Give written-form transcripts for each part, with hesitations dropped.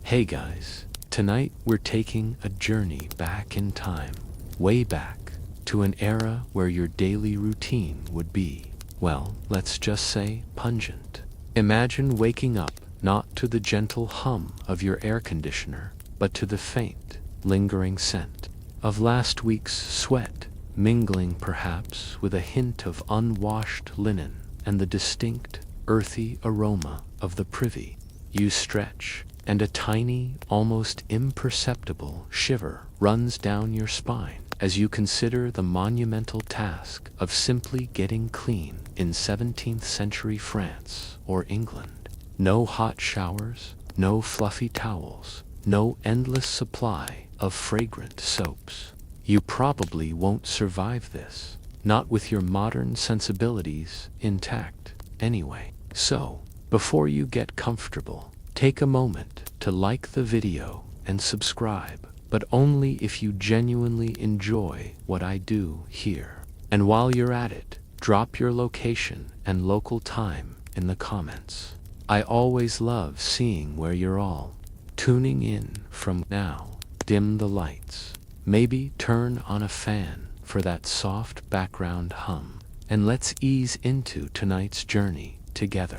Hey guys, tonight we're taking a journey back in time, way back, to an era where your daily routine would be, well, let's just say pungent. Imagine waking up not to the gentle hum of your air conditioner, but to the faint, lingering scent of last week's sweat, mingling perhaps with a hint of unwashed linen and the distinct, earthy aroma of the privy. You stretch, and a tiny, almost imperceptible shiver runs down your spine as you consider the monumental task of simply getting clean in 17th century France or England. No hot showers, no fluffy towels, no endless supply of fragrant soaps. You probably won't survive this, not with your modern sensibilities intact, anyway. So, before you get comfortable, take a moment to like the video and subscribe, but only if you genuinely enjoy what I do here. And while you're at it, drop your location and local time in the comments. I always love seeing where you're all tuning in from. Now, dim the lights. Maybe turn on a fan for that soft background hum, and let's ease into tonight's journey together.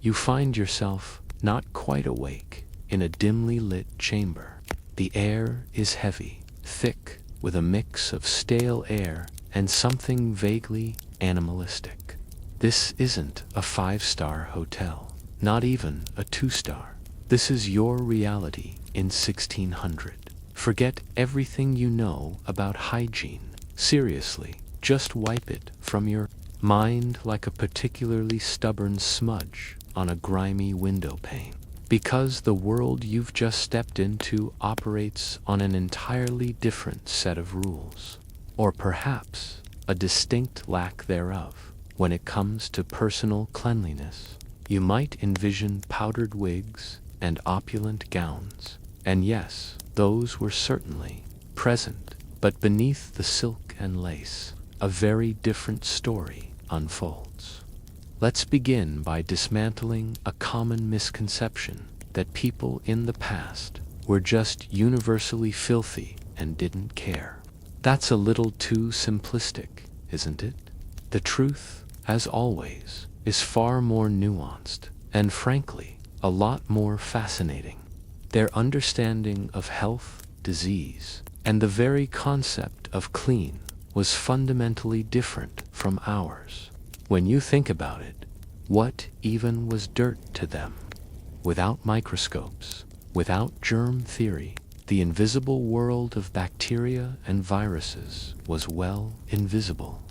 You find yourself not quite awake in a dimly lit chamber. The air is heavy, thick, with a mix of stale air and something vaguely animalistic. This isn't a 5-star hotel, not even a 2-star. This is your reality in 1600. Forget everything you know about hygiene. Seriously, just wipe it from your mind like a particularly stubborn smudge on a grimy window pane. Because the world you've just stepped into operates on an entirely different set of rules. Or perhaps a distinct lack thereof. When it comes to personal cleanliness, you might envision powdered wigs and opulent gowns. And yes, those were certainly present, but beneath the silk and lace, a very different story unfolds. Let's begin by dismantling a common misconception that people in the past were just universally filthy and didn't care. That's a little too simplistic, isn't it? The truth, as always, is far more nuanced and, frankly, a lot more fascinating. Their understanding of health, disease, and the very concept of clean was fundamentally different from ours. When you think about it, what even was dirt to them? Without microscopes, without germ theory, the invisible world of bacteria and viruses was well invisible.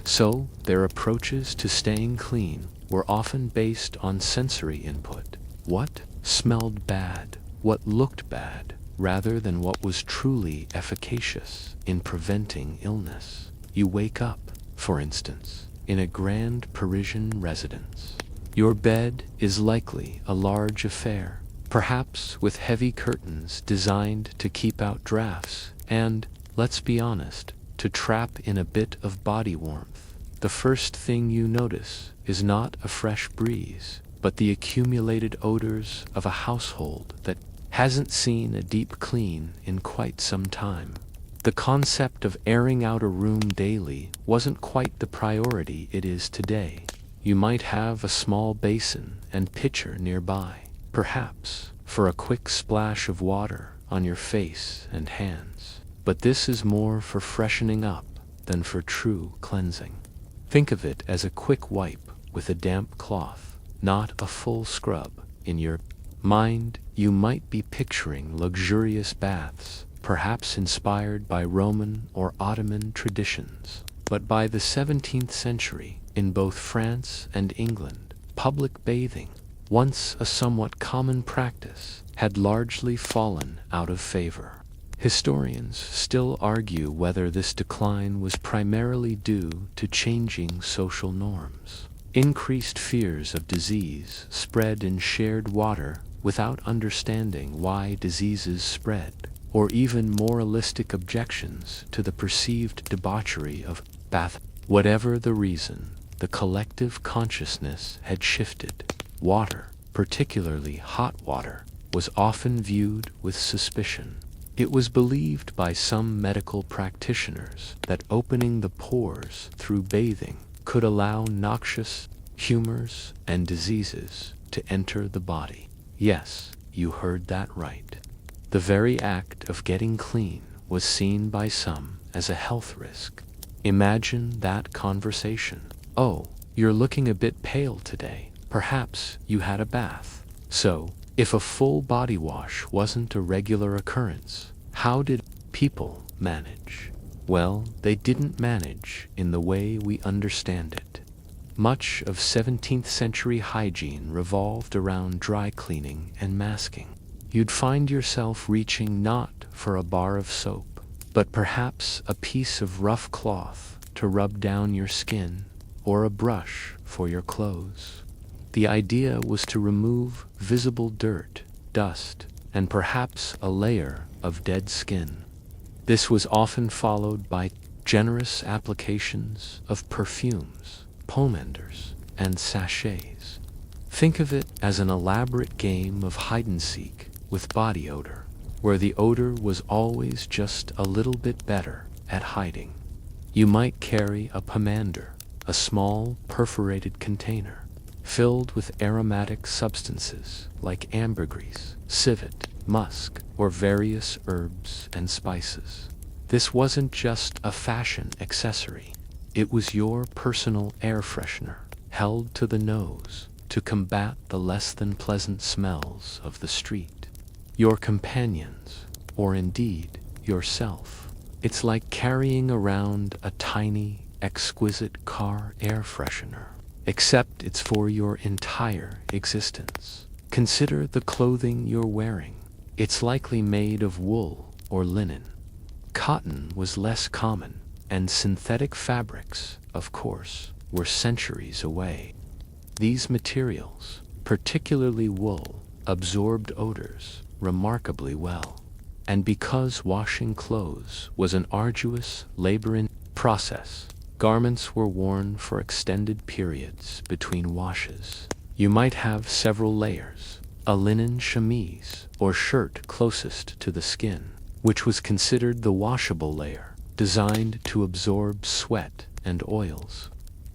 So their approaches to staying clean were often based on sensory input. What smelled bad, what looked bad, rather than what was truly efficacious in preventing illness. You wake up, for instance, in a grand Parisian residence. Your bed is likely a large affair, perhaps with heavy curtains designed to keep out drafts and, let's be honest, to trap in a bit of body warmth. The first thing you notice is not a fresh breeze, but the accumulated odors of a household that hasn't seen a deep clean in quite some time. The concept of airing out a room daily wasn't quite the priority it is today. You might have a small basin and pitcher nearby, perhaps for a quick splash of water on your face and hands. But this is more for freshening up than for true cleansing. Think of it as a quick wipe with a damp cloth, not a full scrub. In your mind, you might be picturing luxurious baths, perhaps inspired by Roman or Ottoman traditions. But by the 17th century, in both France and England, public bathing, once a somewhat common practice, had largely fallen out of favor. Historians still argue whether this decline was primarily due to changing social norms. Increased fears of disease spread in shared water without understanding why diseases spread, or even moralistic objections to the perceived debauchery of bath. Whatever the reason, the collective consciousness had shifted. Water, particularly hot water, was often viewed with suspicion. It was believed by some medical practitioners that opening the pores through bathing could allow noxious humors and diseases to enter the body. Yes, you heard that right. The very act of getting clean was seen by some as a health risk. Imagine that conversation. "Oh, you're looking a bit pale today. Perhaps you had a bath." So, if a full body wash wasn't a regular occurrence, how did people manage? Well, they didn't manage in the way we understand it. Much of 17th century hygiene revolved around dry cleaning and masking. You'd find yourself reaching not for a bar of soap, but perhaps a piece of rough cloth to rub down your skin or a brush for your clothes. The idea was to remove visible dirt, dust, and perhaps a layer of dead skin. This was often followed by generous applications of perfumes, pomanders, and sachets. Think of it as an elaborate game of hide-and-seek with body odor, where the odor was always just a little bit better at hiding. You might carry a pomander, a small perforated container, filled with aromatic substances like ambergris, civet, musk, or various herbs and spices. This wasn't just a fashion accessory. It was your personal air freshener, held to the nose to combat the less than pleasant smells of the street. Your companions, or indeed yourself. It's like carrying around a tiny, exquisite car air freshener, except it's for your entire existence. Consider the clothing you're wearing. It's likely made of wool or linen. Cotton was less common, and synthetic fabrics, of course, were centuries away. These materials, particularly wool, absorbed odors remarkably well. And because washing clothes was an arduous, labor-intensive process, garments were worn for extended periods between washes. You might have several layers, a linen chemise or shirt closest to the skin, which was considered the washable layer, designed to absorb sweat and oils.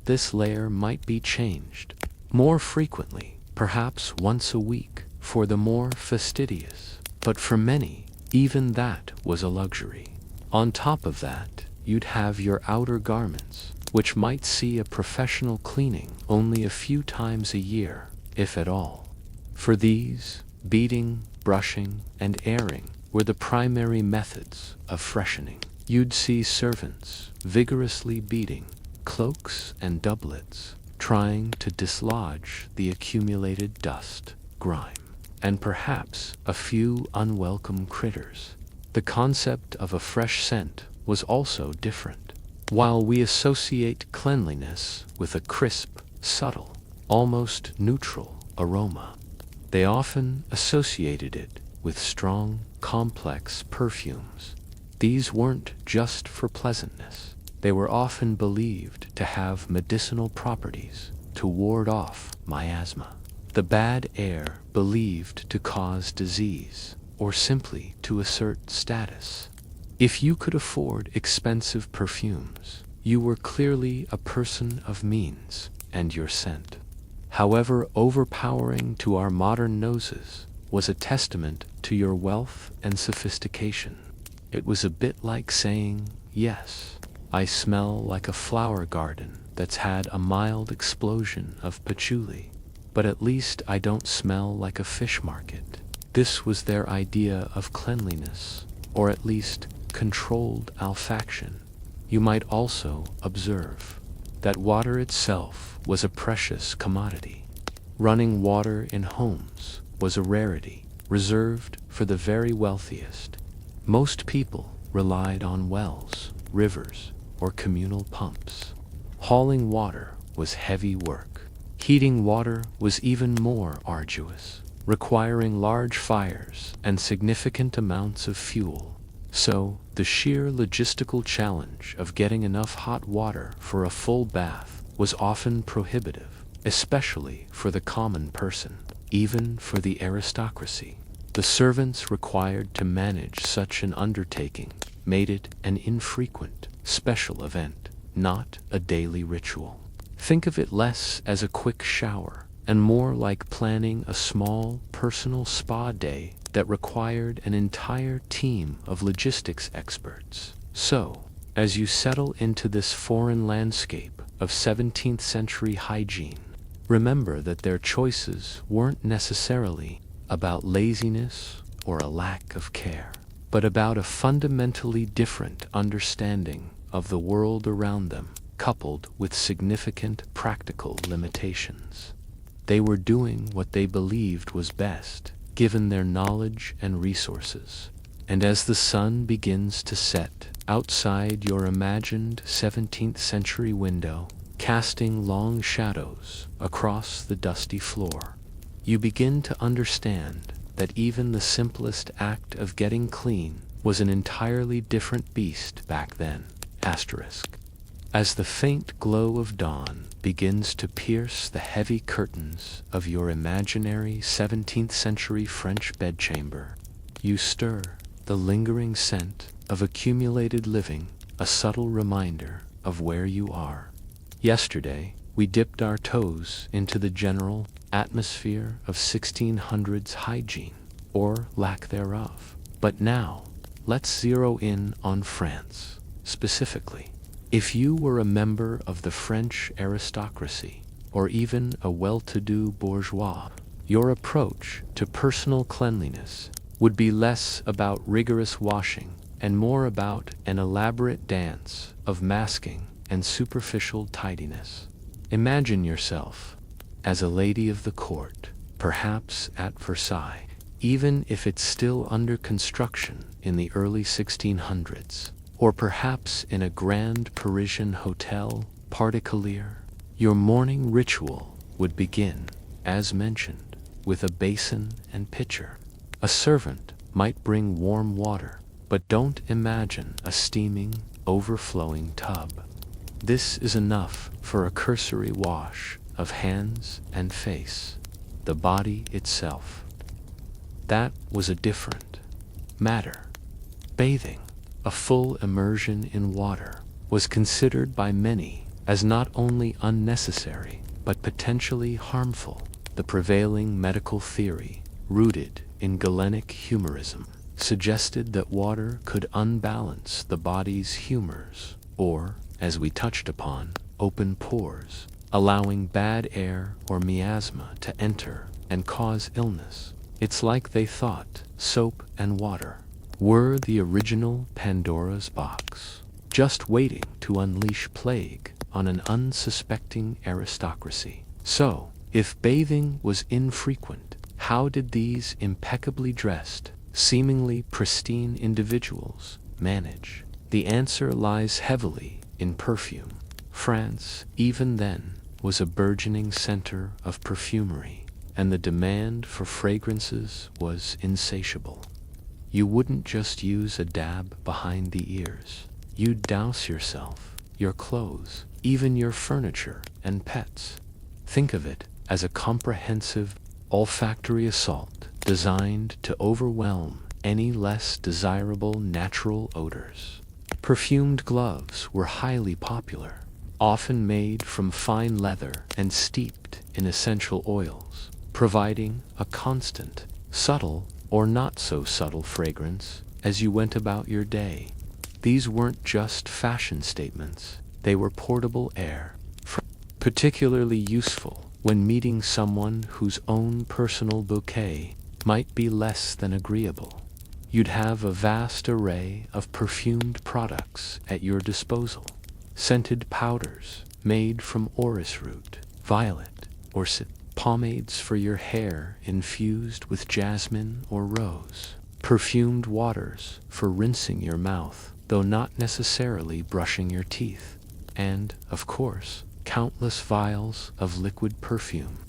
This layer might be changed more frequently, perhaps once a week, for the more fastidious. But for many, even that was a luxury. On top of that, you'd have your outer garments, which might see a professional cleaning only a few times a year, if at all. For these, beating, brushing, and airing were the primary methods of freshening. You'd see servants vigorously beating cloaks and doublets, trying to dislodge the accumulated dust, grime, and perhaps a few unwelcome critters. The concept of a fresh scent was also different. While we associate cleanliness with a crisp, subtle, almost neutral aroma, they often associated it with strong, complex perfumes. These weren't just for pleasantness. They were often believed to have medicinal properties to ward off miasma, the bad air believed to cause disease, or simply to assert status. If you could afford expensive perfumes, you were clearly a person of means, and your scent, however overpowering to our modern noses, was a testament to your wealth and sophistication. It was a bit like saying, "Yes, I smell like a flower garden that's had a mild explosion of patchouli, but at least I don't smell like a fish market." This was their idea of cleanliness, or at least controlled olfaction. You might also observe that water itself was a precious commodity. Running water in homes was a rarity, reserved for the very wealthiest. Most people relied on wells, rivers, or communal pumps. Hauling water was heavy work. Heating water was even more arduous, requiring large fires and significant amounts of fuel. So, the sheer logistical challenge of getting enough hot water for a full bath was often prohibitive, especially for the common person, even for the aristocracy. The servants required to manage such an undertaking made it an infrequent, special event, not a daily ritual. Think of it less as a quick shower and more like planning a small, personal spa day that required an entire team of logistics experts. So, as you settle into this foreign landscape of 17th century hygiene, remember that their choices weren't necessarily about laziness or a lack of care, but about a fundamentally different understanding of the world around them, coupled with significant practical limitations. They were doing what they believed was best, given their knowledge and resources. And as the sun begins to set outside your imagined 17th century window, casting long shadows across the dusty floor, you begin to understand that even the simplest act of getting clean was an entirely different beast back then. Asterisk. As the faint glow of dawn begins to pierce the heavy curtains of your imaginary 17th century French bedchamber, you stir the lingering scent of accumulated living, a subtle reminder of where you are. Yesterday, we dipped our toes into the general atmosphere of 1600s hygiene, or lack thereof. But now, let's zero in on France, specifically. If you were a member of the French aristocracy, or even a well-to-do bourgeois, your approach to personal cleanliness would be less about rigorous washing and more about an elaborate dance of masking and superficial tidiness. Imagine yourself as a lady of the court, perhaps at Versailles, even if it's still under construction in the early 1600s, or perhaps in a grand Parisian hotel particulier. Your morning ritual would begin, as mentioned, with a basin and pitcher. A servant might bring warm water, but don't imagine a steaming, overflowing tub. This is enough for a cursory wash of hands and face, the body itself. That was a different matter. Bathing, a full immersion in water, was considered by many as not only unnecessary, but potentially harmful. The prevailing medical theory, rooted in Galenic humorism, suggested that water could unbalance the body's humors, or, as we touched upon, open pores, allowing bad air or miasma to enter and cause illness. It's like they thought soap and water were the original Pandora's box, just waiting to unleash plague on an unsuspecting aristocracy. So, if bathing was infrequent, how did these impeccably dressed, seemingly pristine individuals manage? The answer lies heavily in perfume. France, even then, was a burgeoning center of perfumery, and the demand for fragrances was insatiable. You wouldn't just use a dab behind the ears. You'd douse yourself, your clothes, even your furniture and pets. Think of it as a comprehensive olfactory assault designed to overwhelm any less desirable natural odors. Perfumed gloves were highly popular, often made from fine leather and steeped in essential oils, providing a constant, subtle or not so subtle fragrance as you went about your day. These weren't just fashion statements, they were portable air, particularly useful when meeting someone whose own personal bouquet might be less than agreeable. You'd have a vast array of perfumed products at your disposal. Scented powders made from orris root, violet, or pomades for your hair infused with jasmine or rose. Perfumed waters for rinsing your mouth, though not necessarily brushing your teeth. And, of course, countless vials of liquid perfume.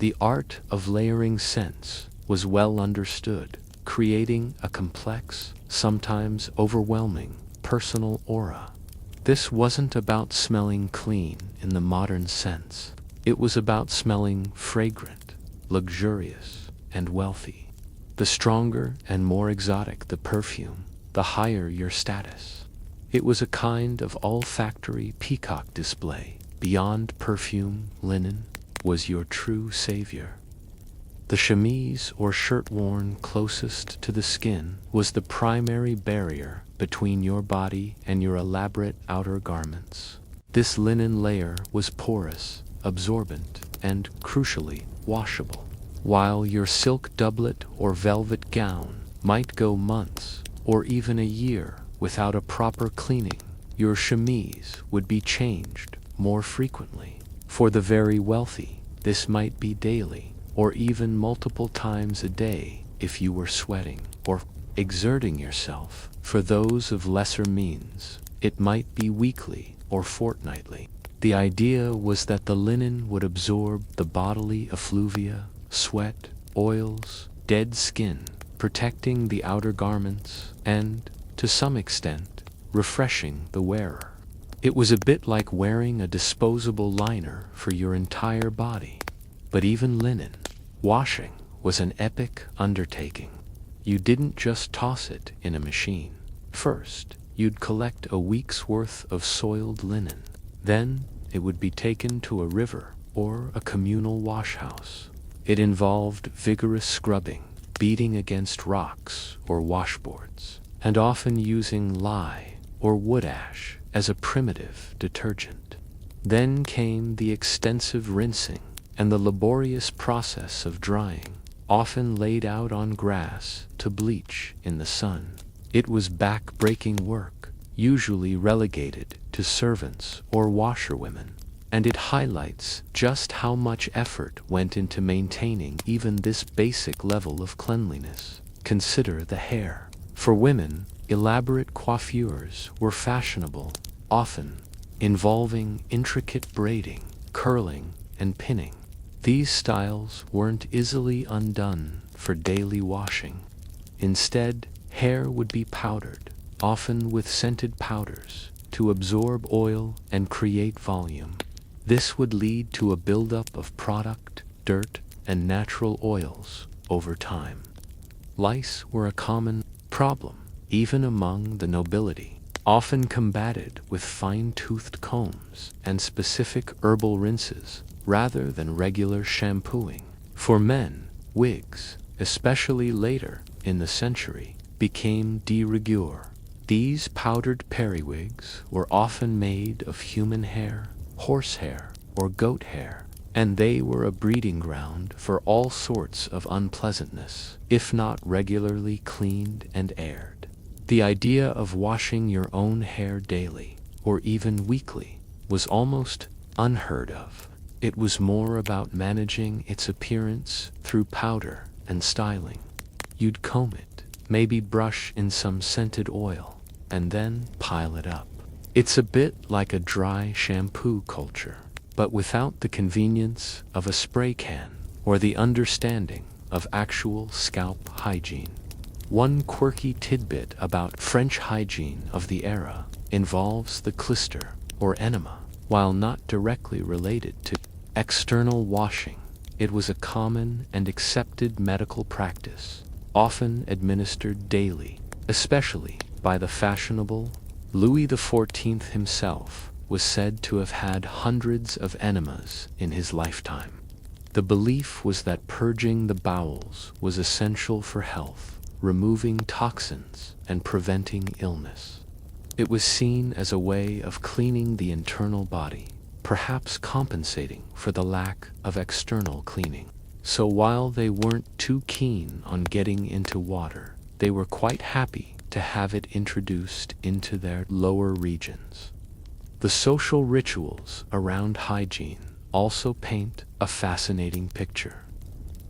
The art of layering scents was well understood, creating a complex, sometimes overwhelming, personal aura. This wasn't about smelling clean in the modern sense. It was about smelling fragrant, luxurious, and wealthy. The stronger and more exotic the perfume, the higher your status. It was a kind of olfactory peacock display. Beyond perfume, linen was your true savior. The chemise or shirt worn closest to the skin was the primary barrier between your body and your elaborate outer garments. This linen layer was porous, absorbent, and, crucially, washable. While your silk doublet or velvet gown might go months or even a year without a proper cleaning, your chemise would be changed more frequently. For the very wealthy, this might be daily, or even multiple times a day if you were sweating or exerting yourself. For those of lesser means, it might be weekly or fortnightly. The idea was that the linen would absorb the bodily effluvia, sweat, oils, dead skin, protecting the outer garments and, to some extent, refreshing the wearer. It was a bit like wearing a disposable liner for your entire body. But even linen washing was an epic undertaking. You didn't just toss it in a machine. First, you'd collect a week's worth of soiled linen. Then, it would be taken to a river or a communal washhouse. It involved vigorous scrubbing, beating against rocks or washboards, and often using lye or wood ash as a primitive detergent. Then came the extensive rinsing and the laborious process of drying, often laid out on grass to bleach in the sun. It was back-breaking work, usually relegated to servants or washerwomen, and it highlights just how much effort went into maintaining even this basic level of cleanliness. Consider the hair. For women, elaborate coiffures were fashionable, often involving intricate braiding, curling, and pinning. These styles weren't easily undone for daily washing. Instead, hair would be powdered, often with scented powders, to absorb oil and create volume. This would lead to a buildup of product, dirt, and natural oils over time. Lice were a common problem, even among the nobility, often combated with fine-toothed combs and specific herbal rinses rather than regular shampooing. For men, wigs, especially later in the century, became de rigueur. These powdered periwigs were often made of human hair, horsehair, or goat hair, and they were a breeding ground for all sorts of unpleasantness, if not regularly cleaned and aired. The idea of washing your own hair daily, or even weekly, was almost unheard of. It was more about managing its appearance through powder and styling. You'd comb it, maybe brush in some scented oil, and then pile it up. It's a bit like a dry shampoo culture, but without the convenience of a spray can or the understanding of actual scalp hygiene. One quirky tidbit about French hygiene of the era involves the clister or enema. While not directly related to external washing, it was a common and accepted medical practice, often administered daily, especially by the fashionable. Louis XIV himself was said to have had hundreds of enemas in his lifetime. The belief was that purging the bowels was essential for health, removing toxins and preventing illness. It was seen as a way of cleaning the internal body, perhaps compensating for the lack of external cleaning. So while they weren't too keen on getting into water, they were quite happy to have it introduced into their lower regions. The social rituals around hygiene also paint a fascinating picture.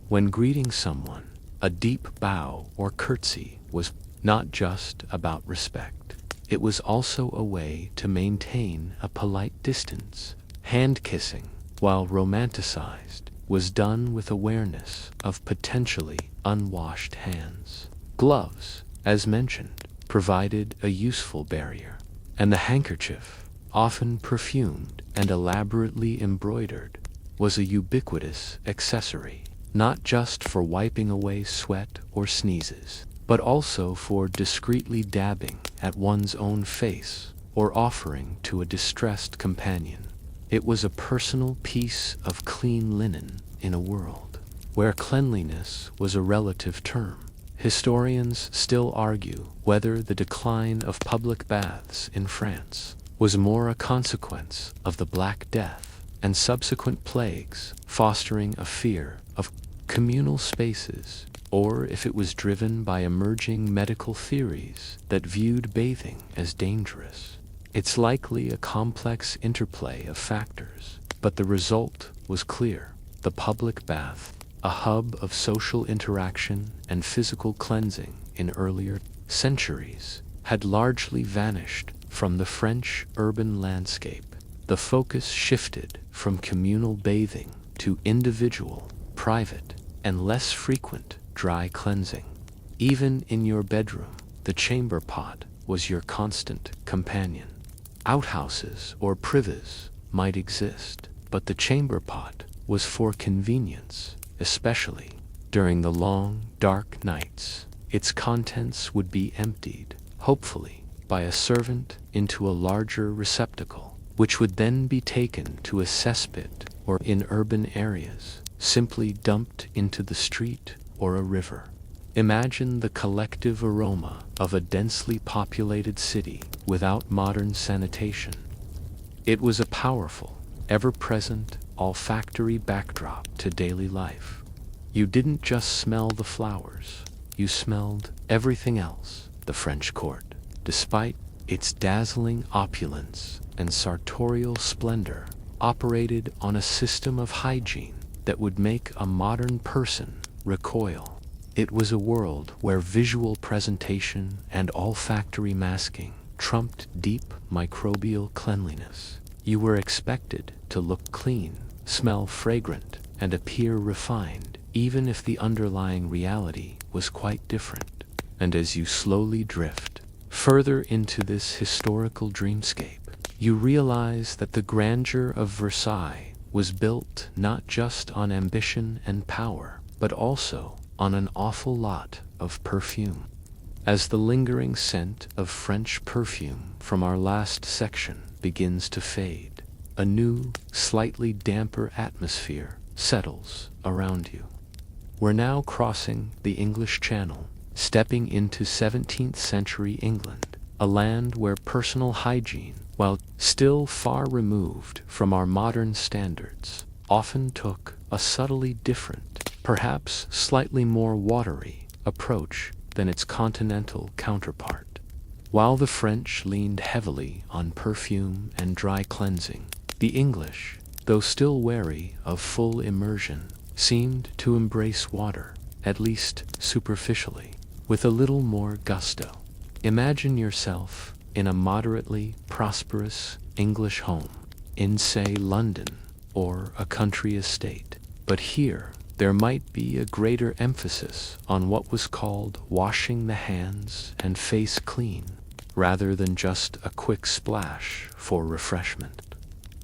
When greeting someone, a deep bow or curtsy was not just about respect. It was also a way to maintain a polite distance. Hand kissing, while romanticized, was done with awareness of potentially unwashed hands. Gloves, as mentioned, provided a useful barrier, and the handkerchief, often perfumed and elaborately embroidered, was a ubiquitous accessory. not just for wiping away sweat or sneezes, but also for discreetly dabbing at one's own face or offering to a distressed companion. It was a personal piece of clean linen in a world where cleanliness was a relative term. Historians still argue whether the decline of public baths in France was more a consequence of the Black Death and subsequent plagues fostering a fear of communal spaces, or if it was driven by emerging medical theories that viewed bathing as dangerous. It's likely a complex interplay of factors, but the result was clear. The public bath, a hub of social interaction and physical cleansing in earlier centuries, had largely vanished from the French urban landscape. The focus shifted from communal bathing to individual, private, and less frequent dry cleansing. Even in your bedroom, the chamber pot was your constant companion. Outhouses or prives might exist, but the chamber pot was for convenience, especially during the long, dark nights. Its contents would be emptied, hopefully, by a servant into a larger receptacle, which would then be taken to a cesspit or, in urban areas, simply dumped into the street or a river. Imagine the collective aroma of a densely populated city without modern sanitation. It was a powerful, ever-present, olfactory backdrop to daily life. You didn't just smell the flowers, you smelled everything else. The French court, despite its dazzling opulence and sartorial splendor, operated on a system of hygiene that would make a modern person recoil. It was a world where visual presentation and olfactory masking trumped deep microbial cleanliness. You were expected to look clean, smell fragrant, and appear refined, even if the underlying reality was quite different. And as you slowly drift further into this historical dreamscape, you realize that the grandeur of Versailles was built not just on ambition and power, but also on an awful lot of perfume. As the lingering scent of French perfume from our last section begins to fade, a new, slightly damper atmosphere settles around you. We're now crossing the English Channel, stepping into 17th century England, a land where personal hygiene, while still far removed from our modern standards, often took a subtly different, perhaps slightly more watery, approach than its continental counterpart. While the French leaned heavily on perfume and dry cleansing, the English, though still wary of full immersion, seemed to embrace water, at least superficially, with a little more gusto. Imagine yourself in a moderately prosperous English home in, say, London or a country estate. But here, there might be a greater emphasis on what was called washing the hands and face clean, rather than just a quick splash for refreshment.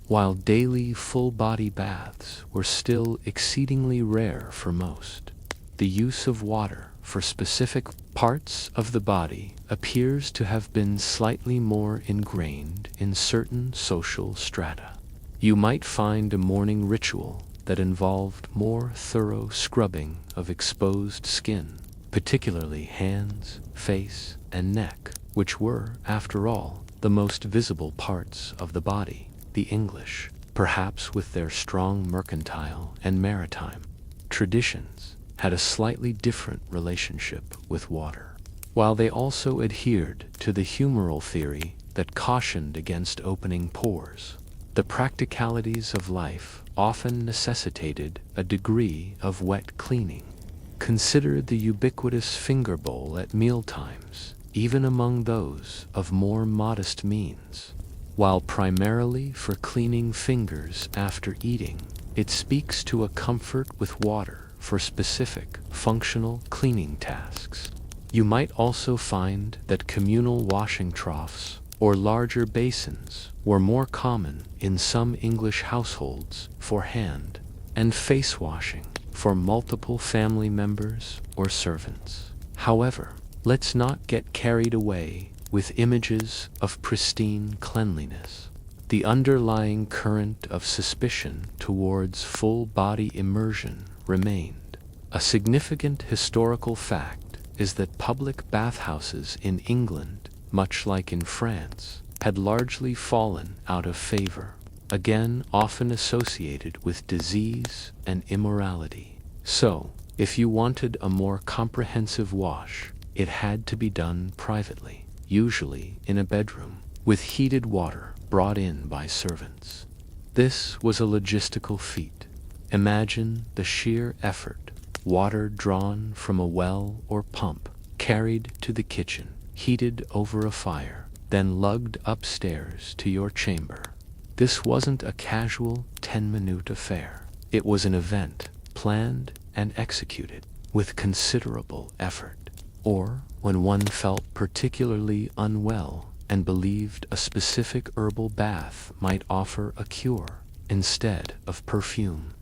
While daily full-body baths were still exceedingly rare for most, the use of water for specific parts of the body appears to have been slightly more ingrained in certain social strata. You might find a morning ritual that involved more thorough scrubbing of exposed skin, particularly hands, face, and neck, which were, after all, the most visible parts of the body. The English, perhaps with their strong mercantile and maritime traditions, had a slightly different relationship with water. While they also adhered to the humoral theory that cautioned against opening pores, the practicalities of life often necessitated a degree of wet cleaning. Consider the ubiquitous finger bowl at mealtimes, even among those of more modest means. While primarily for cleaning fingers after eating, it speaks to a comfort with water for specific, functional cleaning tasks. You might also find that communal washing troughs or larger basins were more common in some English households for hand and face washing, for multiple family members or servants. However, let's not get carried away with images of pristine cleanliness. The underlying current of suspicion towards full-body immersion remained. A significant historical fact is that public bathhouses in England, much like in France, had largely fallen out of favor, again often associated with disease and immorality. So, if you wanted a more comprehensive wash, it had to be done privately, usually in a bedroom, with heated water brought in by servants. This was a logistical feat. Imagine the sheer effort: water drawn from a well or pump, carried to the kitchen, heated over a fire, then lugged upstairs to your chamber. This wasn't a casual 10-minute affair. It was an event, planned and executed with considerable effort. Or, when one felt particularly unwell and believed a specific herbal bath might offer a cure instead of perfume.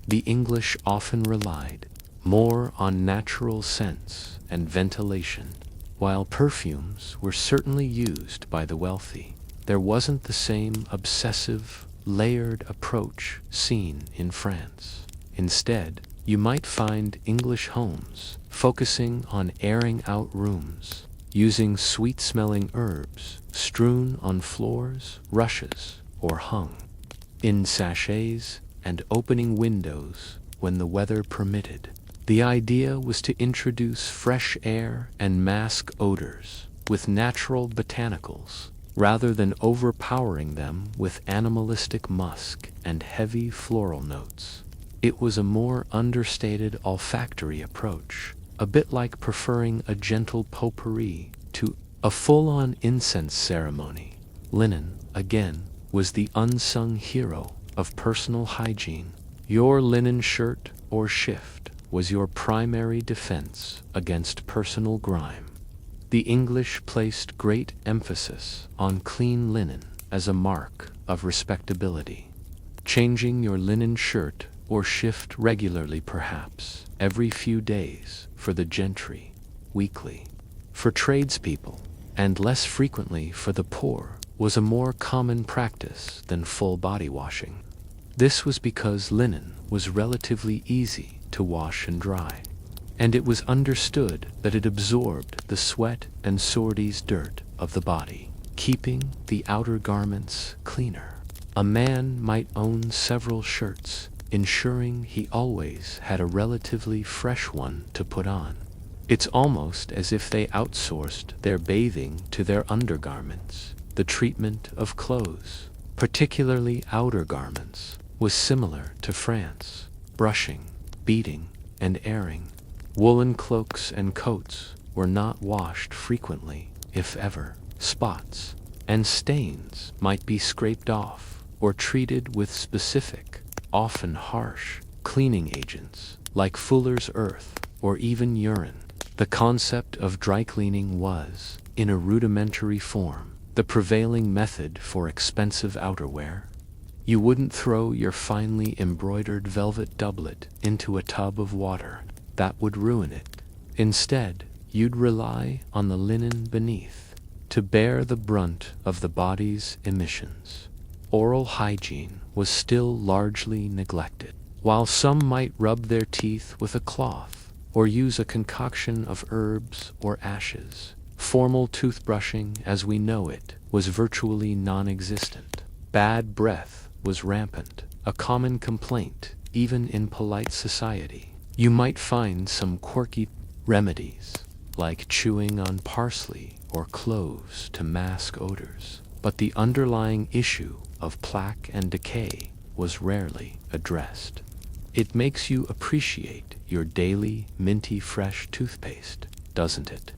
The English often relied more on natural scents and ventilation. While perfumes were certainly used by the wealthy, there wasn't the same obsessive, layered approach seen in France. Instead, you might find English homes focusing on airing out rooms, using sweet-smelling herbs strewn on floors, rushes, or hung in sachets, and opening windows when the weather permitted. The idea was to introduce fresh air and mask odors with natural botanicals, rather than overpowering them with animalistic musk and heavy floral notes. It was a more understated olfactory approach, a bit like preferring a gentle potpourri to a full-on incense ceremony. Linen, again, was the unsung hero of personal hygiene. Your linen shirt or shift was your primary defense against personal grime. The English placed great emphasis on clean linen as a mark of respectability. Changing your linen shirt or shift regularly, perhaps every few days for the gentry, weekly for tradespeople, and less frequently for the poor, was a more common practice than full body washing. This was because linen was relatively easy to wash and dry, and it was understood that it absorbed the sweat and sordid dirt of the body, keeping the outer garments cleaner. A man might own several shirts, ensuring he always had a relatively fresh one to put on. It's almost as if they outsourced their bathing to their undergarments. The treatment of clothes, particularly outer garments, was similar to France. Brushing, beating, and airing. Woolen cloaks and coats were not washed frequently, if ever. Spots and stains might be scraped off or treated with specific, often harsh, cleaning agents like fuller's earth or even urine. The concept of dry cleaning was, in a rudimentary form, the prevailing method for expensive outerwear. You wouldn't throw your finely embroidered velvet doublet into a tub of water. That would ruin it. Instead, you'd rely on the linen beneath to bear the brunt of the body's emissions. Oral hygiene was still largely neglected. While some might rub their teeth with a cloth or use a concoction of herbs or ashes, formal toothbrushing as we know it was virtually non-existent. Bad breath was rampant, a common complaint even in polite society. You might find some quirky remedies, like chewing on parsley or cloves to mask odors, but the underlying issue of plaque and decay was rarely addressed. It makes you appreciate your daily minty fresh toothpaste, doesn't it?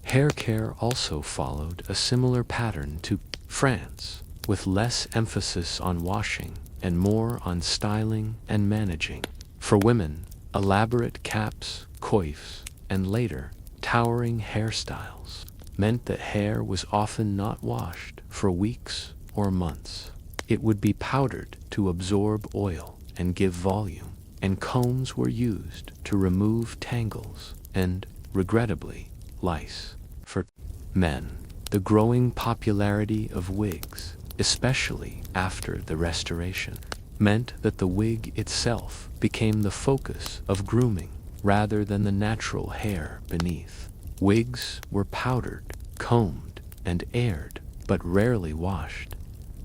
Hair care also followed a similar pattern to France, with less emphasis on washing and more on styling and managing. For women, elaborate caps, coifs, and later, towering hairstyles meant that hair was often not washed for weeks or months. It would be powdered to absorb oil and give volume, and combs were used to remove tangles and, regrettably, lice. For men, the growing popularity of wigs, especially after the Restoration, meant that the wig itself became the focus of grooming rather than the natural hair beneath. Wigs were powdered, combed, and aired, but rarely washed.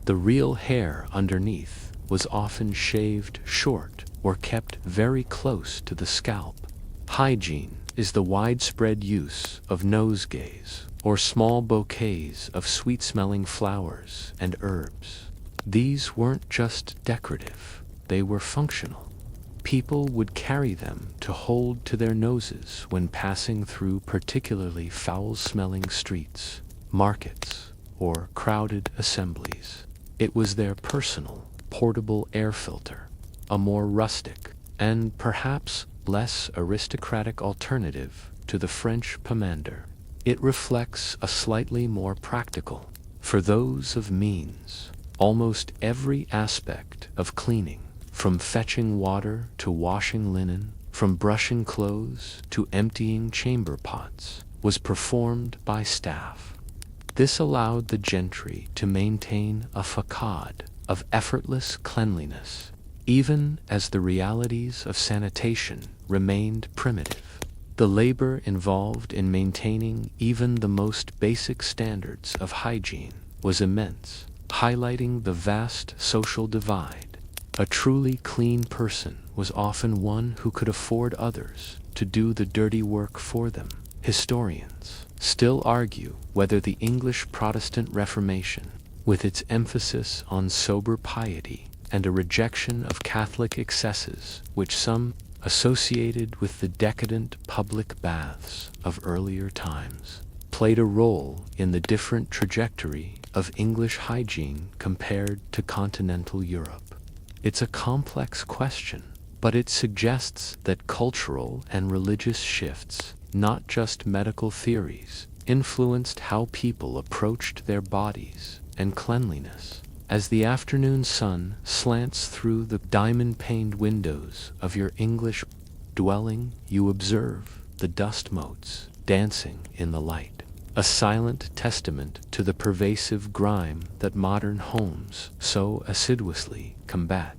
The real hair underneath was often shaved short or kept very close to the scalp. Hygiene is the widespread use of nosegays, or small bouquets of sweet-smelling flowers and herbs. These weren't just decorative, they were functional. People would carry them to hold to their noses when passing through particularly foul-smelling streets, markets, or crowded assemblies. It was their personal, portable air filter, a more rustic, and perhaps less aristocratic alternative to the French pomander. It reflects a slightly more practical, for those of means, almost every aspect of cleaning, from fetching water to washing linen, from brushing clothes to emptying chamber pots, was performed by staff. This allowed the gentry to maintain a facade of effortless cleanliness, even as the realities of sanitation remained primitive. The labor involved in maintaining even the most basic standards of hygiene was immense, highlighting the vast social divide. A truly clean person was often one who could afford others to do the dirty work for them. Historians still argue whether the English Protestant Reformation, with its emphasis on sober piety and a rejection of Catholic excesses which some associated with the decadent public baths of earlier times, played a role in the different trajectory of English hygiene compared to continental Europe. It's a complex question, but it suggests that cultural and religious shifts, not just medical theories, influenced how people approached their bodies and cleanliness. As the afternoon sun slants through the diamond-paned windows of your English dwelling, you observe the dust motes dancing in the light, a silent testament to the pervasive grime that modern homes so assiduously combat.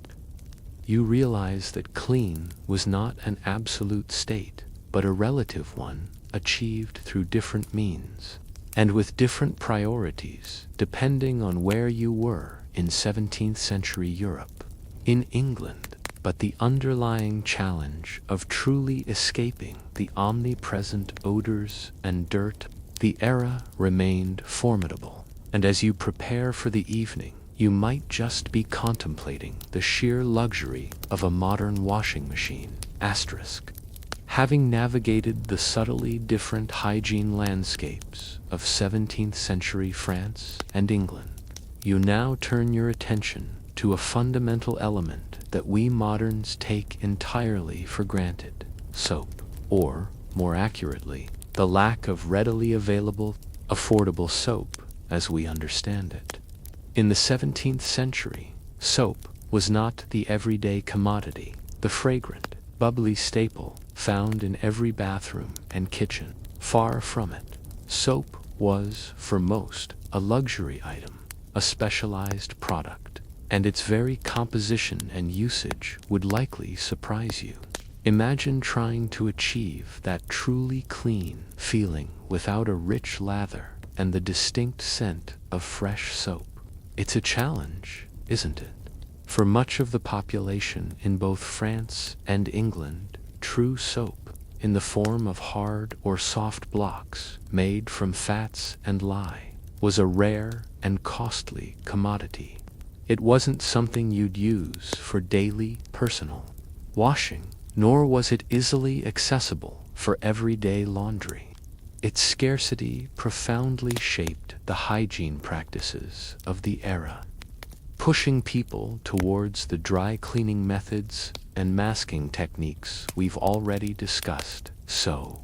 You realize that clean was not an absolute state, but a relative one achieved through different means, and with different priorities depending on where you were in 17th century Europe. In England, but the underlying challenge of truly escaping the omnipresent odors and dirt, the era remained formidable, and as you prepare for the evening, you might just be contemplating the sheer luxury of a modern washing machine. Having navigated the subtly different hygiene landscapes of 17th century France and England, you now turn your attention to a fundamental element that we moderns take entirely for granted: soap, or, more accurately, the lack of readily available, affordable soap as we understand it. In the 17th century, soap was not the everyday commodity, the fragrant, bubbly staple found in every bathroom and kitchen. Far from it. Soap was, for most, a luxury item, a specialized product, and its very composition and usage would likely surprise you. Imagine trying to achieve that truly clean feeling without a rich lather and the distinct scent of fresh soap. It's a challenge, isn't it? For much of the population in both France and England, true soap, in the form of hard or soft blocks made from fats and lye, was a rare and costly commodity. It wasn't something you'd use for daily, personal washing, nor was it easily accessible for everyday laundry. Its scarcity profoundly shaped the hygiene practices of the era, pushing people towards the dry cleaning methods and masking techniques we've already discussed. So,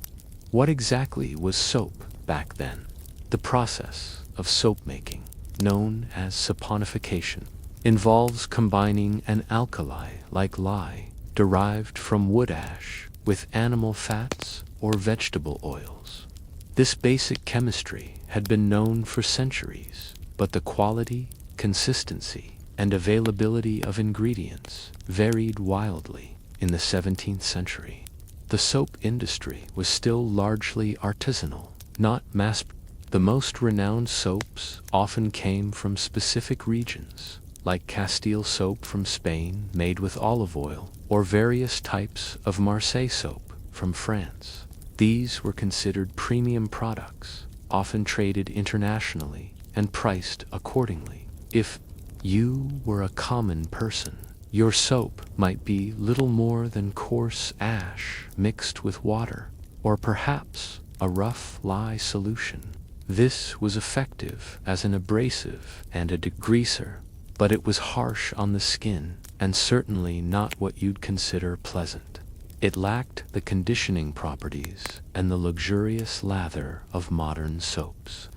what exactly was soap back then? The process of soap making, known as saponification, involves combining an alkali like lye, derived from wood ash with animal fats or vegetable oils. This basic chemistry had been known for centuries, but the quality, consistency, and availability of ingredients varied wildly in the 17th century. The soap industry was still largely artisanal, not mass-produced. The most renowned soaps often came from specific regions, like Castile soap from Spain made with olive oil, or various types of Marseille soap from France. These were considered premium products, often traded internationally and priced accordingly. If you were a common person, your soap might be little more than coarse ash mixed with water, or perhaps a rough lye solution. This was effective as an abrasive and a degreaser, but it was harsh on the skin and certainly not what you'd consider pleasant. It lacked the conditioning properties and the luxurious lather of modern soaps.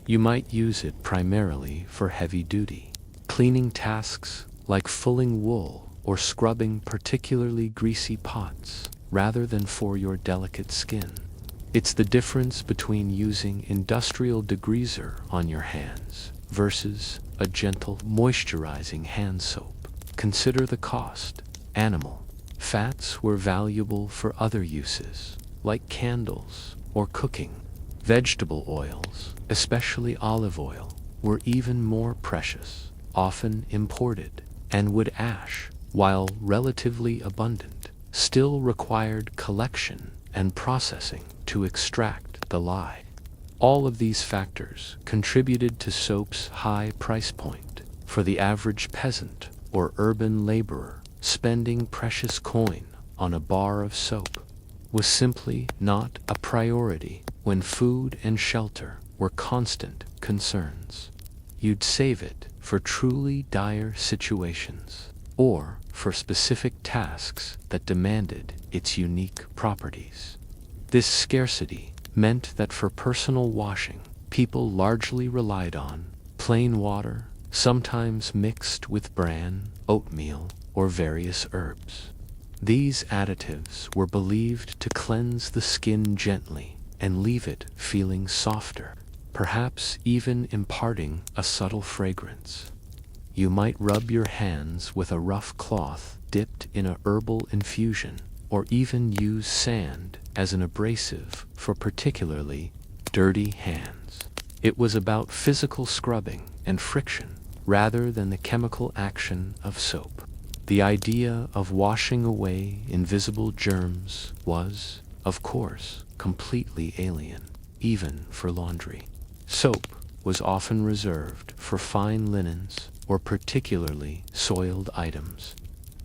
You might use it primarily for heavy-duty cleaning tasks like fulling wool or scrubbing particularly greasy pots, rather than for your delicate skin. It's the difference between using industrial degreaser on your hands versus a gentle moisturizing hand soap. Consider the cost. Animal fats were valuable for other uses, like candles or cooking. Vegetable oils, especially olive oil, were even more precious, often imported, and wood ash, while relatively abundant, still required collection and processing to extract the lye. All of these factors contributed to soap's high price point. For the average peasant or urban laborer, spending precious coin on a bar of soap was simply not a priority when food and shelter were constant concerns. You'd save it for truly dire situations, or for specific tasks that demanded its unique properties. This scarcity meant that for personal washing, people largely relied on plain water, sometimes mixed with bran, oatmeal, or various herbs. These additives were believed to cleanse the skin gently and leave it feeling softer, perhaps even imparting a subtle fragrance. You might rub your hands with a rough cloth dipped in a herbal infusion, or even use sand as an abrasive for particularly dirty hands. It was about physical scrubbing and friction rather than the chemical action of soap. The idea of washing away invisible germs was, of course, completely alien, even for laundry. Soap was often reserved for fine linens or particularly soiled items.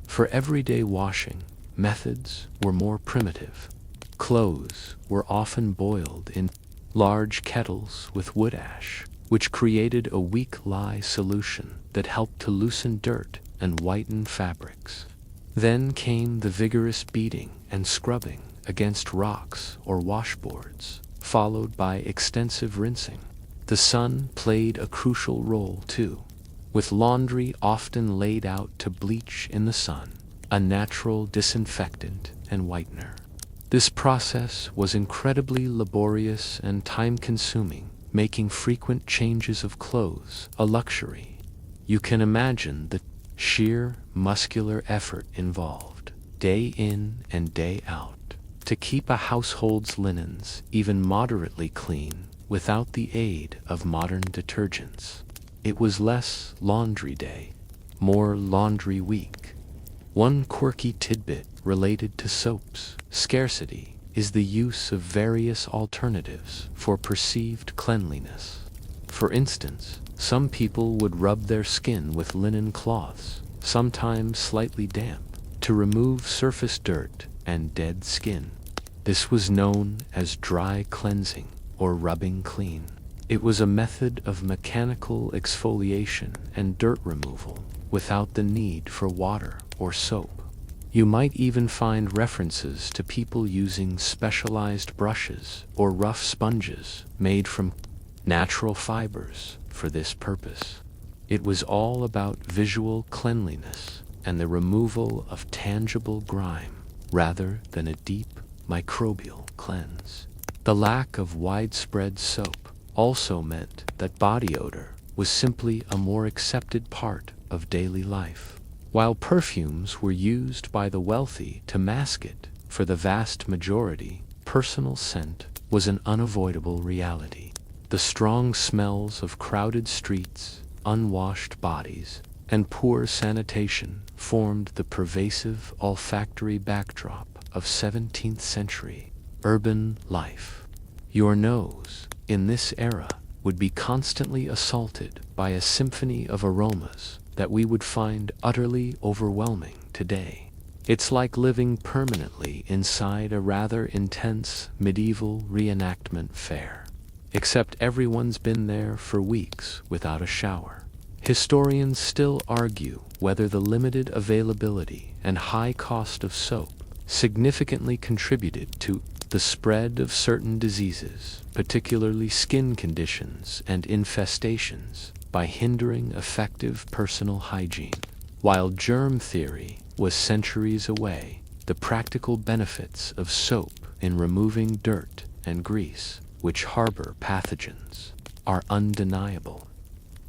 For everyday washing, methods were more primitive. Clothes were often boiled in large kettles with wood ash, which created a weak lye solution that helped to loosen dirt and whiten fabrics. Then came the vigorous beating and scrubbing against rocks or washboards, followed by extensive rinsing. The sun played a crucial role too, with laundry often laid out to bleach in the sun, a natural disinfectant and whitener. This process was incredibly laborious and time-consuming, making frequent changes of clothes a luxury. You can imagine the sheer muscular effort involved, day in and day out, to keep a household's linens even moderately clean without the aid of modern detergents. It was less laundry day, more laundry week. One quirky tidbit related to soap's scarcity is the use of various alternatives for perceived cleanliness. For instance, some people would rub their skin with linen cloths, sometimes slightly damp, to remove surface dirt and dead skin. This was known as dry cleansing or rubbing clean. It was a method of mechanical exfoliation and dirt removal without the need for water or soap. You might even find references to people using specialized brushes or rough sponges made from natural fibers for this purpose. It was all about visual cleanliness and the removal of tangible grime rather than a deep microbial cleanse. The lack of widespread soap also meant that body odor was simply a more accepted part of daily life. While perfumes were used by the wealthy to mask it, for the vast majority, personal scent was an unavoidable reality. The strong smells of crowded streets, unwashed bodies, and poor sanitation formed the pervasive olfactory backdrop of 17th century urban life. Your nose, in this era, would be constantly assaulted by a symphony of aromas that we would find utterly overwhelming today. It's like living permanently inside a rather intense medieval reenactment fair. Except everyone's been there for weeks without a shower. Historians still argue whether the limited availability and high cost of soap significantly contributed to the spread of certain diseases, particularly skin conditions and infestations, by hindering effective personal hygiene. While germ theory was centuries away, the practical benefits of soap in removing dirt and grease, which harbor pathogens, are undeniable.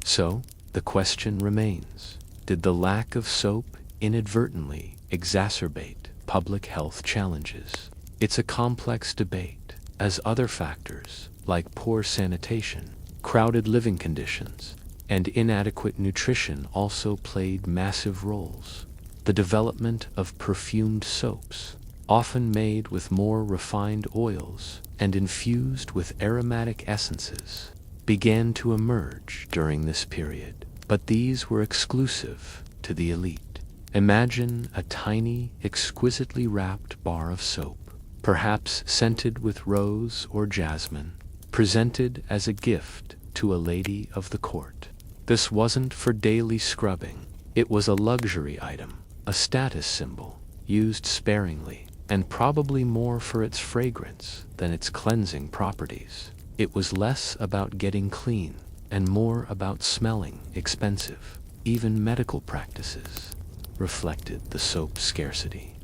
So, the question remains, did the lack of soap inadvertently exacerbate public health challenges? It's a complex debate, as other factors, like poor sanitation, crowded living conditions, and inadequate nutrition also played massive roles. The development of perfumed soaps, often made with more refined oils and infused with aromatic essences, began to emerge during this period, but these were exclusive to the elite. Imagine a tiny, exquisitely wrapped bar of soap, perhaps scented with rose or jasmine, presented as a gift to a lady of the court. This wasn't for daily scrubbing. It was a luxury item, a status symbol, used sparingly, and probably more for its fragrance than its cleansing properties. It was less about getting clean and more about smelling expensive. Even medical practices reflected the soap scarcity.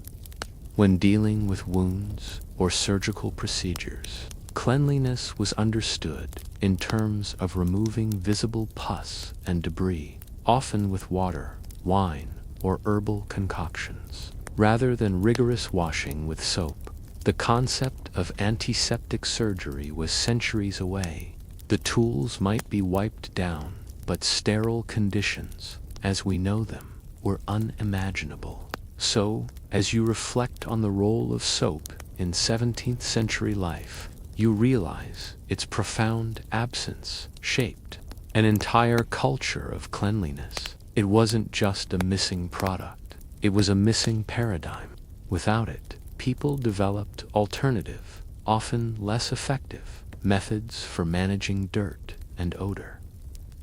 When dealing with wounds or surgical procedures, cleanliness was understood in terms of removing visible pus and debris, often with water, wine, or herbal concoctions, rather than rigorous washing with soap. The concept of antiseptic surgery was centuries away. The tools might be wiped down, but sterile conditions, as we know them, were unimaginable. So, as you reflect on the role of soap in 17th century life, you realize its profound absence shaped an entire culture of cleanliness. It wasn't just a missing product, it was a missing paradigm. Without it, people developed alternative, often less effective, methods for managing dirt and odor.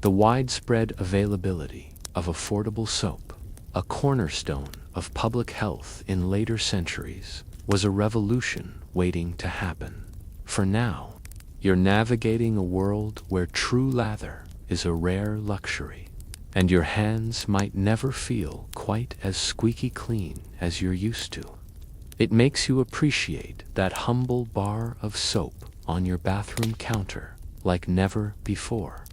The widespread availability of affordable soap, a cornerstone of public health in later centuries, was a revolution waiting to happen. For now, you're navigating a world where true lather is a rare luxury, and your hands might never feel quite as squeaky clean as you're used to. It makes you appreciate that humble bar of soap on your bathroom counter like never before.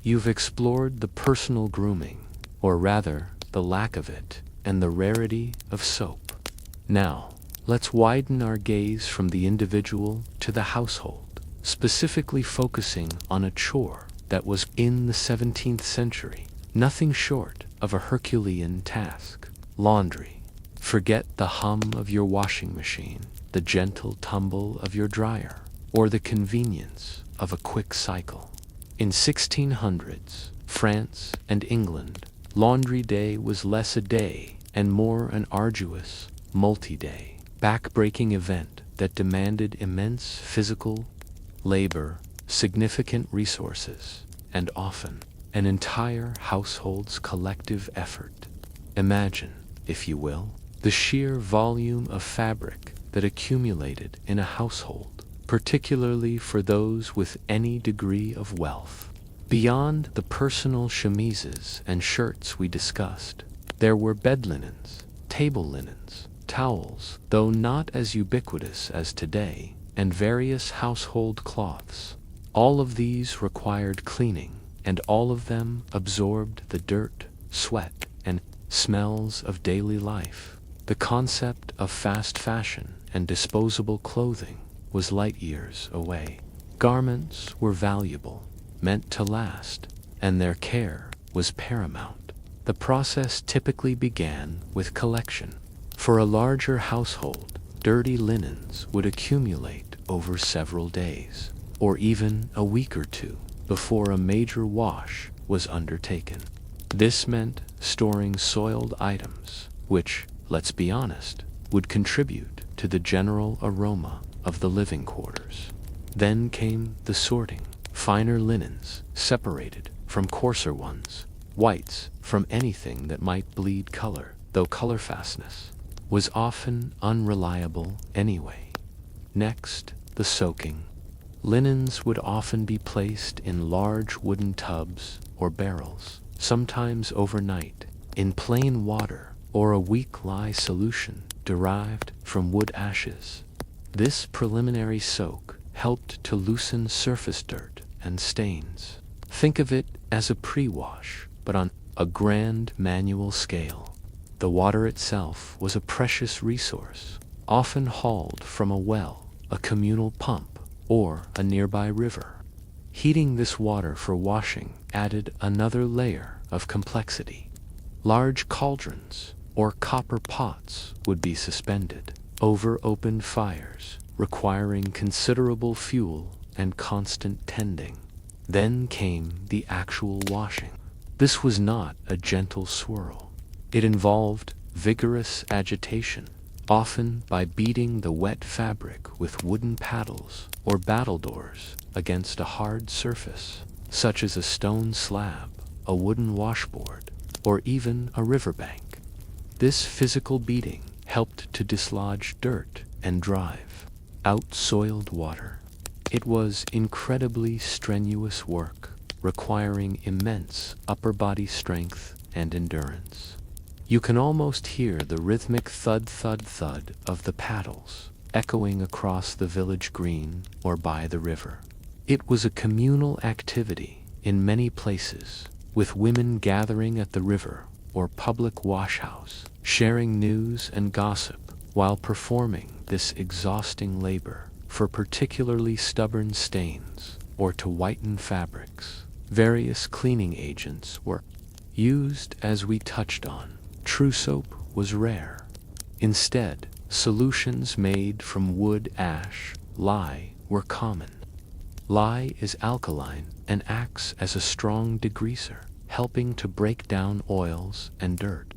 You've explored the personal grooming, or rather, the lack of it, and the rarity of soap. Now, let's widen our gaze from the individual to the household, specifically focusing on a chore that was in the 17th century, nothing short of a Herculean task: laundry. Forget the hum of your washing machine, the gentle tumble of your dryer, or the convenience of a quick cycle. In 1600s, France and England, laundry day was less a day and more an arduous, multi-day, back-breaking event that demanded immense physical labor, significant resources, and often an entire household's collective effort. Imagine, if you will, the sheer volume of fabric that accumulated in a household, particularly for those with any degree of wealth. Beyond the personal chemises and shirts we discussed, There were bed linens, table linens, towels, though not as ubiquitous as today, and various household cloths. All of these required cleaning, and all of them absorbed the dirt, sweat, and smells of daily life. The concept of fast fashion and disposable clothing was light years away. Garments were valuable, meant to last, and their care was paramount. The process typically began with collection. For a larger household, dirty linens would accumulate over several days, or even a week or two, before a major wash was undertaken. This meant storing soiled items, which, let's be honest, would contribute to the general aroma of the living quarters. Then came the sorting. Finer linens separated from coarser ones, whites from anything that might bleed color, though color fastness was often unreliable anyway. Next, the soaking. Linens would often be placed in large wooden tubs or barrels, sometimes overnight, in plain water or a weak lye solution derived from wood ashes. This preliminary soak helped to loosen surface dirt and stains. Think of it as a pre-wash, but on a grand manual scale. The water itself was a precious resource, often hauled from a well, a communal pump, or a nearby river. Heating this water for washing added another layer of complexity. Large cauldrons or copper pots would be suspended over open fires, requiring considerable fuel and constant tending. Then came the actual washing. This was not a gentle swirl. It involved vigorous agitation, often by beating the wet fabric with wooden paddles or battledores against a hard surface, such as a stone slab, a wooden washboard, or even a riverbank. This physical beating helped to dislodge dirt and drive out soiled water. It was incredibly strenuous work, requiring immense upper body strength and endurance. You can almost hear the rhythmic thud-thud-thud of the paddles echoing across the village green or by the river. It was a communal activity in many places, with women gathering at the river or public washhouse, sharing news and gossip while performing this exhausting labor for particularly stubborn stains or to whiten fabrics. Various cleaning agents were used, as we touched on. True soap was rare. Instead, solutions made from wood ash, lye, were common. Lye is alkaline and acts as a strong degreaser, helping to break down oils and dirt.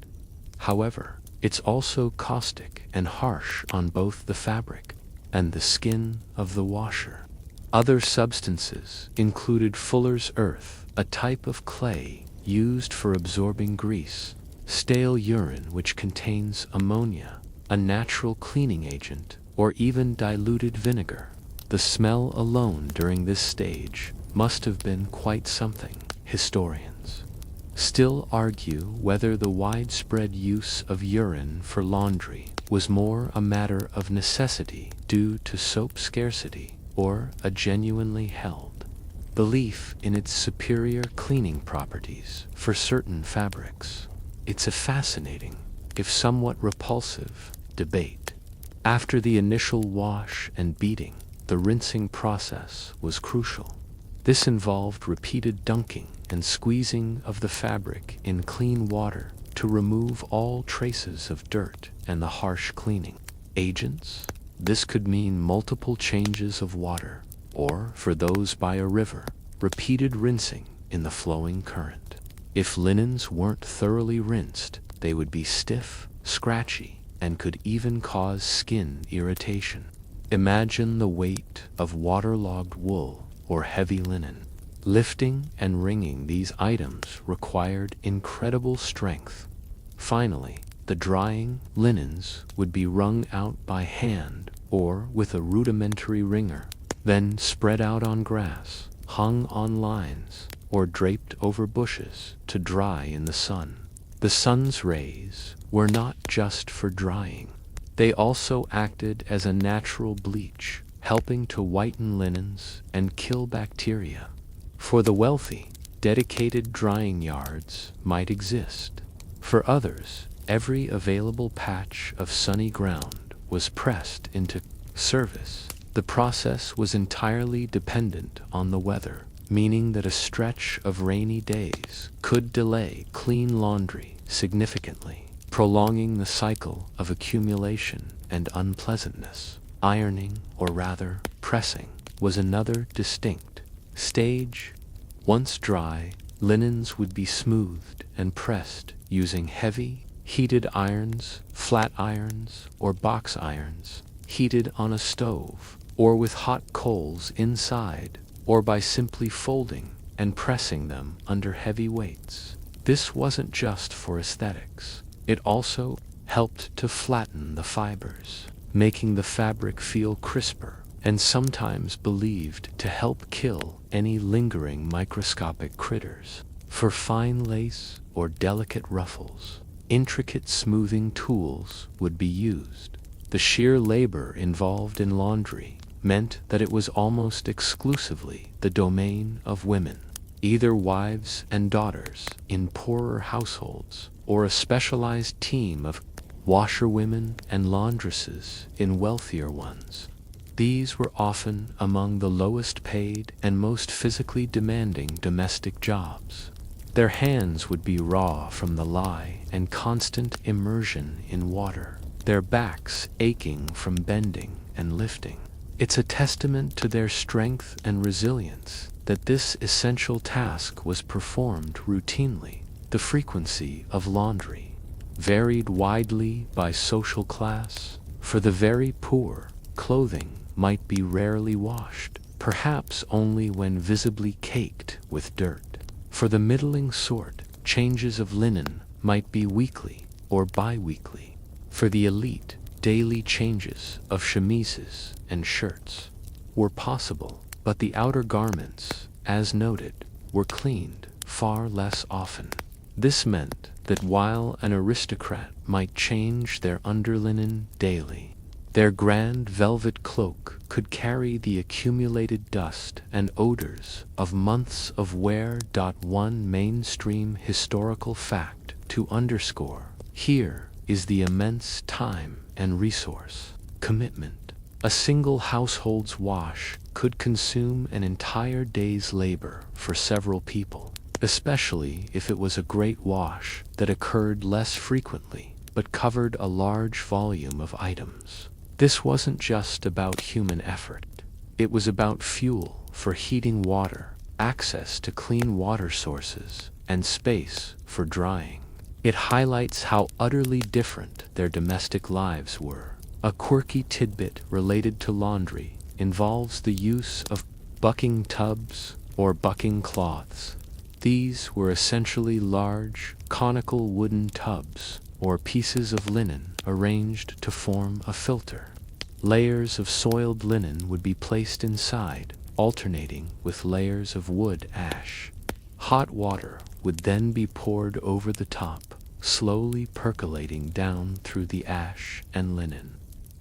However, it's also caustic and harsh on both the fabric and the skin of the washer. Other substances included fuller's earth, a type of clay used for absorbing grease, stale urine which contains ammonia, a natural cleaning agent, or even diluted vinegar. The smell alone during this stage must have been quite something. Historians still argue whether the widespread use of urine for laundry was more a matter of necessity due to soap scarcity or a genuinely held belief in its superior cleaning properties for certain fabrics. It's a fascinating, if somewhat repulsive, debate. After the initial wash and beating, the rinsing process was crucial. This involved repeated dunking and squeezing of the fabric in clean water to remove all traces of dirt and the harsh cleaning agents. This could mean multiple changes of water, or, for those by a river, repeated rinsing in the flowing current. If linens weren't thoroughly rinsed, they would be stiff, scratchy, and could even cause skin irritation. Imagine the weight of waterlogged wool or heavy linen. Lifting and wringing these items required incredible strength. Finally, the drying linens would be wrung out by hand or with a rudimentary wringer, then spread out on grass, hung on lines, or draped over bushes to dry in the sun. The sun's rays were not just for drying. They also acted as a natural bleach, helping to whiten linens and kill bacteria. For the wealthy, dedicated drying yards might exist. For others, every available patch of sunny ground was pressed into service. The process was entirely dependent on the weather, meaning that a stretch of rainy days could delay clean laundry significantly, prolonging the cycle of accumulation and unpleasantness. Ironing, or rather pressing, was another distinct stage. Once dry, linens would be smoothed and pressed using heavy, heated irons, flat irons, or box irons, heated on a stove, or with hot coals inside, or by simply folding and pressing them under heavy weights. This wasn't just for aesthetics. It also helped to flatten the fibers, making the fabric feel crisper, and sometimes believed to help kill any lingering microscopic critters. For fine lace or delicate ruffles, intricate smoothing tools would be used. The sheer labor involved in laundry meant that it was almost exclusively the domain of women, either wives and daughters in poorer households, or a specialized team of washerwomen and laundresses in wealthier ones. These were often among the lowest paid and most physically demanding domestic jobs. Their hands would be raw from the lye and constant immersion in water, their backs aching from bending and lifting. It's a testament to their strength and resilience that this essential task was performed routinely. The frequency of laundry varied widely by social class. For the very poor, clothing might be rarely washed, perhaps only when visibly caked with dirt. For the middling sort, changes of linen might be weekly or bi-weekly. For the elite, daily changes of chemises and shirts were possible, but the outer garments, as noted, were cleaned far less often. This meant that while an aristocrat might change their underlinen daily, their grand velvet cloak could carry the accumulated dust and odors of months of wear. One mainstream historical fact to underscore here is the immense time and resource commitment. A single household's wash could consume an entire day's labor for several people, especially if it was a great wash that occurred less frequently but covered a large volume of items. This wasn't just about human effort. It was about fuel for heating water, access to clean water sources, and space for drying. It highlights how utterly different their domestic lives were. A quirky tidbit related to laundry involves the use of bucking tubs or bucking cloths. These were essentially large, conical wooden tubs or pieces of linen arranged to form a filter. Layers of soiled linen would be placed inside, alternating with layers of wood ash. Hot water would then be poured over the top, slowly percolating down through the ash and linen.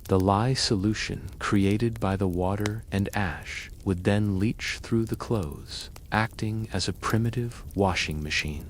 The lye solution created by the water and ash would then leach through the clothes, acting as a primitive washing machine.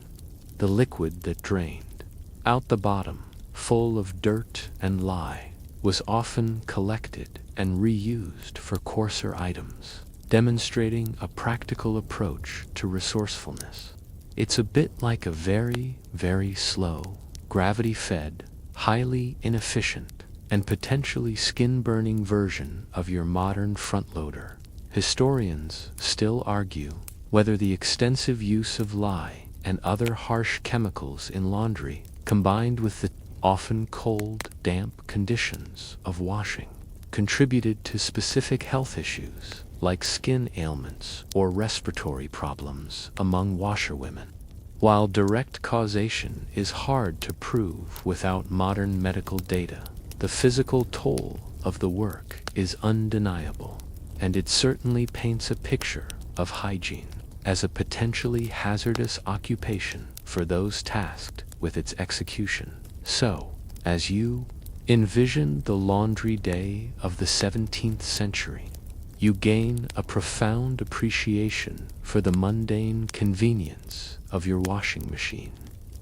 The liquid that drained out the bottom, full of dirt and lye, was often collected and reused for coarser items, demonstrating a practical approach to resourcefulness. It's a bit like a very, very slow, gravity-fed, highly inefficient, and potentially skin-burning version of your modern front-loader. Historians still argue whether the extensive use of lye and other harsh chemicals in laundry, combined with the often cold, damp conditions of washing, contributed to specific health issues like skin ailments or respiratory problems among washerwomen. While direct causation is hard to prove without modern medical data, the physical toll of the work is undeniable, and it certainly paints a picture of hygiene as a potentially hazardous occupation for those tasked with its execution. So, as you envision the laundry day of the 17th century, you gain a profound appreciation for the mundane convenience of your washing machine.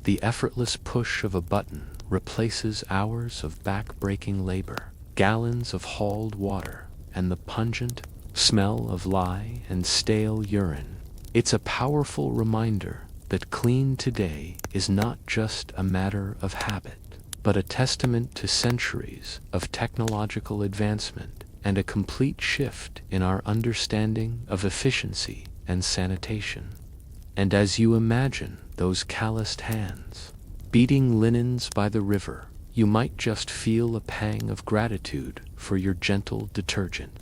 The effortless push of a button replaces hours of back-breaking labor, gallons of hauled water, and the pungent smell of lye and stale urine. It's a powerful reminder that clean today is not just a matter of habit, but a testament to centuries of technological advancement and a complete shift in our understanding of efficiency and sanitation. And as you imagine those calloused hands beating linens by the river, you might just feel a pang of gratitude for your gentle detergent.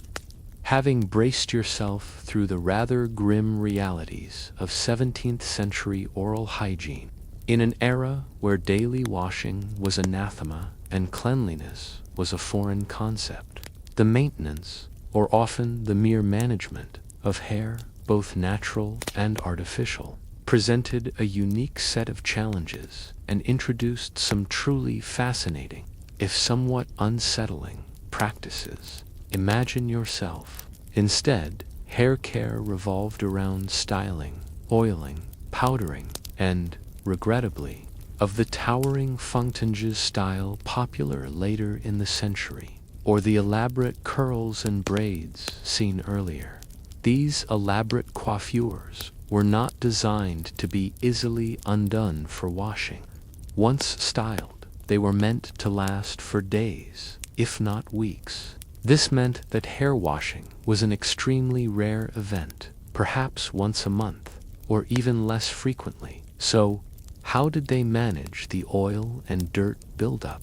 Having braced yourself through the rather grim realities of 17th century oral hygiene, in an era where daily washing was anathema and cleanliness was a foreign concept, the maintenance, or often the mere management, of hair, both natural and artificial, presented a unique set of challenges and introduced some truly fascinating, if somewhat unsettling, practices. Imagine yourself. Instead, hair care revolved around styling, oiling, powdering, and, regrettably, of the towering Funktangés style popular later in the century, or the elaborate curls and braids seen earlier. These elaborate coiffures were not designed to be easily undone for washing. Once styled, they were meant to last for days, if not weeks. This meant that hair washing was an extremely rare event, perhaps once a month, or even less frequently. So, how did they manage the oil and dirt buildup?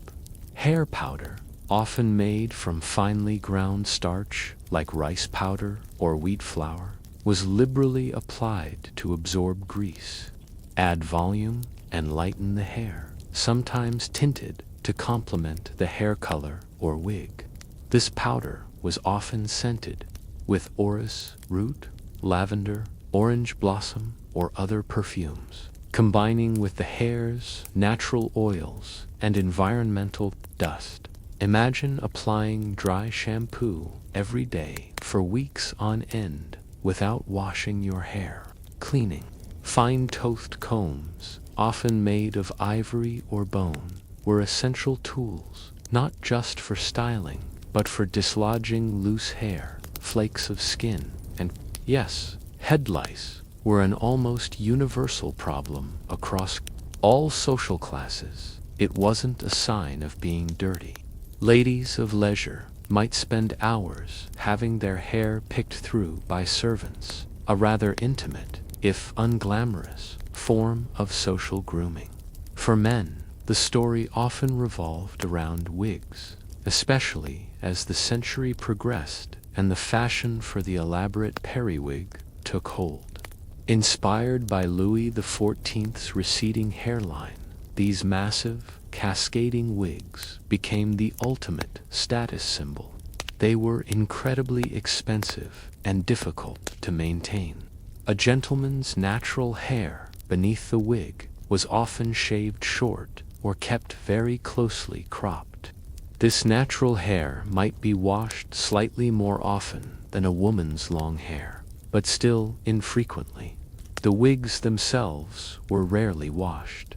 Hair powder, often made from finely ground starch like rice powder or wheat flour, was liberally applied to absorb grease, add volume, and lighten the hair, sometimes tinted to complement the hair color or wig. This powder was often scented with orris root, lavender, orange blossom, or other perfumes, combining with the hair's natural oils and environmental dust. Imagine applying dry shampoo every day for weeks on end without washing your hair. Cleaning. Fine-toothed combs, often made of ivory or bone, were essential tools, not just for styling, but for dislodging loose hair, flakes of skin, and, yes, head lice were an almost universal problem across all social classes. It wasn't a sign of being dirty. Ladies of leisure might spend hours having their hair picked through by servants, a rather intimate, if unglamorous, form of social grooming. For men, the story often revolved around wigs, especially as the century progressed and the fashion for the elaborate periwig took hold. Inspired by Louis XIV's receding hairline, these massive, cascading wigs became the ultimate status symbol. They were incredibly expensive and difficult to maintain. A gentleman's natural hair beneath the wig was often shaved short or kept very closely cropped. This natural hair might be washed slightly more often than a woman's long hair, but still infrequently. The wigs themselves were rarely washed.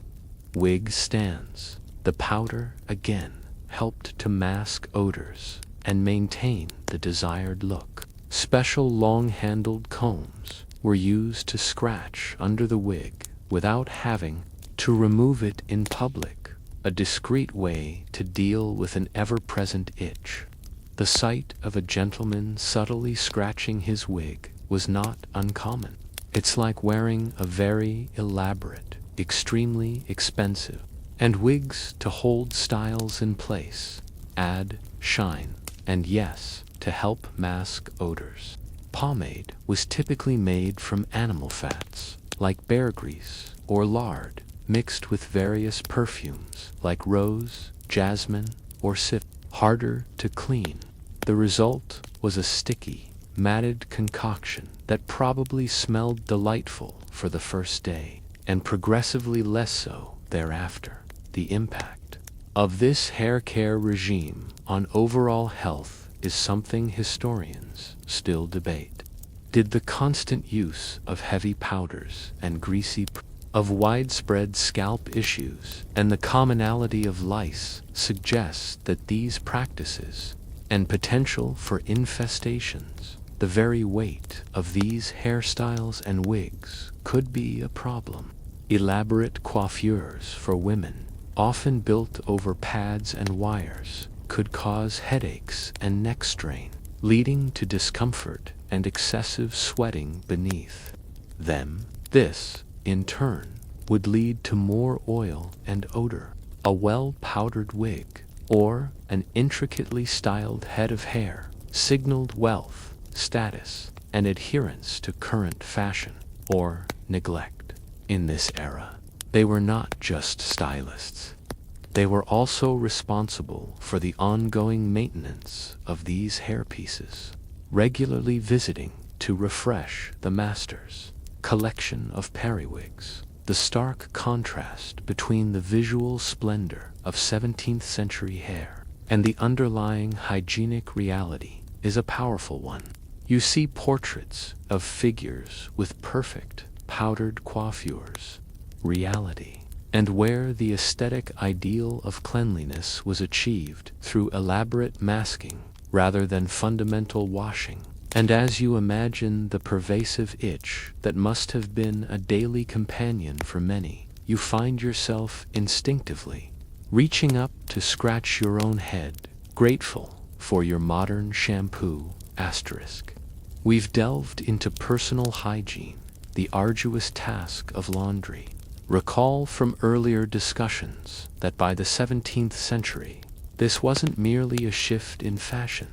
Wig stands. The powder, again, helped to mask odors and maintain the desired look. Special long-handled combs were used to scratch under the wig without having to remove it in public, a discreet way to deal with an ever-present itch. The sight of a gentleman subtly scratching his wig was not uncommon. It's like wearing a very elaborate, extremely expensive, and wigs to hold styles in place, add shine, and yes, to help mask odors. Pomade was typically made from animal fats, like bear grease or lard, mixed with various perfumes like rose, jasmine, or cypress, harder to clean. The result was a sticky, matted concoction that probably smelled delightful for the first day, and progressively less so thereafter. The impact of this hair care regime on overall health is something historians still debate. Did the constant use of heavy powders and of widespread scalp issues and the commonality of lice suggest that these practices and potential for infestations, the very weight of these hairstyles and wigs could be a problem? Elaborate coiffures for women, often built over pads and wires, could cause headaches and neck strain, leading to discomfort and excessive sweating beneath them. This, in turn, would lead to more oil and odor. A well-powdered wig or an intricately styled head of hair signaled wealth, status, and adherence to current fashion or neglect. In this era, they were not just stylists. They were also responsible for the ongoing maintenance of these hairpieces, regularly visiting to refresh the master's collection of periwigs. The stark contrast between the visual splendor of 17th century hair and the underlying hygienic reality is a powerful one. You see portraits of figures with perfect powdered coiffures, reality, and where the aesthetic ideal of cleanliness was achieved through elaborate masking rather than fundamental washing. And as you imagine the pervasive itch that must have been a daily companion for many, you find yourself instinctively reaching up to scratch your own head, grateful for your modern shampoo asterisk. We've delved into personal hygiene, the arduous task of laundry. Recall from earlier discussions that by the 17th century, this wasn't merely a shift in fashion.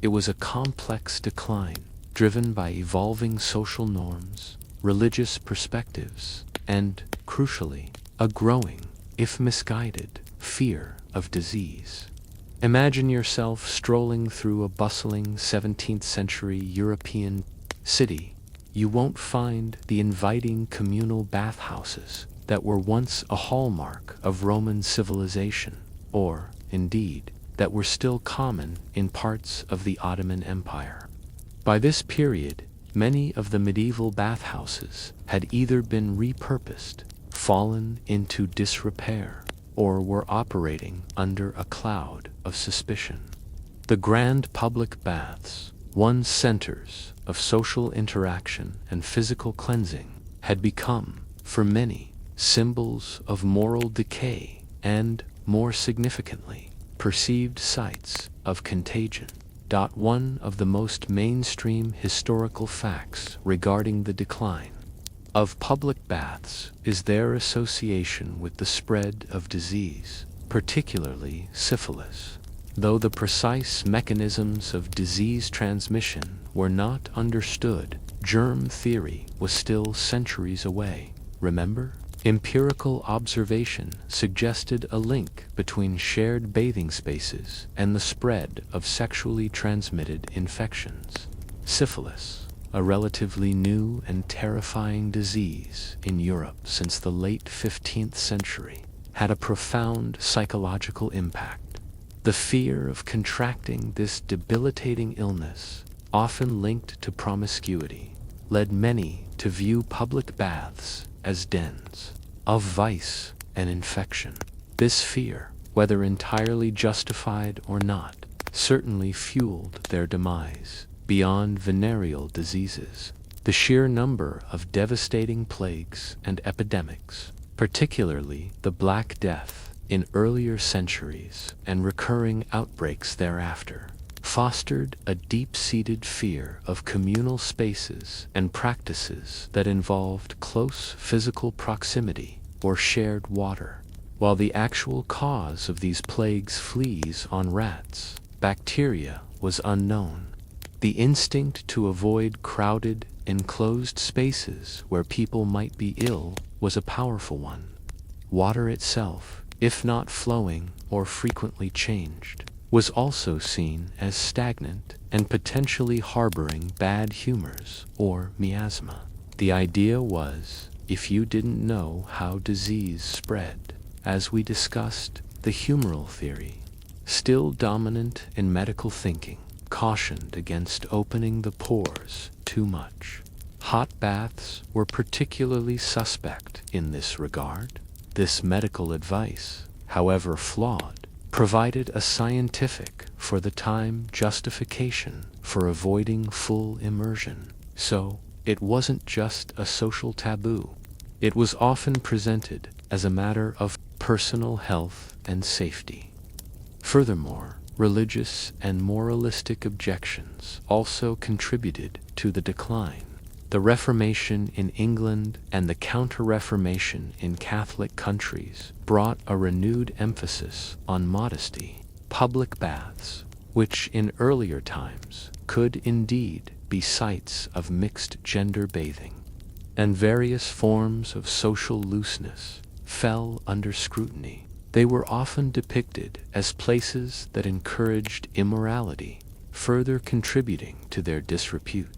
It was a complex decline driven by evolving social norms, religious perspectives, and, crucially, a growing, if misguided, fear of disease. Imagine yourself strolling through a bustling 17th century European city. You won't find the inviting communal bathhouses that were once a hallmark of Roman civilization, or, indeed, that were still common in parts of the Ottoman Empire. By this period, many of the medieval bathhouses had either been repurposed, fallen into disrepair, or were operating under a cloud of suspicion. The grand public baths, once centers of social interaction and physical cleansing, had become, for many, symbols of moral decay and, more significantly, perceived sites of contagion. One of the most mainstream historical facts regarding the decline of public baths is their association with the spread of disease, particularly syphilis. Though the precise mechanisms of disease transmission were not understood, germ theory was still centuries away. Remember? Empirical observation suggested a link between shared bathing spaces and the spread of sexually transmitted infections. Syphilis, a relatively new and terrifying disease in Europe since the late 15th century, had a profound psychological impact. The fear of contracting this debilitating illness, often linked to promiscuity, led many to view public baths as dens of vice and infection. This fear, whether entirely justified or not, certainly fueled their demise. Beyond venereal diseases, the sheer number of devastating plagues and epidemics, particularly the Black Death in earlier centuries and recurring outbreaks thereafter, fostered a deep-seated fear of communal spaces and practices that involved close physical proximity or shared water. While the actual cause of these plagues, fleas on rats, bacteria, was unknown, the instinct to avoid crowded, enclosed spaces where people might be ill was a powerful one. Water itself, if not flowing or frequently changed, was also seen as stagnant and potentially harboring bad humors or miasma. The idea was, if you didn't know how disease spread, as we discussed, the humoral theory, still dominant in medical thinking, cautioned against opening the pores too much. Hot baths were particularly suspect in this regard. This medical advice, however flawed, provided a scientific, for the time, justification for avoiding full immersion. So, it wasn't just a social taboo. It was often presented as a matter of personal health and safety. Furthermore, religious and moralistic objections also contributed to the decline. The Reformation in England and the Counter-Reformation in Catholic countries brought a renewed emphasis on modesty. Public baths, which in earlier times could indeed be sites of mixed-gender bathing, and various forms of social looseness fell under scrutiny. They were often depicted as places that encouraged immorality, further contributing to their disrepute.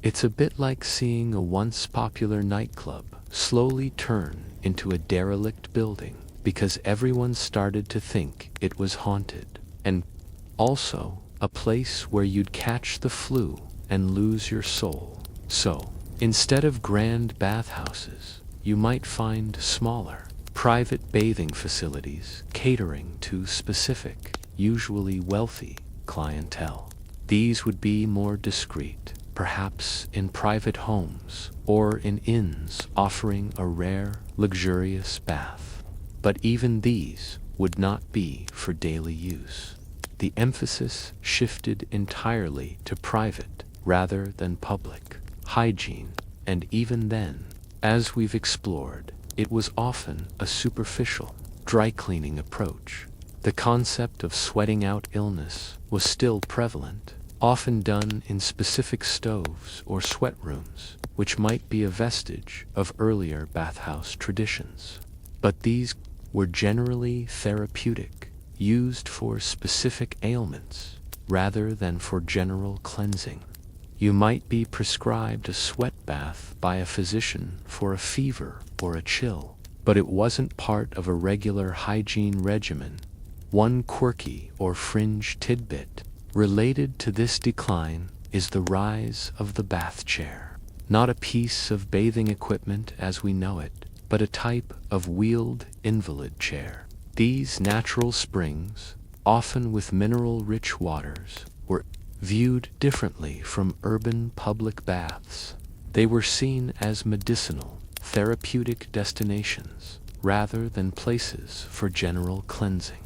It's a bit like seeing a once popular nightclub slowly turn into a derelict building because everyone started to think it was haunted, and also a place where you'd catch the flu and lose your soul. So, instead of grand bathhouses, you might find smaller, private bathing facilities catering to specific, usually wealthy, clientele. These would be more discreet, perhaps in private homes or in inns offering a rare, luxurious bath. But even these would not be for daily use. The emphasis shifted entirely to private rather than public hygiene, and even then, as we've explored, it was often a superficial, dry-cleaning approach. The concept of sweating out illness was still prevalent, often done in specific stoves or sweat rooms, which might be a vestige of earlier bathhouse traditions. But these were generally therapeutic, used for specific ailments rather than for general cleansing. You might be prescribed a sweat bath by a physician for a fever or a chill, but it wasn't part of a regular hygiene regimen. One quirky or fringe tidbit related to this decline is the rise of the bath chair. Not a piece of bathing equipment as we know it, but a type of wheeled invalid chair. These natural springs, often with mineral-rich waters, were viewed differently from urban public baths. They were seen as medicinal, therapeutic destinations, rather than places for general cleansing.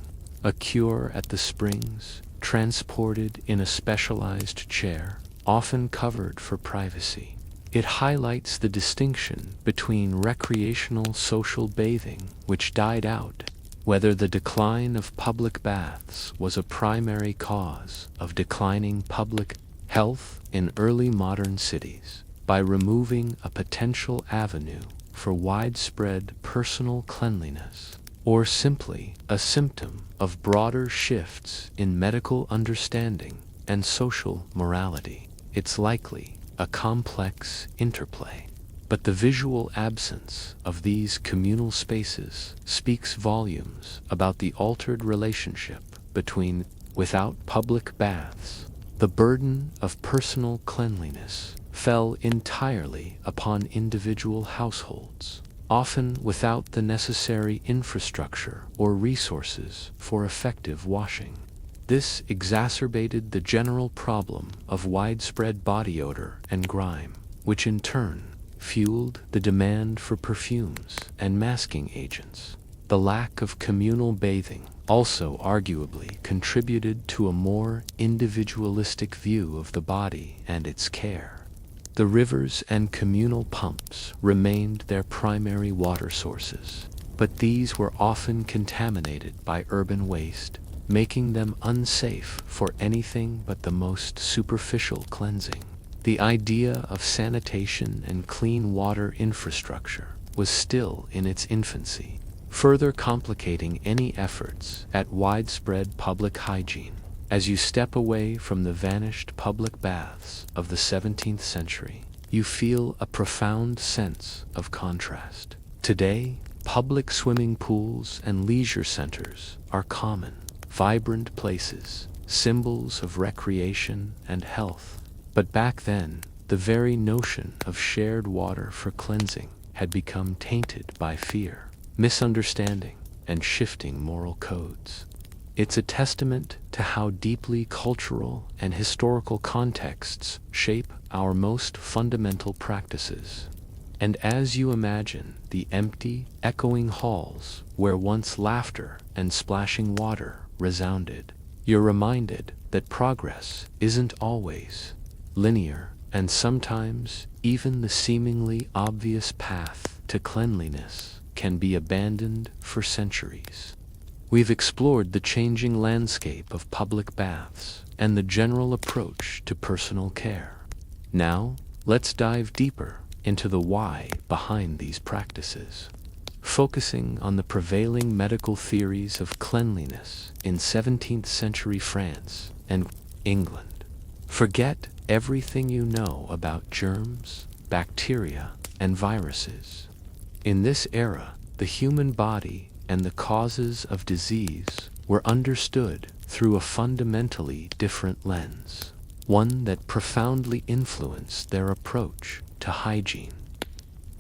A cure at the springs, transported in a specialized chair, often covered for privacy. It highlights the distinction between recreational social bathing, which died out, whether the decline of public baths was a primary cause of declining public health in early modern cities, by removing a potential avenue for widespread personal cleanliness, or simply a symptom of broader shifts in medical understanding and social morality. It's likely a complex interplay. But the visual absence of these communal spaces speaks volumes about the altered relationship between. Without public baths, the burden of personal cleanliness fell entirely upon individual households, often without the necessary infrastructure or resources for effective washing. This exacerbated the general problem of widespread body odor and grime, which in turn fueled the demand for perfumes and masking agents. The lack of communal bathing also arguably contributed to a more individualistic view of the body and its care. The rivers and communal pumps remained their primary water sources, but these were often contaminated by urban waste, making them unsafe for anything but the most superficial cleansing. The idea of sanitation and clean water infrastructure was still in its infancy, further complicating any efforts at widespread public hygiene. As you step away from the vanished public baths of the 17th century, you feel a profound sense of contrast. Today, Public swimming pools and leisure centers are common, vibrant places, symbols of recreation and health. But back then, the very notion of shared water for cleansing had become tainted by fear, misunderstanding, and shifting moral codes. It's a testament to how deeply cultural and historical contexts shape our most fundamental practices. And as you imagine the empty, echoing halls where once laughter and splashing water resounded, you're reminded that progress isn't always linear, and sometimes even the seemingly obvious path to cleanliness can be abandoned for centuries. We've explored the changing landscape of public baths and the general approach to personal care. Now, let's dive deeper into the why behind these practices, focusing on the prevailing medical theories of cleanliness in 17th century France and England. Forget everything you know about germs, bacteria, and viruses. In this era, the human body and the causes of disease were understood through a fundamentally different lens, one that profoundly influenced their approach to hygiene.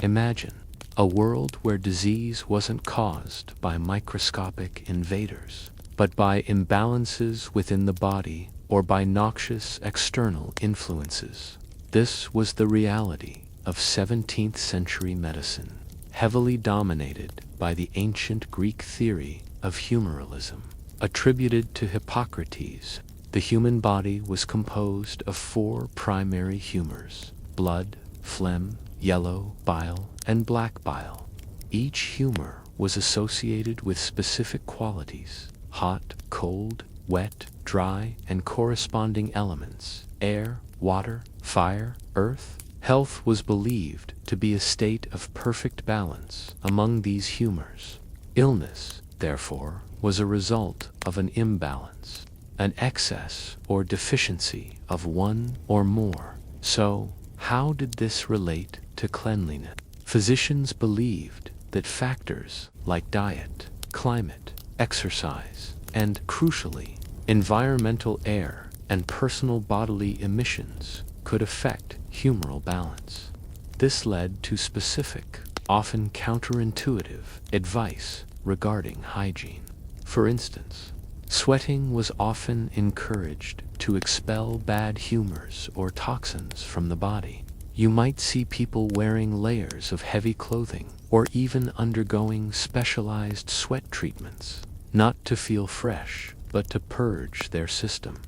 Imagine a world where disease wasn't caused by microscopic invaders, but by imbalances within the body or by noxious external influences. This was the reality of 17th century medicine, heavily dominated by the ancient Greek theory of humorism, attributed to Hippocrates. The human body was composed of 4 primary humors: blood, phlegm, yellow bile, and black bile. Each humor was associated with specific qualities: hot, cold, wet, dry, and corresponding elements: air, water, fire, earth. Health was believed to be a state of perfect balance among these humors. Illness, therefore, was a result of an imbalance, an excess or deficiency of one or more. So, how did this relate to cleanliness? Physicians believed that factors like diet, climate, exercise, and, crucially, environmental air and personal bodily emissions could affect humoral balance. This led to specific, often counterintuitive, advice regarding hygiene. For instance, sweating was often encouraged to expel bad humors or toxins from the body. You might see people wearing layers of heavy clothing or even undergoing specialized sweat treatments, not to feel fresh, but to purge their system.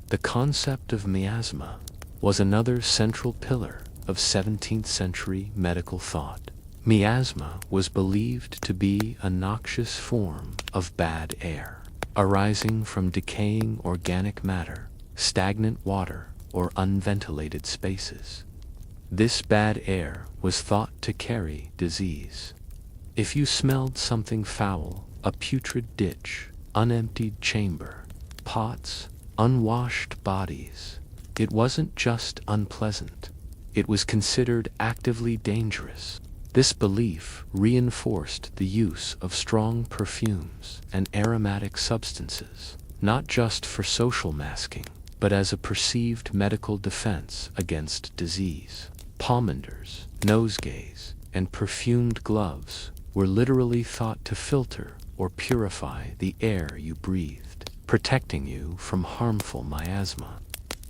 The concept of miasma was another central pillar of 17th century medical thought. Miasma was believed to be a noxious form of bad air, arising from decaying organic matter, stagnant water, or unventilated spaces. This bad air was thought to carry disease. If you smelled something foul, a putrid ditch, unemptied chamber, pots, unwashed bodies, it wasn't just unpleasant, it was considered actively dangerous. This belief reinforced the use of strong perfumes and aromatic substances, not just for social masking, but as a perceived medical defense against disease. Pomanders, nosegays, and perfumed gloves were literally thought to filter or purify the air you breathed, protecting you from harmful miasma.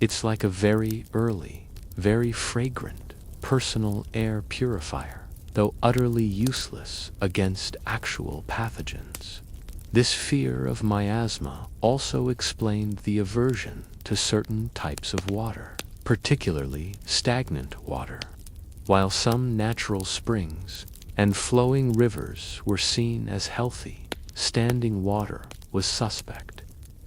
It's like a very early, very fragrant, personal air purifier, though utterly useless against actual pathogens. This fear of miasma also explained the aversion to certain types of water, particularly stagnant water. While some natural springs and flowing rivers were seen as healthy, standing water was suspect.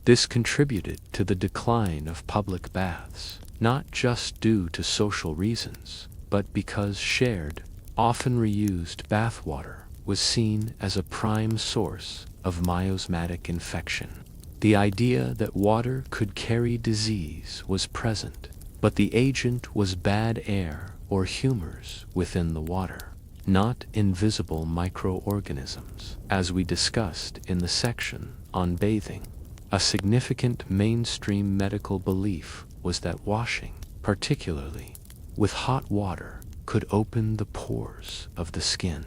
This contributed to the decline of public baths, not just due to social reasons, but because shared, often reused bathwater was seen as a prime source of miasmatic infection. The idea that water could carry disease was present, but the agent was bad air or humors within the water. not invisible microorganisms. As we discussed in the section on bathing, a significant mainstream medical belief was that washing, particularly with hot water, could open the pores of the skin.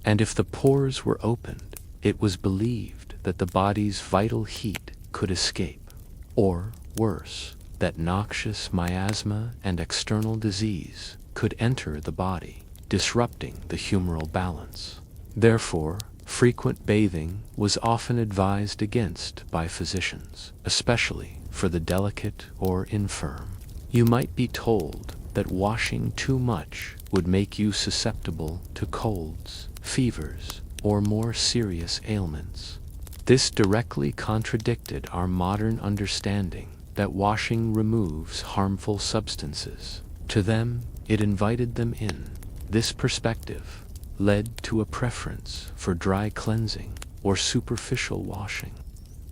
And if the pores were opened, it was believed that the body's vital heat could escape. Or, worse, that noxious miasma and external disease could enter the body, disrupting the humoral balance. Therefore, frequent bathing was often advised against by physicians, especially for the delicate or infirm. You might be told that washing too much would make you susceptible to colds, fevers, or more serious ailments. This directly contradicted our modern understanding that washing removes harmful substances. To them, it invited them in. This perspective led to a preference for dry cleansing or superficial washing,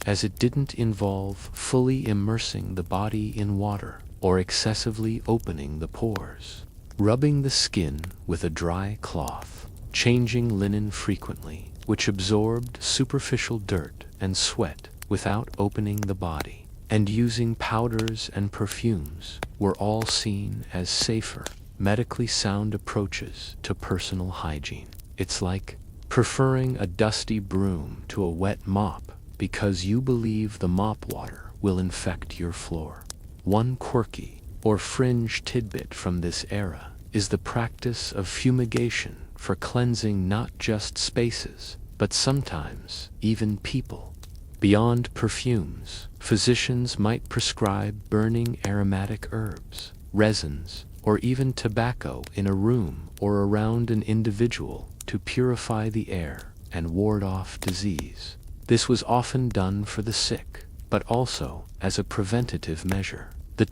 as it didn't involve fully immersing the body in water or excessively opening the pores. Rubbing the skin with a dry cloth, changing linen frequently, which absorbed superficial dirt and sweat without opening the body, and using powders and perfumes were all seen as safer, medically sound approaches to personal hygiene. It's like preferring a dusty broom to a wet mop because you believe the mop water will infect your floor. One quirky or fringe tidbit from this era is the practice of fumigation for cleansing not just spaces, but sometimes even people. Beyond perfumes, physicians might prescribe burning aromatic herbs, resins, or even tobacco in a room or around an individual to purify the air and ward off disease. This was often done for the sick, but also as a preventative measure. The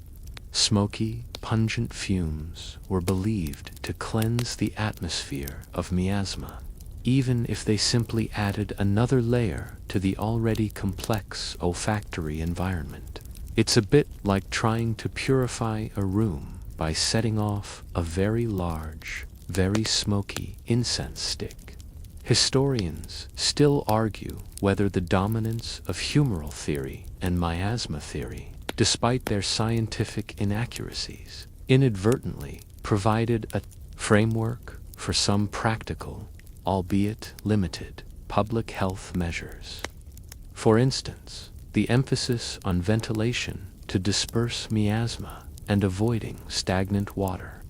smoky, pungent fumes were believed to cleanse the atmosphere of miasma, even if they simply added another layer to the already complex olfactory environment. It's a bit like trying to purify a room by setting off a very large, very smoky incense stick. Historians still argue whether the dominance of humoral theory and miasma theory, despite their scientific inaccuracies, inadvertently provided a framework for some practical, albeit limited, public health measures. For instance, the emphasis on ventilation to disperse miasma and avoiding stagnant water,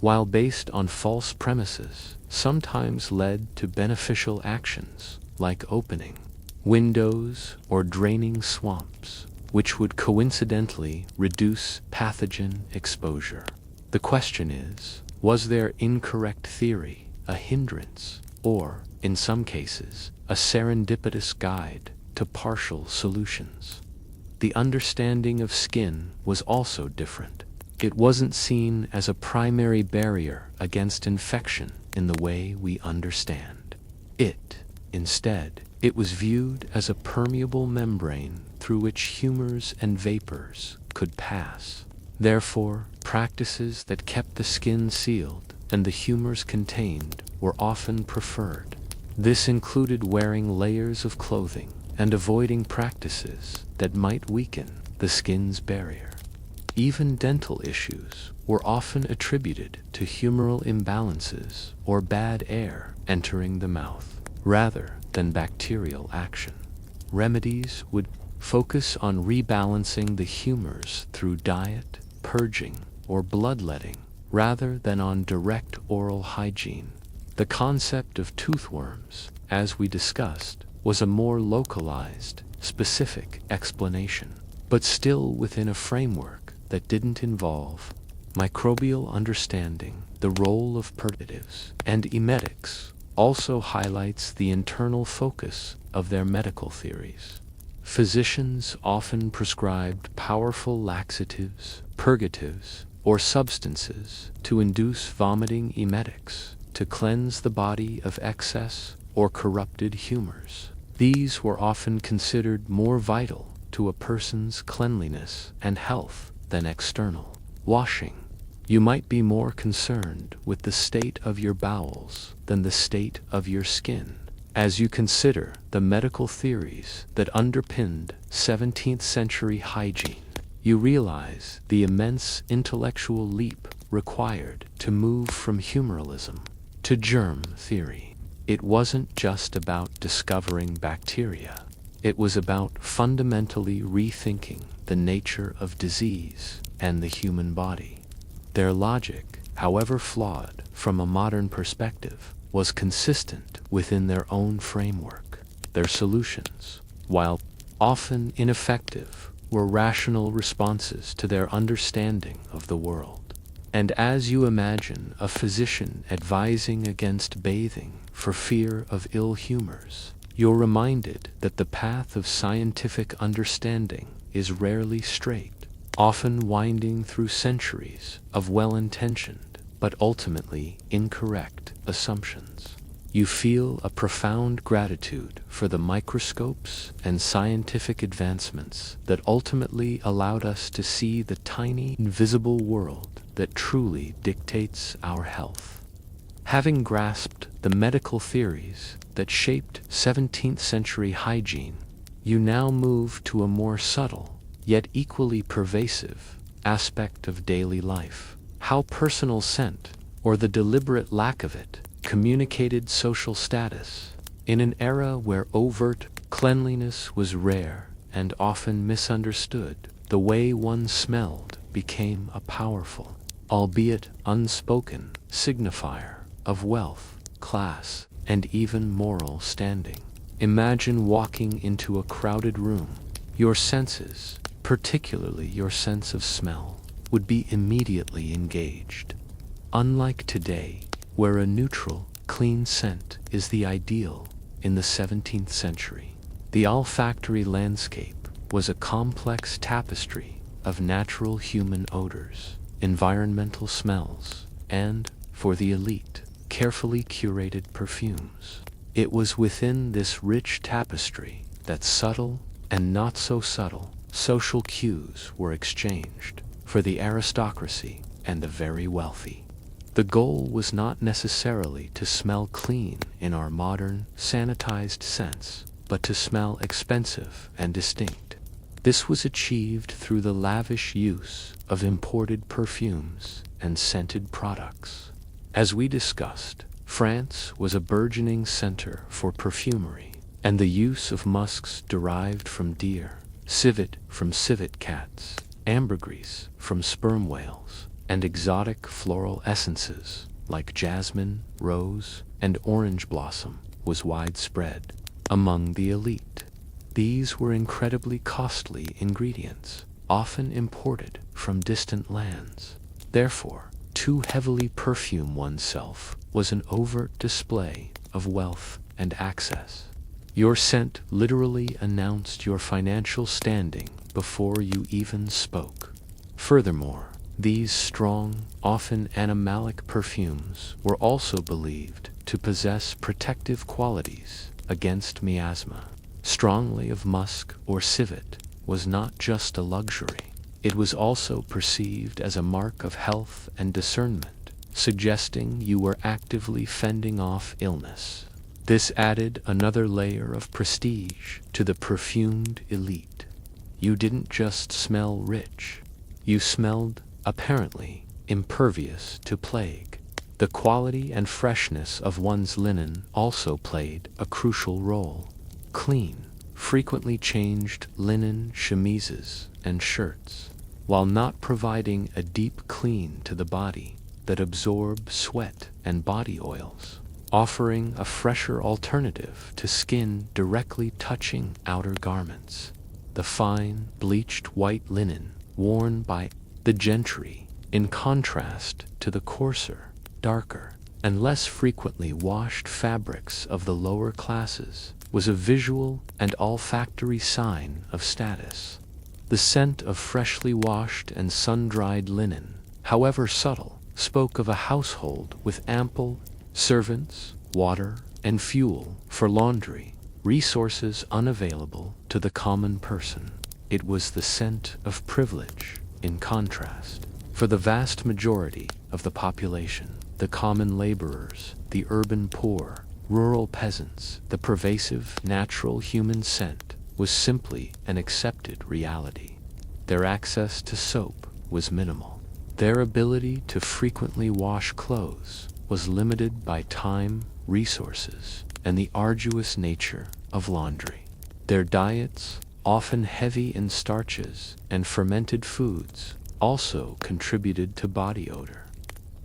while based on false premises, sometimes led to beneficial actions like opening windows or draining swamps, which would coincidentally reduce pathogen exposure. The question is, was their incorrect theory a hindrance, or, in some cases, a serendipitous guide to partial solutions? The understanding of skin was also different. It wasn't seen as a primary barrier against infection in the way we understand it. Instead, it was viewed as a permeable membrane through which humors and vapors could pass. Therefore, practices that kept the skin sealed and the humors contained were often preferred. This included wearing layers of clothing and avoiding practices that might weaken the skin's barrier. Even dental issues were often attributed to humoral imbalances or bad air entering the mouth, rather than bacterial action. Remedies would focus on rebalancing the humors through diet, purging, or bloodletting, rather than on direct oral hygiene. The concept of toothworms, as we discussed, was a more localized, specific explanation, but still within a framework that didn't involve microbial understanding. The role of purgatives and emetics also highlights the internal focus of their medical theories. Physicians often prescribed powerful laxatives, purgatives, or substances to induce vomiting emetics, to cleanse the body of excess or corrupted humors. These were often considered more vital to a person's cleanliness and health than external washing. You might be more concerned with the state of your bowels than the state of your skin. As you consider the medical theories that underpinned 17th century hygiene, you realize the immense intellectual leap required to move from humorism to germ theory. It wasn't just about discovering bacteria. It was about fundamentally rethinking the nature of disease and the human body. Their logic, however flawed from a modern perspective, was consistent within their own framework. Their solutions, while often ineffective, were rational responses to their understanding of the world. And as you imagine a physician advising against bathing for fear of ill humors, you're reminded that the path of scientific understanding is rarely straight, often winding through centuries of well-intentioned but ultimately incorrect assumptions. You feel a profound gratitude for the microscopes and scientific advancements that ultimately allowed us to see the tiny, invisible world that truly dictates our health. Having grasped the medical theories that shaped 17th century hygiene, you now move to a more subtle, yet equally pervasive, aspect of daily life: how personal scent, or the deliberate lack of it, communicated social status. In an era where overt cleanliness was rare and often misunderstood, the way one smelled became a powerful, albeit unspoken, signifier of wealth, class, and even moral standing. Imagine walking into a crowded room. Your senses, particularly your sense of smell, would be immediately engaged. Unlike today, where a neutral, clean scent is the ideal, in the 17th century, the olfactory landscape was a complex tapestry of natural human odors, environmental smells, and, for the elite, carefully curated perfumes. It was within this rich tapestry that subtle and not so subtle social cues were exchanged for the aristocracy and the very wealthy. The goal was not necessarily to smell clean in our modern, sanitized sense, but to smell expensive and distinct. This was achieved through the lavish use of imported perfumes and scented products. As we discussed, France was a burgeoning center for perfumery, and the use of musks derived from deer, civet from civet cats, ambergris from sperm whales, and exotic floral essences like jasmine, rose, and orange blossom was widespread among the elite. These were incredibly costly ingredients, often imported from distant lands. Therefore, to heavily perfume oneself was an overt display of wealth and access. Your scent literally announced your financial standing before you even spoke. Furthermore, these strong, often animalic perfumes were also believed to possess protective qualities against miasma. Strongly of musk or civet was not just a luxury. It was also perceived as a mark of health and discernment, suggesting you were actively fending off illness. This added another layer of prestige to the perfumed elite. You didn't just smell rich. You smelled, apparently, impervious to plague. The quality and freshness of one's linen also played a crucial role. Clean, frequently changed linen chemises and shirts, while not providing a deep clean to the body that absorbed sweat and body oils, offering a fresher alternative to skin directly touching outer garments. The fine, bleached white linen worn by the gentry, in contrast to the coarser, darker, and less frequently washed fabrics of the lower classes, was a visual and olfactory sign of status. The scent of freshly washed and sun-dried linen, however subtle, spoke of a household with ample servants, water, and fuel for laundry, resources unavailable to the common person. It was the scent of privilege, in contrast. For the vast majority of the population, the common laborers, the urban poor, rural peasants, the pervasive natural human scent was simply an accepted reality. Their access to soap was minimal. Their ability to frequently wash clothes was limited by time, resources, and the arduous nature of laundry. Their diets, often heavy in starches and fermented foods, also contributed to body odor.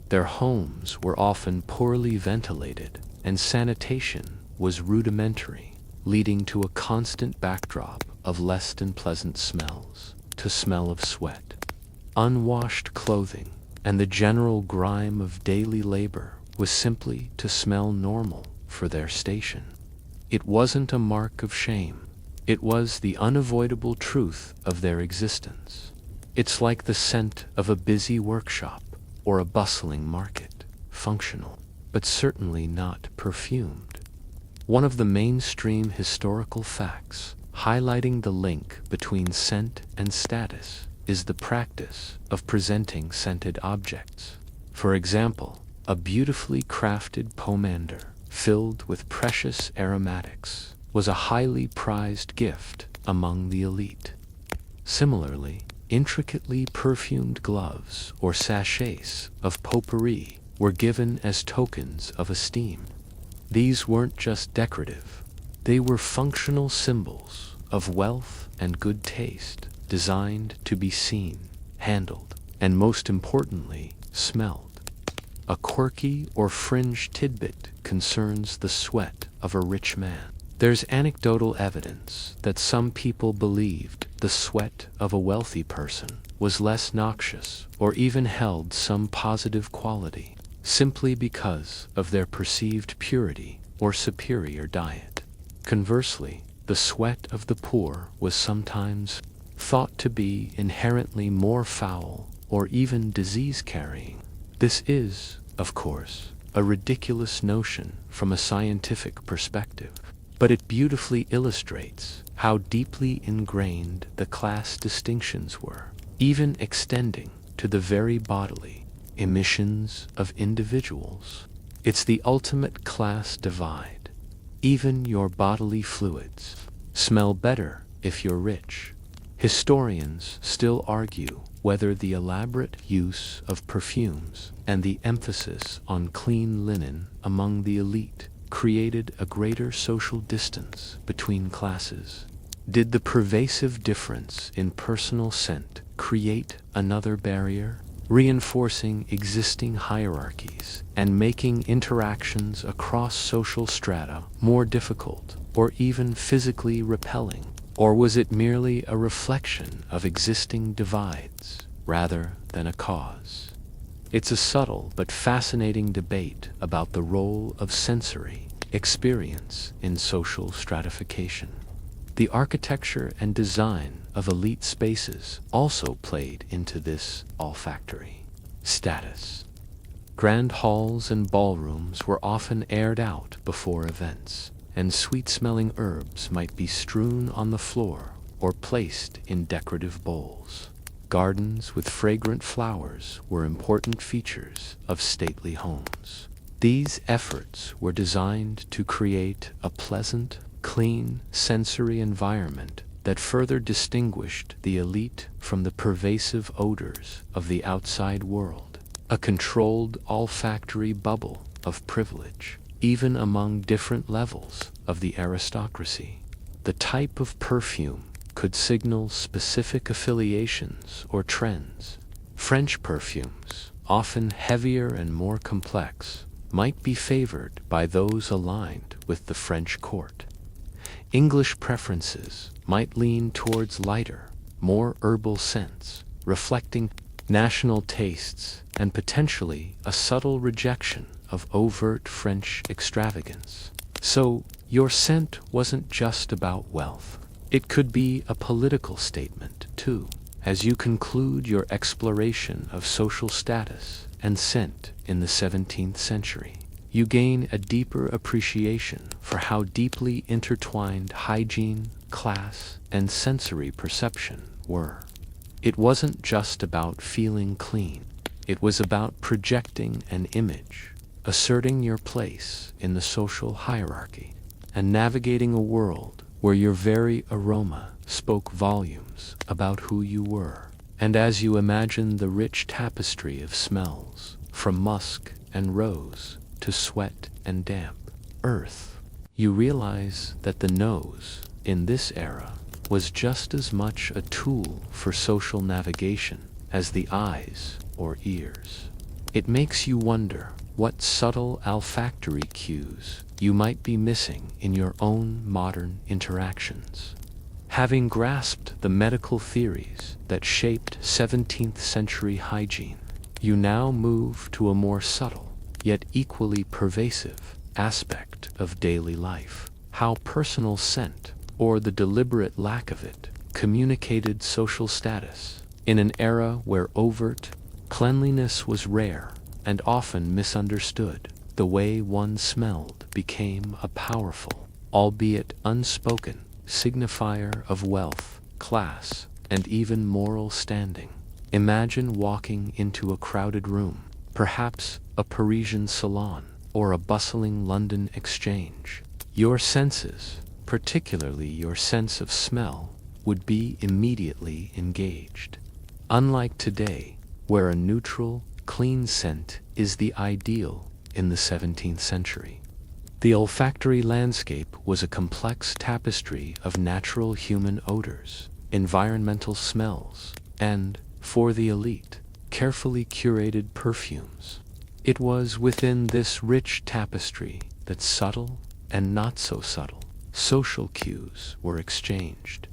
Their homes were often poorly ventilated, and sanitation was rudimentary, leading to a constant backdrop of less than pleasant smells, to smell of sweat, unwashed clothing, and the general grime of daily labor was simply to smell normal for their station. It wasn't a mark of shame. It was the unavoidable truth of their existence. It's like the scent of a busy workshop or a bustling market, functional, but certainly not perfumed. One of the mainstream historical facts highlighting the link between scent and status is the practice of presenting scented objects. For example, a beautifully crafted pomander filled with precious aromatics was a highly prized gift among the elite. Similarly, intricately perfumed gloves or sachets of potpourri were given as tokens of esteem. These weren't just decorative, they were functional symbols of wealth and good taste, designed to be seen, handled, and most importantly, smelled. A quirky or fringe tidbit concerns the sweat of a rich man. There's anecdotal evidence that some people believed the sweat of a wealthy person was less noxious or even held some positive quality, simply because of their perceived purity or superior diet. Conversely, the sweat of the poor was sometimes thought to be inherently more foul or even disease-carrying. This is, of course, a ridiculous notion from a scientific perspective, but it beautifully illustrates how deeply ingrained the class distinctions were, even extending to the very bodily emissions of individuals. It's the ultimate class divide. Even your bodily fluids smell better if you're rich. Historians still argue whether the elaborate use of perfumes and the emphasis on clean linen among the elite created a greater social distance between classes. Did the pervasive difference in personal scent create another barrier, reinforcing existing hierarchies and making interactions across social strata more difficult or even physically repelling? Or was it merely a reflection of existing divides rather than a cause? It's a subtle but fascinating debate about the role of sensory experience in social stratification. The architecture and design of elite spaces also played into this olfactory status. Grand halls and ballrooms were often aired out before events, and sweet-smelling herbs might be strewn on the floor or placed in decorative bowls. Gardens with fragrant flowers were important features of stately homes. These efforts were designed to create a pleasant, clean, sensory environment that further distinguished the elite from the pervasive odors of the outside world, a controlled olfactory bubble of privilege, even among different levels of the aristocracy. The type of perfume could signal specific affiliations or trends. French perfumes, often heavier and more complex, might be favored by those aligned with the French court. English preferences might lean towards lighter, more herbal scents, reflecting national tastes and potentially a subtle rejection of overt French extravagance. So, your scent wasn't just about wealth. It could be a political statement, too, as you conclude your exploration of social status and scent in the 17th century. You gain a deeper appreciation for how deeply intertwined hygiene, class, and sensory perception were. It wasn't just about feeling clean. It was about projecting an image, asserting your place in the social hierarchy, and navigating a world where your very aroma spoke volumes about who you were. And as you imagine the rich tapestry of smells, from musk and rose to sweat and damp earth, you realize that the nose, in this era, was just as much a tool for social navigation as the eyes or ears. It makes you wonder what subtle olfactory cues you might be missing in your own modern interactions. Having grasped the medical theories that shaped 17th century hygiene, you now move to a more subtle, yet equally pervasive, aspect of daily life: how personal scent, or the deliberate lack of it, communicated social status. In an era where overt cleanliness was rare and often misunderstood, the way one smelled became a powerful, albeit unspoken, signifier of wealth, class, and even moral standing. Imagine walking into a crowded room, perhaps a Parisian salon or a bustling London exchange. Your senses, particularly your sense of smell, would be immediately engaged. Unlike today, where a neutral, clean scent is the ideal in the 17th century. The olfactory landscape was a complex tapestry of natural human odors, environmental smells, and, for the elite, carefully curated perfumes. It was within this rich tapestry that subtle and not so subtle social cues were exchanged.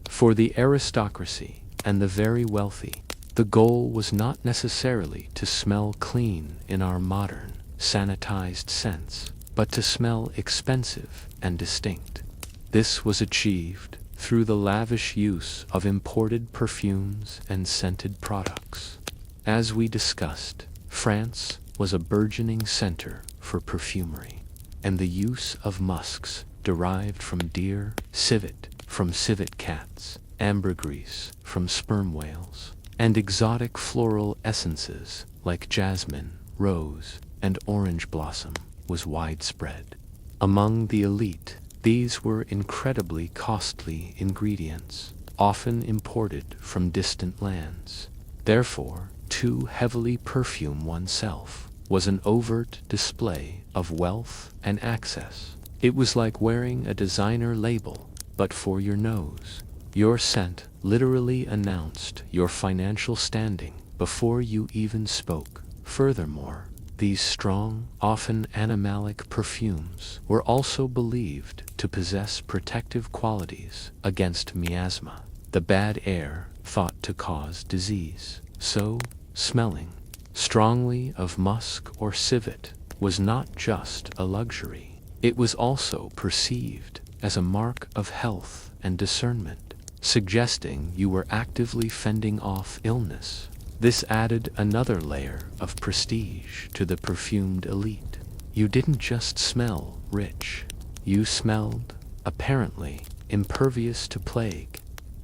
For the aristocracy and the very wealthy, the goal was not necessarily to smell clean in our modern, sanitized sense, but to smell expensive and distinct. This was achieved through the lavish use of imported perfumes and scented products. As we discussed, France was a burgeoning center for perfumery, and the use of musks derived from deer, civet from civet cats, ambergris from sperm whales, and exotic floral essences like jasmine, rose, and orange blossom was widespread. Among the elite, these were incredibly costly ingredients, often imported from distant lands. Therefore, to heavily perfume oneself was an overt display of wealth and access. It was like wearing a designer label, but for your nose. Your scent literally announced your financial standing before you even spoke. Furthermore, these strong, often animalic perfumes were also believed to possess protective qualities against miasma, the bad air thought to cause disease. So, smelling strongly of musk or civet was not just a luxury. It was also perceived as a mark of health and discernment, suggesting you were actively fending off illness. This added another layer of prestige to the perfumed elite. You didn't just smell rich. You smelled, apparently, impervious to plague.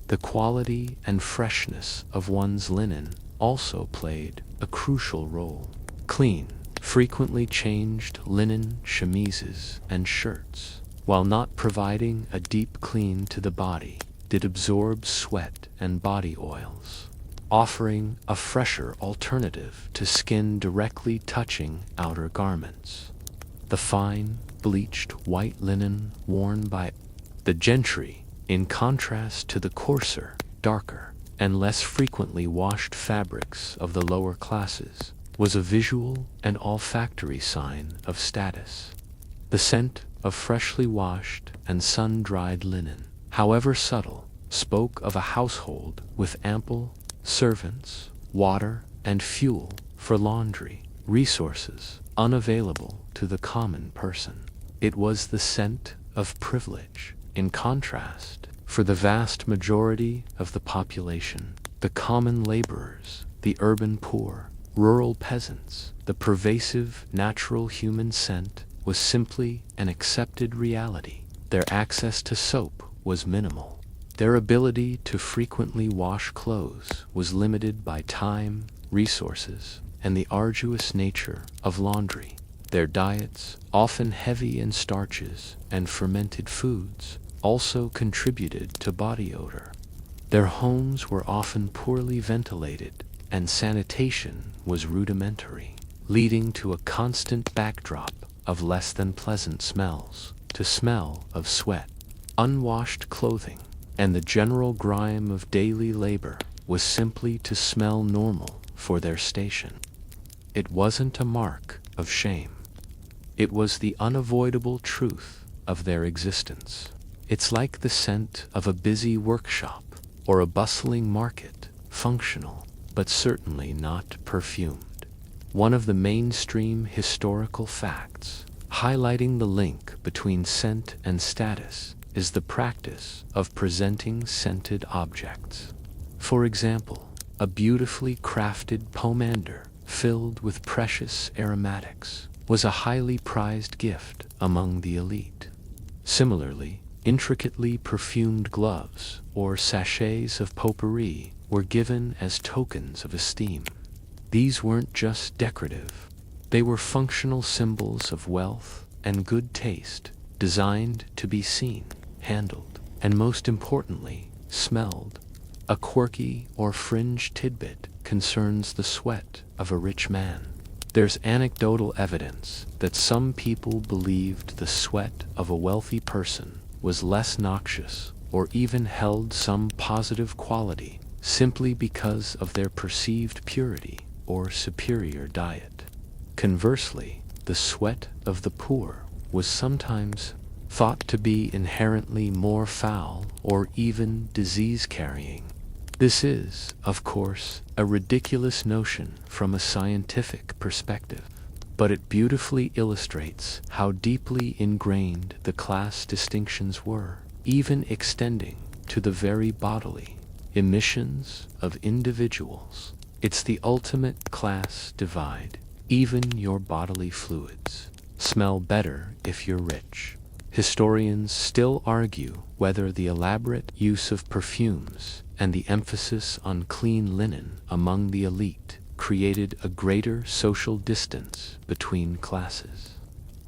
The quality and freshness of one's linen also played a crucial role. Clean, frequently changed linen chemises and shirts, while not providing a deep clean to the body, did absorb sweat and body oils, offering a fresher alternative to skin directly touching outer garments. The fine, bleached white linen worn by the gentry, in contrast to the coarser, darker, and less frequently washed fabrics of the lower classes, was a visual and olfactory sign of status. The scent of freshly washed and sun-dried linen, however subtle, spoke of a household with ample servants, water, and fuel for laundry, resources unavailable to the common person. It was the scent of privilege. In contrast, for the vast majority of the population, the common laborers, the urban poor, rural peasants, the pervasive natural human scent was simply an accepted reality. Their access to soap was minimal. Their ability to frequently wash clothes was limited by time, resources, and the arduous nature of laundry. Their diets, often heavy in starches and fermented foods, also contributed to body odor. Their homes were often poorly ventilated, and sanitation was rudimentary, leading to a constant backdrop of less than pleasant smells, to smell of sweat, unwashed clothing, and the general grime of daily labor was simply to smell normal for their station. It wasn't a mark of shame. It was the unavoidable truth of their existence. It's like the scent of a busy workshop or a bustling market, functional, but certainly not perfumed. One of the mainstream historical facts, highlighting the link between scent and status, is the practice of presenting scented objects. For example, a beautifully crafted pomander filled with precious aromatics was a highly prized gift among the elite. Similarly, intricately perfumed gloves or sachets of potpourri were given as tokens of esteem. These weren't just decorative. They were functional symbols of wealth and good taste, designed to be seen, handled, and most importantly, smelled. A quirky or fringe tidbit concerns the sweat of a rich man. There's anecdotal evidence that some people believed the sweat of a wealthy person was less noxious or even held some positive quality simply because of their perceived purity or superior diet. Conversely, the sweat of the poor was sometimes thought to be inherently more foul or even disease-carrying. This is, of course, a ridiculous notion from a scientific perspective, but it beautifully illustrates how deeply ingrained the class distinctions were, even extending to the very bodily emissions of individuals. It's the ultimate class divide. Even your bodily fluids smell better if you're rich. Historians still argue whether the elaborate use of perfumes and the emphasis on clean linen among the elite created a greater social distance between classes.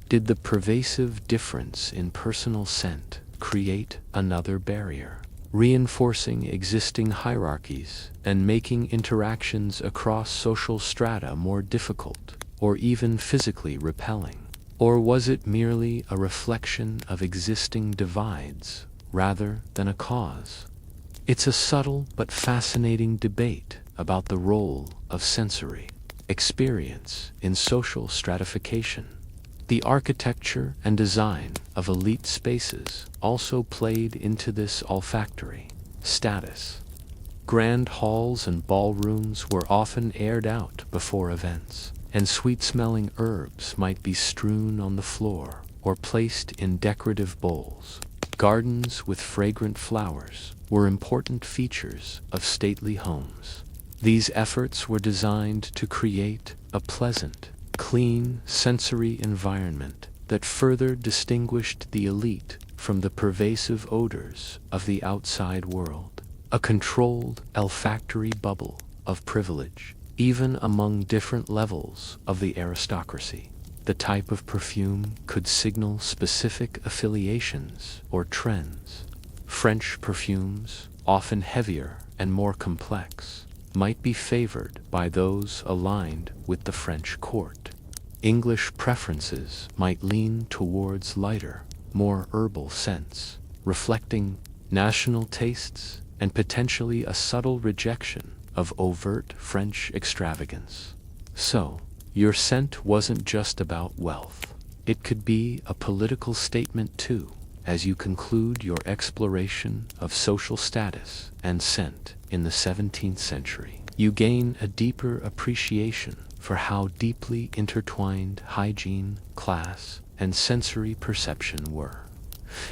Did the pervasive difference in personal scent create another barrier, reinforcing existing hierarchies and making interactions across social strata more difficult or even physically repelling? Or was it merely a reflection of existing divides rather than a cause? It's a subtle but fascinating debate about the role of sensory experience in social stratification. The architecture and design of elite spaces also played into this olfactory status. Grand halls and ballrooms were often aired out before events, and sweet-smelling herbs might be strewn on the floor or placed in decorative bowls. Gardens with fragrant flowers were important features of stately homes. These efforts were designed to create a pleasant, clean, sensory environment that further distinguished the elite from the pervasive odors of the outside world. A controlled olfactory bubble of privilege, even among different levels of the aristocracy. The type of perfume could signal specific affiliations or trends. French perfumes, often heavier and more complex, might be favored by those aligned with the French court. English preferences might lean towards lighter, more herbal scents, reflecting national tastes and potentially a subtle rejection of overt French extravagance. So, your scent wasn't just about wealth. It could be a political statement too, as you conclude your exploration of social status and scent in the 17th century. You gain a deeper appreciation for how deeply intertwined hygiene, class, and sensory perception were.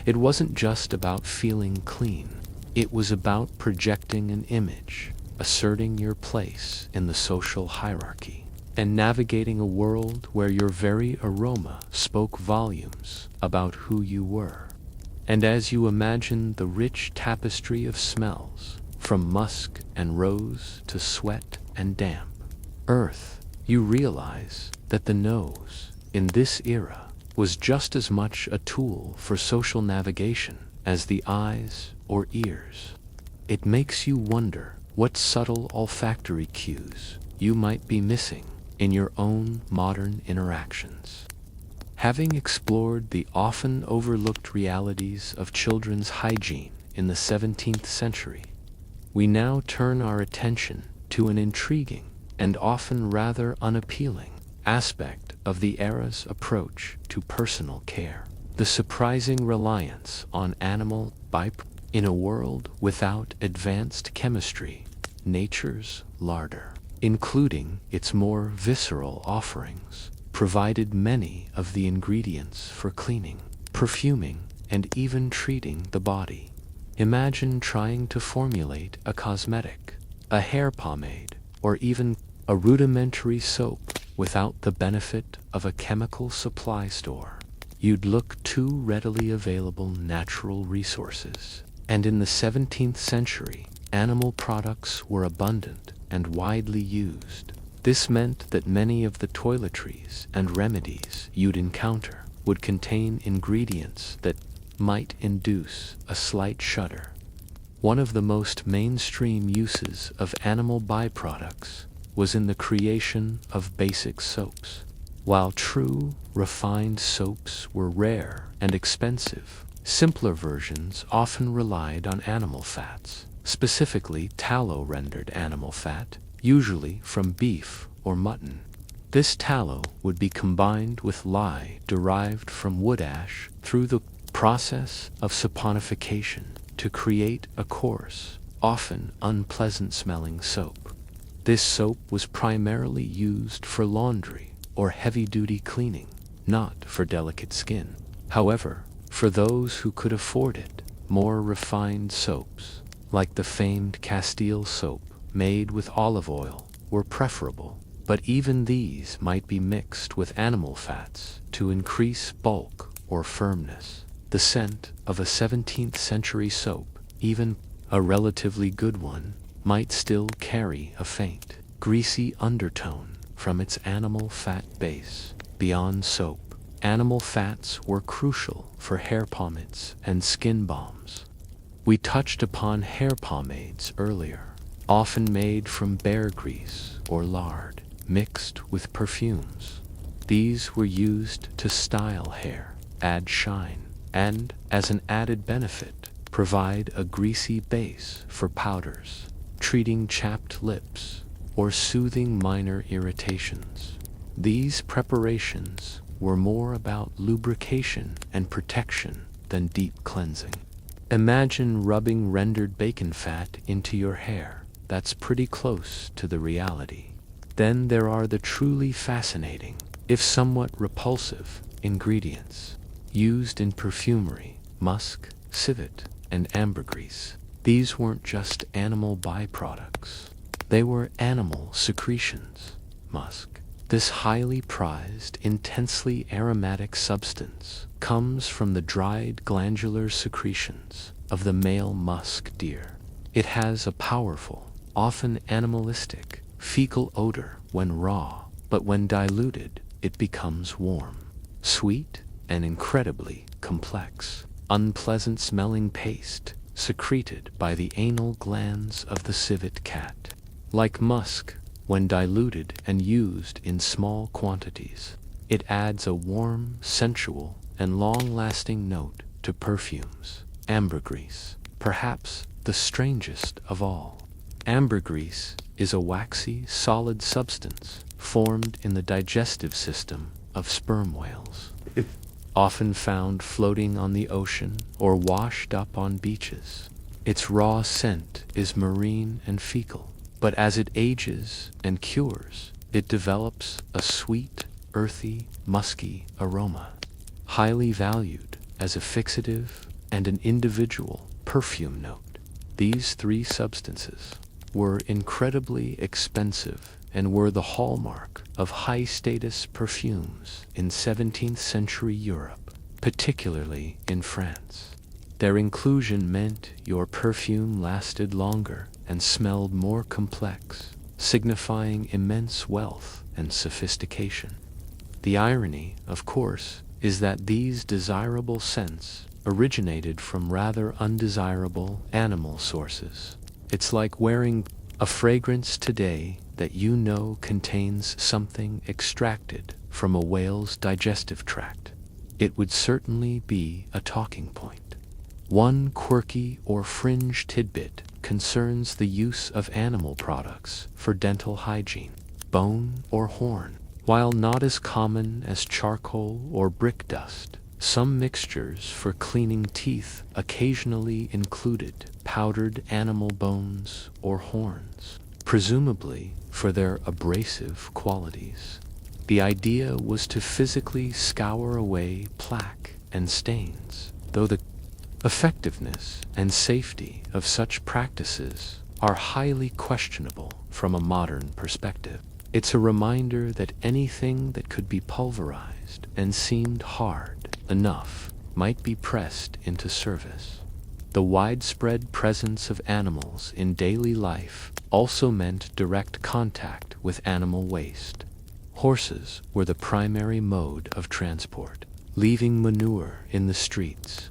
It wasn't just about feeling clean. It was about projecting an image, asserting your place in the social hierarchy, and navigating a world where your very aroma spoke volumes about who you were. And as you imagine the rich tapestry of smells, from musk and rose to sweat and damp earth, you realize that the nose, in this era, was just as much a tool for social navigation as the eyes or ears. It makes you wonder what subtle olfactory cues you might be missing in your own modern interactions. Having explored the often overlooked realities of children's hygiene in the 17th century, we now turn our attention to an intriguing and often rather unappealing aspect of the era's approach to personal care: the surprising reliance on animal byproducts. In a world without advanced chemistry, nature's larder, including its more visceral offerings, provided many of the ingredients for cleaning, perfuming, and even treating the body. Imagine trying to formulate a cosmetic, a hair pomade, or even a rudimentary soap without the benefit of a chemical supply store. You'd look to readily available natural resources. And in the 17th century, animal products were abundant and widely used. This meant that many of the toiletries and remedies you'd encounter would contain ingredients that might induce a slight shudder. One of the most mainstream uses of animal byproducts was in the creation of basic soaps. While true, refined soaps were rare and expensive, simpler versions often relied on animal fats, specifically tallow-rendered animal fat, usually from beef or mutton. This tallow would be combined with lye derived from wood ash through the process of saponification to create a coarse, often unpleasant-smelling soap. This soap was primarily used for laundry or heavy-duty cleaning, not for delicate skin. However, for those who could afford it, more refined soaps, like the famed Castile soap made with olive oil, were preferable. But even these might be mixed with animal fats to increase bulk or firmness. The scent of a 17th century soap, even a relatively good one, might still carry a faint, greasy undertone from its animal fat base. Beyond soap, animal fats were crucial for hair pomades and skin balms. We touched upon hair pomades earlier, often made from bear grease or lard, mixed with perfumes. These were used to style hair, add shine, and, as an added benefit, provide a greasy base for powders, treating chapped lips or soothing minor irritations. These preparations were more about lubrication and protection than deep cleansing. Imagine rubbing rendered bacon fat into your hair. That's pretty close to the reality. Then there are the truly fascinating, if somewhat repulsive, ingredients used in perfumery: musk, civet, and ambergris. These weren't just animal byproducts. They were animal secretions. Musk, this highly prized, intensely aromatic substance, comes from the dried glandular secretions of the male musk deer. It has a powerful, often animalistic, fecal odor when raw, but when diluted, it becomes warm, sweet, and incredibly complex. Unpleasant-smelling paste secreted by the anal glands of the civet cat. Like musk, when diluted and used in small quantities, it adds a warm, sensual, and long-lasting note to perfumes. Ambergris, perhaps the strangest of all. Ambergris is a waxy, solid substance formed in the digestive system of sperm whales, often found floating on the ocean or washed up on beaches. Its raw scent is marine and fecal, but as it ages and cures, it develops a sweet, earthy, musky aroma, highly valued as a fixative and an individual perfume note. These three substances were incredibly expensive and were the hallmark of high-status perfumes in 17th century Europe, particularly in France. Their inclusion meant your perfume lasted longer and smelled more complex, signifying immense wealth and sophistication. The irony, of course, is that these desirable scents originated from rather undesirable animal sources. It's like wearing a fragrance today that you know contains something extracted from a whale's digestive tract. It would certainly be a talking point. One quirky or fringe tidbit concerns the use of animal products for dental hygiene, bone or horn. While not as common as charcoal or brick dust, some mixtures for cleaning teeth occasionally included powdered animal bones or horns, presumably for their abrasive qualities. The idea was to physically scour away plaque and stains, though the effectiveness and safety of such practices are highly questionable from a modern perspective. It's a reminder that anything that could be pulverized and seemed hard enough might be pressed into service. The widespread presence of animals in daily life also meant direct contact with animal waste. Horses were the primary mode of transport, leaving manure in the streets.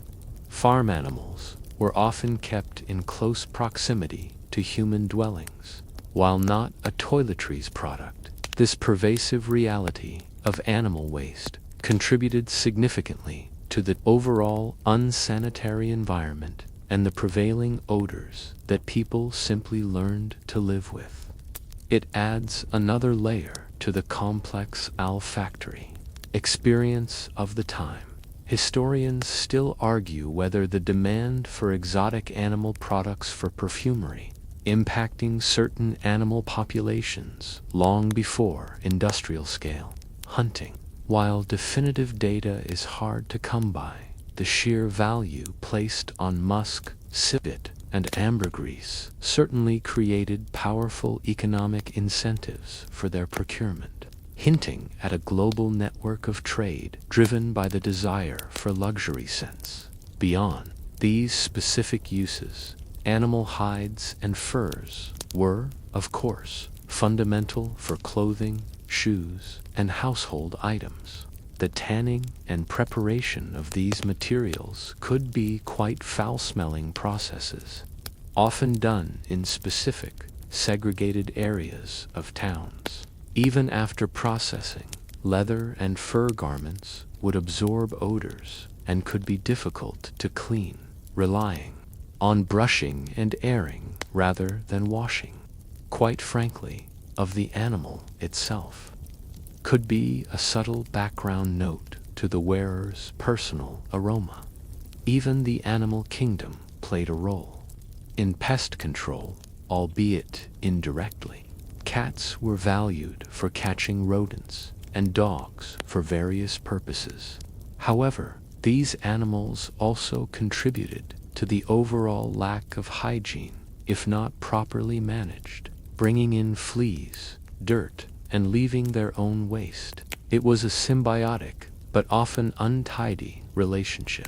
Farm animals were often kept in close proximity to human dwellings. While not a toiletries product, this pervasive reality of animal waste contributed significantly to the overall unsanitary environment and the prevailing odors that people simply learned to live with. It adds another layer to the complex olfactory experience of the time. Historians still argue whether the demand for exotic animal products for perfumery impacting certain animal populations long before industrial-scale hunting. While definitive data is hard to come by, the sheer value placed on musk, civet, and ambergris certainly created powerful economic incentives for their procurement, hinting at a global network of trade driven by the desire for luxury scents. Beyond these specific uses, animal hides and furs were, of course, fundamental for clothing, shoes, and household items. The tanning and preparation of these materials could be quite foul-smelling processes, often done in specific, segregated areas of towns. Even after processing, leather and fur garments would absorb odors and could be difficult to clean, relying on brushing and airing rather than washing, quite frankly, of the animal itself. Could be a subtle background note to the wearer's personal aroma. Even the animal kingdom played a role in pest control, albeit indirectly. Cats were valued for catching rodents and dogs for various purposes. However, these animals also contributed to the overall lack of hygiene if not properly managed, bringing in fleas, dirt, and leaving their own waste. It was a symbiotic, but often untidy, relationship.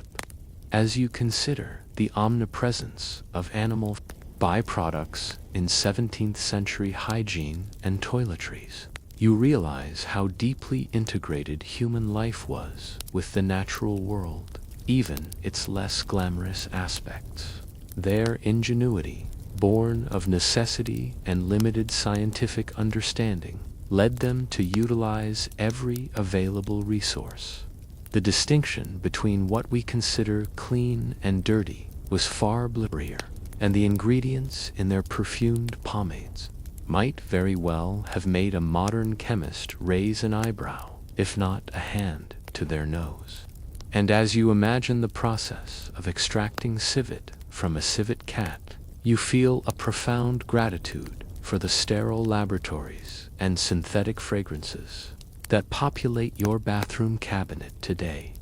As you consider the omnipresence of animal byproducts in 17th century hygiene and toiletries, you realize how deeply integrated human life was with the natural world, even its less glamorous aspects. Their ingenuity, born of necessity and limited scientific understanding, led them to utilize every available resource. The distinction between what we consider clean and dirty was far blurrier, and the ingredients in their perfumed pomades might very well have made a modern chemist raise an eyebrow, if not a hand, to their nose. And as you imagine the process of extracting civet from a civet cat, you feel a profound gratitude for the sterile laboratories and synthetic fragrances that populate your bathroom cabinet today.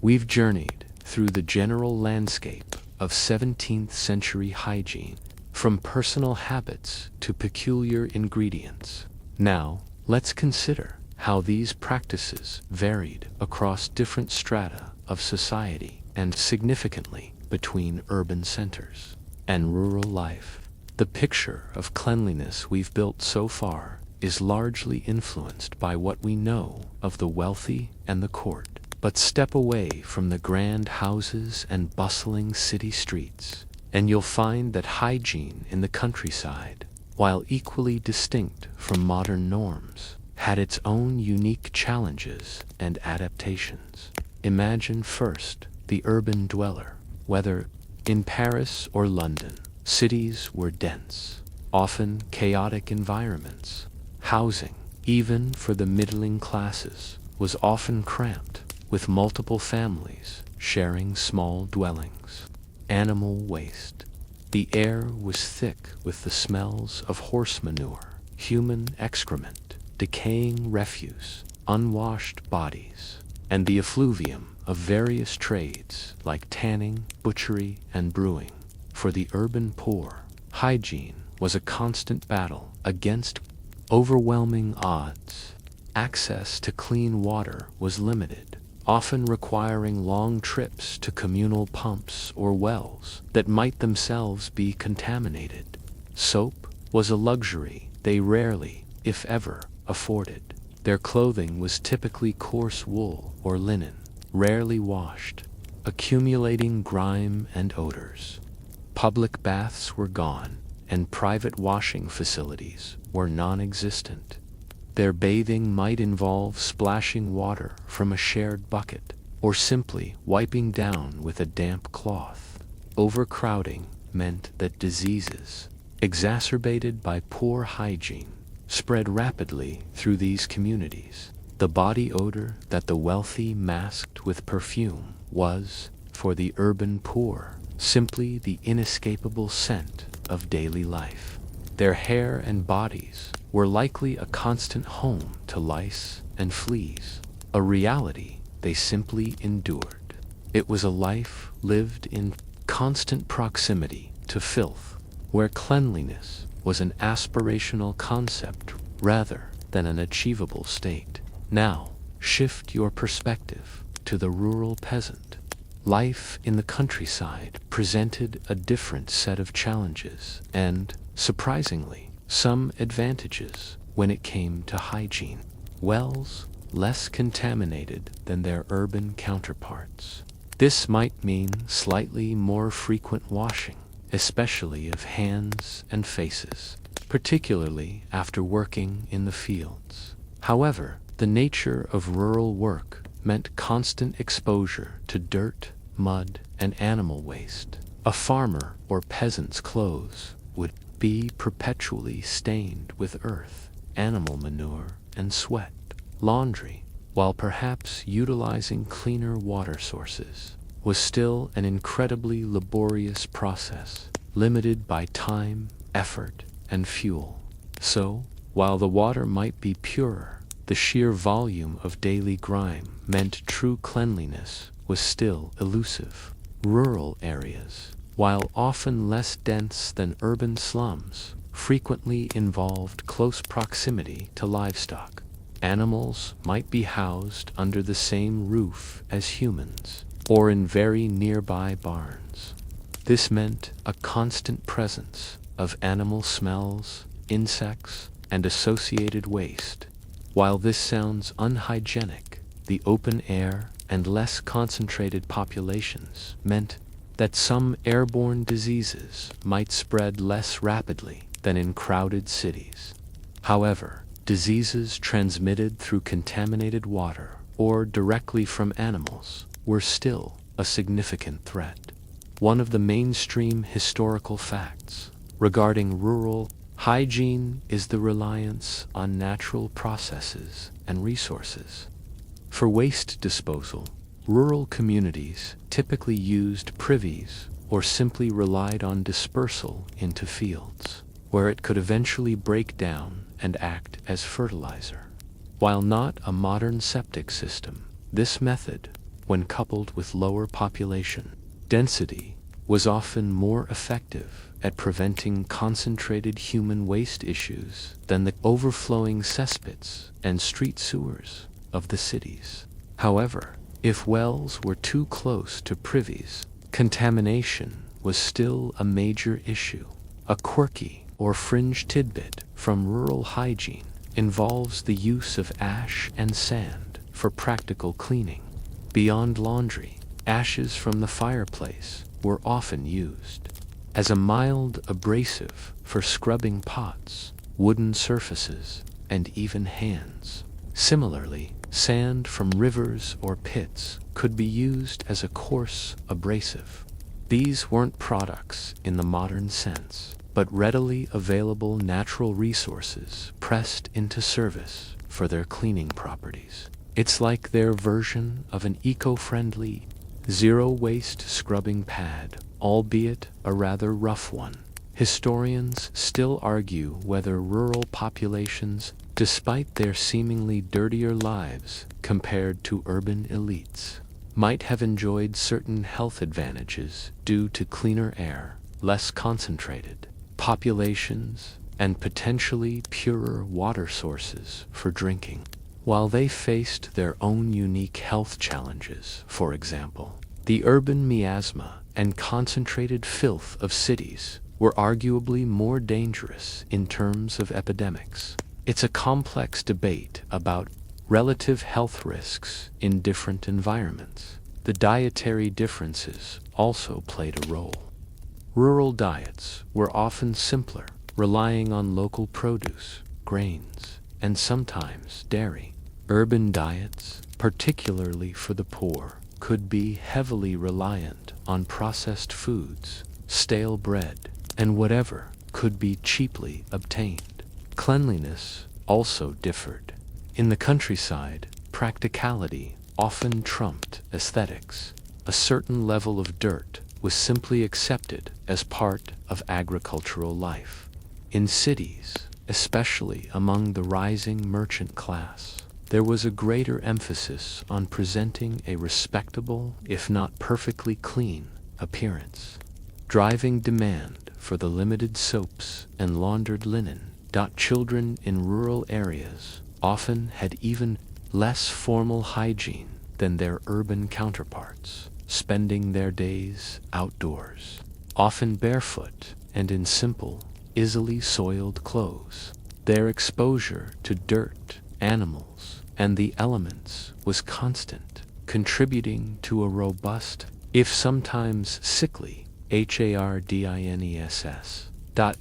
We've journeyed through the general landscape of 17th century hygiene, from personal habits to peculiar ingredients. Now, let's consider how these practices varied across different strata of society and, significantly, between urban centers and rural life. The picture of cleanliness we've built so far is largely influenced by what we know of the wealthy and the court. But step away from the grand houses and bustling city streets, and you'll find that hygiene in the countryside, while equally distinct from modern norms, had its own unique challenges and adaptations. Imagine first the urban dweller. Whether in Paris or London, cities were dense, often chaotic environments. Housing, even for the middling classes, was often cramped, with multiple families sharing small dwellings. Animal waste. The air was thick with the smells of horse manure, human excrement, decaying refuse, unwashed bodies, and the effluvium of various trades like tanning, butchery, and brewing. For the urban poor, hygiene was a constant battle against overwhelming odds. Access to clean water was limited, often requiring long trips to communal pumps or wells that might themselves be contaminated. Soap was a luxury they rarely, if ever, afforded. Their clothing was typically coarse wool or linen, rarely washed, accumulating grime and odors. Public baths were gone, and private washing facilities were non-existent. Their bathing might involve splashing water from a shared bucket, or simply wiping down with a damp cloth. Overcrowding meant that diseases, exacerbated by poor hygiene, spread rapidly through these communities. The body odor that the wealthy masked with perfume was, for the urban poor, simply the inescapable scent of daily life. Their hair and bodies were likely a constant home to lice and fleas, a reality they simply endured. It was a life lived in constant proximity to filth, where cleanliness was an aspirational concept rather than an achievable state. Now, shift your perspective to the rural peasant. Life in the countryside presented a different set of challenges and, surprisingly, some advantages when it came to hygiene. Wells less contaminated than their urban counterparts. This might mean slightly more frequent washing, especially of hands and faces, particularly after working in the fields. However, the nature of rural work meant constant exposure to dirt, mud, and animal waste. A farmer or peasant's clothes would be perpetually stained with earth, animal manure, and sweat. Laundry, while perhaps utilizing cleaner water sources, was still an incredibly laborious process, limited by time, effort, and fuel. So, while the water might be purer, the sheer volume of daily grime meant true cleanliness was still elusive. Rural areas, while often less dense than urban slums, frequently involved close proximity to livestock. Animals might be housed under the same roof as humans, or in very nearby barns. This meant a constant presence of animal smells, insects, and associated waste. While this sounds unhygienic, the open air and less concentrated populations meant that some airborne diseases might spread less rapidly than in crowded cities. However, diseases transmitted through contaminated water or directly from animals were still a significant threat. One of the mainstream historical facts regarding rural hygiene is the reliance on natural processes and resources. For waste disposal, rural communities typically used privies or simply relied on dispersal into fields, where it could eventually break down and act as fertilizer. While not a modern septic system, this method, when coupled with lower population density, was often more effective at preventing concentrated human waste issues than the overflowing cesspits and street sewers of the cities. However, if wells were too close to privies, contamination was still a major issue. A quirky or fringe tidbit from rural hygiene involves the use of ash and sand for practical cleaning. Beyond laundry, ashes from the fireplace were often used as a mild abrasive for scrubbing pots, wooden surfaces, and even hands. Similarly, sand from rivers or pits could be used as a coarse abrasive. These weren't products in the modern sense, but readily available natural resources pressed into service for their cleaning properties. It's like their version of an eco-friendly, zero-waste scrubbing pad, albeit a rather rough one. Historians still argue whether rural populations, despite their seemingly dirtier lives compared to urban elites, might have enjoyed certain health advantages due to cleaner air, less concentrated populations, and potentially purer water sources for drinking. While they faced their own unique health challenges, for example, the urban miasma and concentrated filth of cities were arguably more dangerous in terms of epidemics. It's a complex debate about relative health risks in different environments. The dietary differences also played a role. Rural diets were often simpler, relying on local produce, grains, and sometimes dairy. Urban diets, particularly for the poor, could be heavily reliant on processed foods, stale bread, and whatever could be cheaply obtained. Cleanliness also differed. In the countryside, practicality often trumped aesthetics. A certain level of dirt was simply accepted as part of agricultural life. In cities, especially among the rising merchant class, there was a greater emphasis on presenting a respectable, if not perfectly clean, appearance, driving demand for the limited soaps and laundered linen. Children in rural areas often had even less formal hygiene than their urban counterparts, spending their days outdoors, often barefoot and in simple, easily soiled clothes. Their exposure to dirt, animals, and the elements was constant, contributing to a robust, if sometimes sickly, hardiness.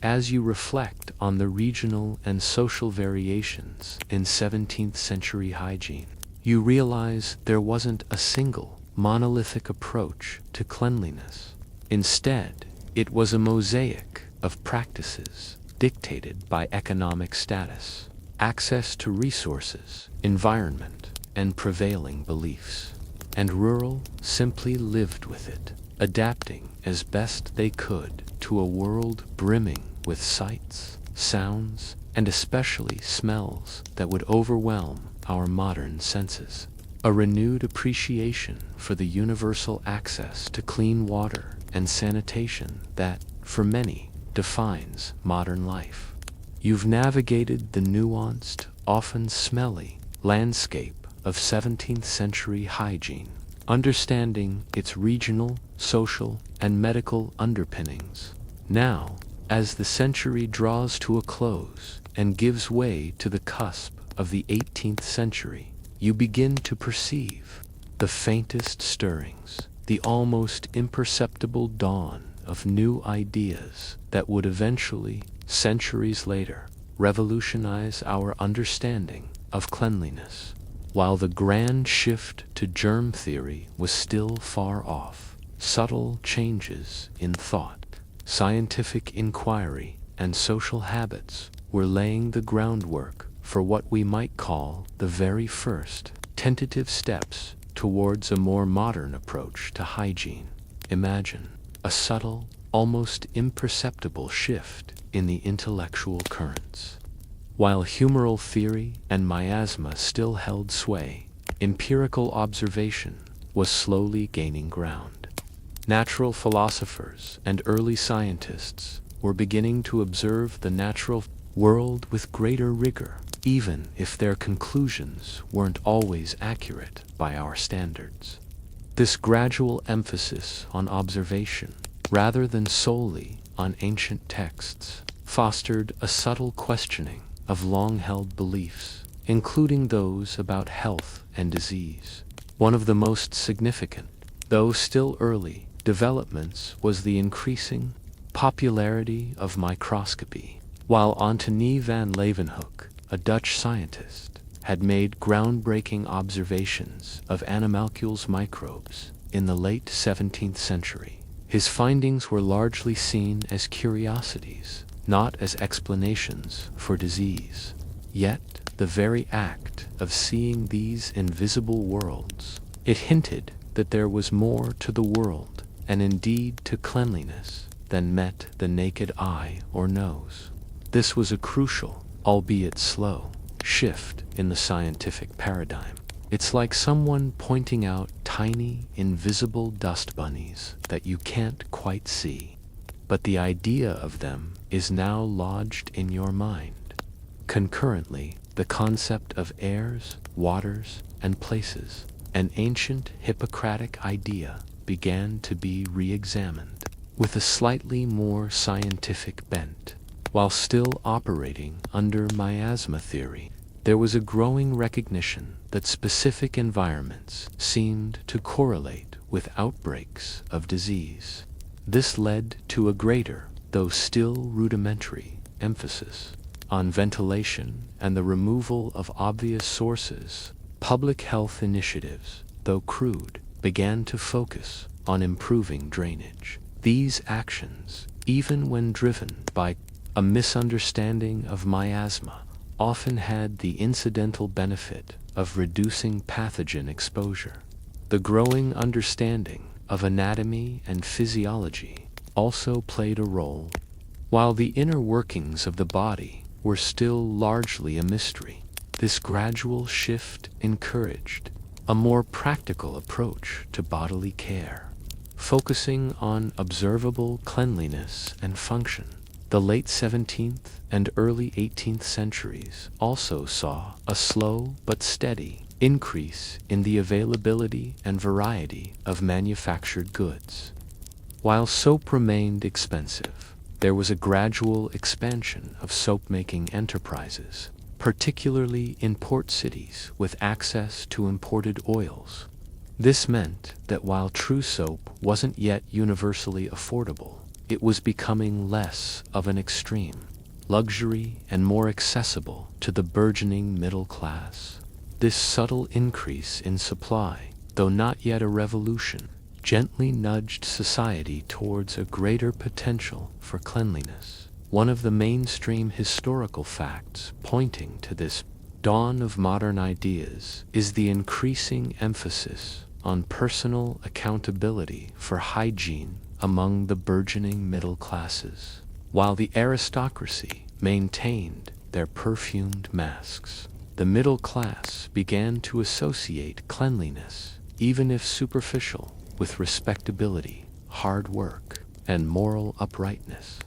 As you reflect on the regional and social variations in 17th century hygiene, you realize there wasn't a single, monolithic approach to cleanliness. Instead, it was a mosaic of practices dictated by economic status, access to resources, environment, and prevailing beliefs. And rural simply lived with it, adapting as best they could to a world brimming with sights, sounds, and especially smells that would overwhelm our modern senses. A renewed appreciation for the universal access to clean water and sanitation that, for many, defines modern life. You've navigated the nuanced, often smelly, landscape of 17th century hygiene, understanding its regional, social, and medical underpinnings. Now, as the century draws to a close and gives way to the cusp of the 18th century, you begin to perceive the faintest stirrings, the almost imperceptible dawn of new ideas that would eventually, centuries later, revolutionize our understanding of cleanliness. While the grand shift to germ theory was still far off, subtle changes in thought, scientific inquiry, and social habits were laying the groundwork for what we might call the very first tentative steps towards a more modern approach to hygiene. Imagine a subtle, almost imperceptible shift in the intellectual currents. While humoral theory and miasma still held sway, empirical observation was slowly gaining ground. Natural philosophers and early scientists were beginning to observe the natural world with greater rigor, even if their conclusions weren't always accurate by our standards. This gradual emphasis on observation, rather than solely on ancient texts, fostered a subtle questioning of long-held beliefs, including those about health and disease. One of the most significant, though still early, developments was the increasing popularity of microscopy. While Antony van Leeuwenhoek, a Dutch scientist, had made groundbreaking observations of animalcules microbes in the late 17th century, his findings were largely seen as curiosities, not as explanations for disease. Yet, the very act of seeing these invisible worlds, it hinted that there was more to the world, and indeed to cleanliness, than met the naked eye or nose. This was a crucial, albeit slow, shift in the scientific paradigm. It's like someone pointing out tiny, invisible dust bunnies that you can't quite see, but the idea of them is now lodged in your mind. Concurrently, the concept of airs, waters, and places, an ancient Hippocratic idea, began to be re-examined with a slightly more scientific bent. While still operating under miasma theory, there was a growing recognition that specific environments seemed to correlate with outbreaks of disease. This led to a greater, though still rudimentary, emphasis on ventilation and the removal of obvious sources. Public health initiatives, though crude, began to focus on improving drainage. These actions, even when driven by a misunderstanding of miasma, often had the incidental benefit of reducing pathogen exposure. The growing understanding of anatomy and physiology also played a role. While the inner workings of the body were still largely a mystery, this gradual shift encouraged a more practical approach to bodily care, focusing on observable cleanliness and function. The late 17th and early 18th centuries also saw a slow but steady increase in the availability and variety of manufactured goods. While soap remained expensive, there was a gradual expansion of soap-making enterprises, particularly in port cities with access to imported oils. This meant that while true soap wasn't yet universally affordable, it was becoming less of an extreme luxury and more accessible to the burgeoning middle class. This subtle increase in supply, though not yet a revolution, gently nudged society towards a greater potential for cleanliness. One of the mainstream historical facts pointing to this dawn of modern ideas is the increasing emphasis on personal accountability for hygiene among the burgeoning middle classes. While the aristocracy maintained their perfumed masks, the middle class began to associate cleanliness, even if superficial, with respectability, hard work, and moral uprightness.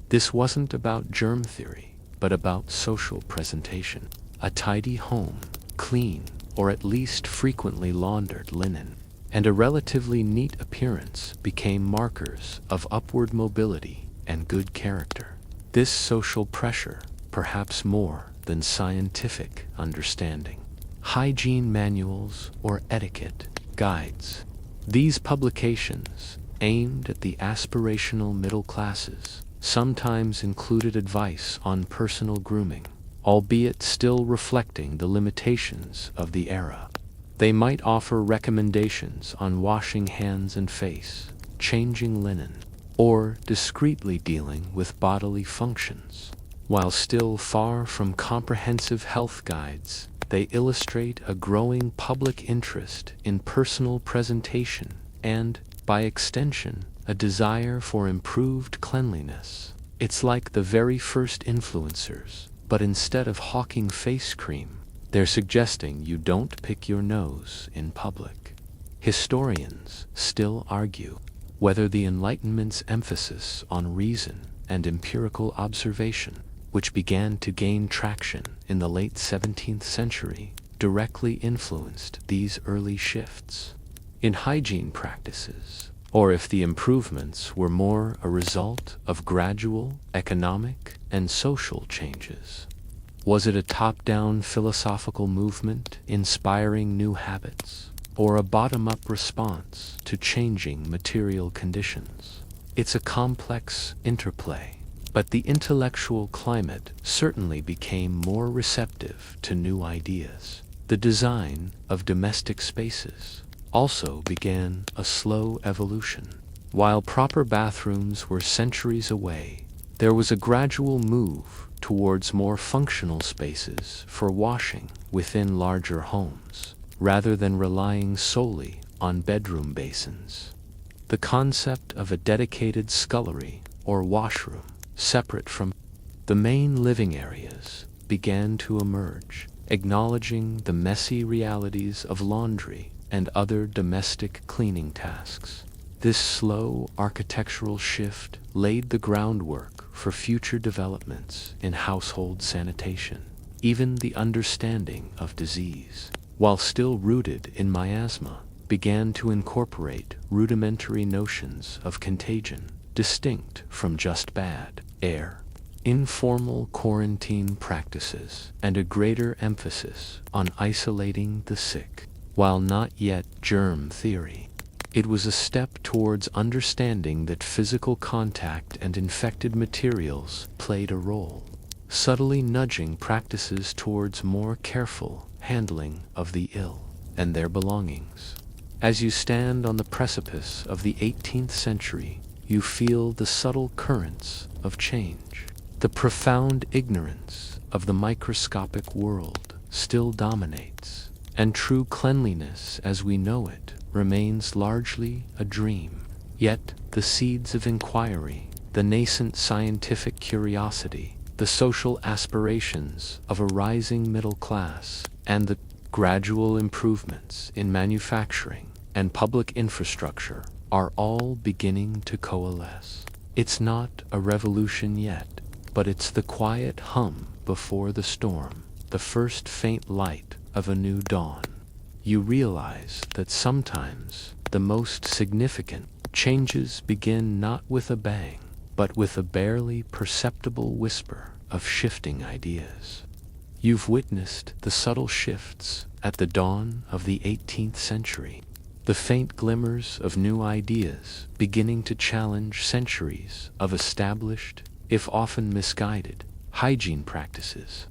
This wasn't about germ theory, but about social presentation. A tidy home, clean, or at least frequently laundered linen, and a relatively neat appearance became markers of upward mobility and good character. This social pressure, perhaps more than scientific understanding. Hygiene manuals or etiquette guides. These publications, aimed at the aspirational middle classes, sometimes included advice on personal grooming, albeit still reflecting the limitations of the era. They might offer recommendations on washing hands and face, changing linen, or discreetly dealing with bodily functions. While still far from comprehensive health guides, they illustrate a growing public interest in personal presentation and, by extension, a desire for improved cleanliness. It's like the very first influencers, but instead of hawking face cream, they're suggesting you don't pick your nose in public. Historians still argue whether the Enlightenment's emphasis on reason and empirical observation, which began to gain traction in the late 17th century, directly influenced these early shifts. in hygiene practices, or if the improvements were more a result of gradual economic and social changes. Was it a top-down philosophical movement inspiring new habits, or a bottom-up response to changing material conditions? It's a complex interplay, but the intellectual climate certainly became more receptive to new ideas. The design of domestic spaces also began a slow evolution. While proper bathrooms were centuries away, there was a gradual move towards more functional spaces for washing within larger homes, rather than relying solely on bedroom basins. The concept of a dedicated scullery or washroom, separate from the main living areas, began to emerge, acknowledging the messy realities of laundry and other domestic cleaning tasks. This slow architectural shift laid the groundwork for future developments in household sanitation. Even the understanding of disease, while still rooted in miasma, began to incorporate rudimentary notions of contagion, distinct from just bad air. Informal quarantine practices and a greater emphasis on isolating the sick, while not yet germ theory. It was a step towards understanding that physical contact and infected materials played a role, subtly nudging practices towards more careful handling of the ill and their belongings. As you stand on the precipice of the 18th century, you feel the subtle currents of change. The profound ignorance of the microscopic world still dominates, and true cleanliness as we know it remains largely a dream. Yet the seeds of inquiry, the nascent scientific curiosity, the social aspirations of a rising middle class, and the gradual improvements in manufacturing and public infrastructure are all beginning to coalesce. It's not a revolution yet, but it's the quiet hum before the storm, the first faint light of a new dawn. You realize that sometimes the most significant changes begin not with a bang, but with a barely perceptible whisper of shifting ideas. You've witnessed the subtle shifts at the dawn of the 18th century, the faint glimmers of new ideas beginning to challenge centuries of established, if often misguided, hygiene practices.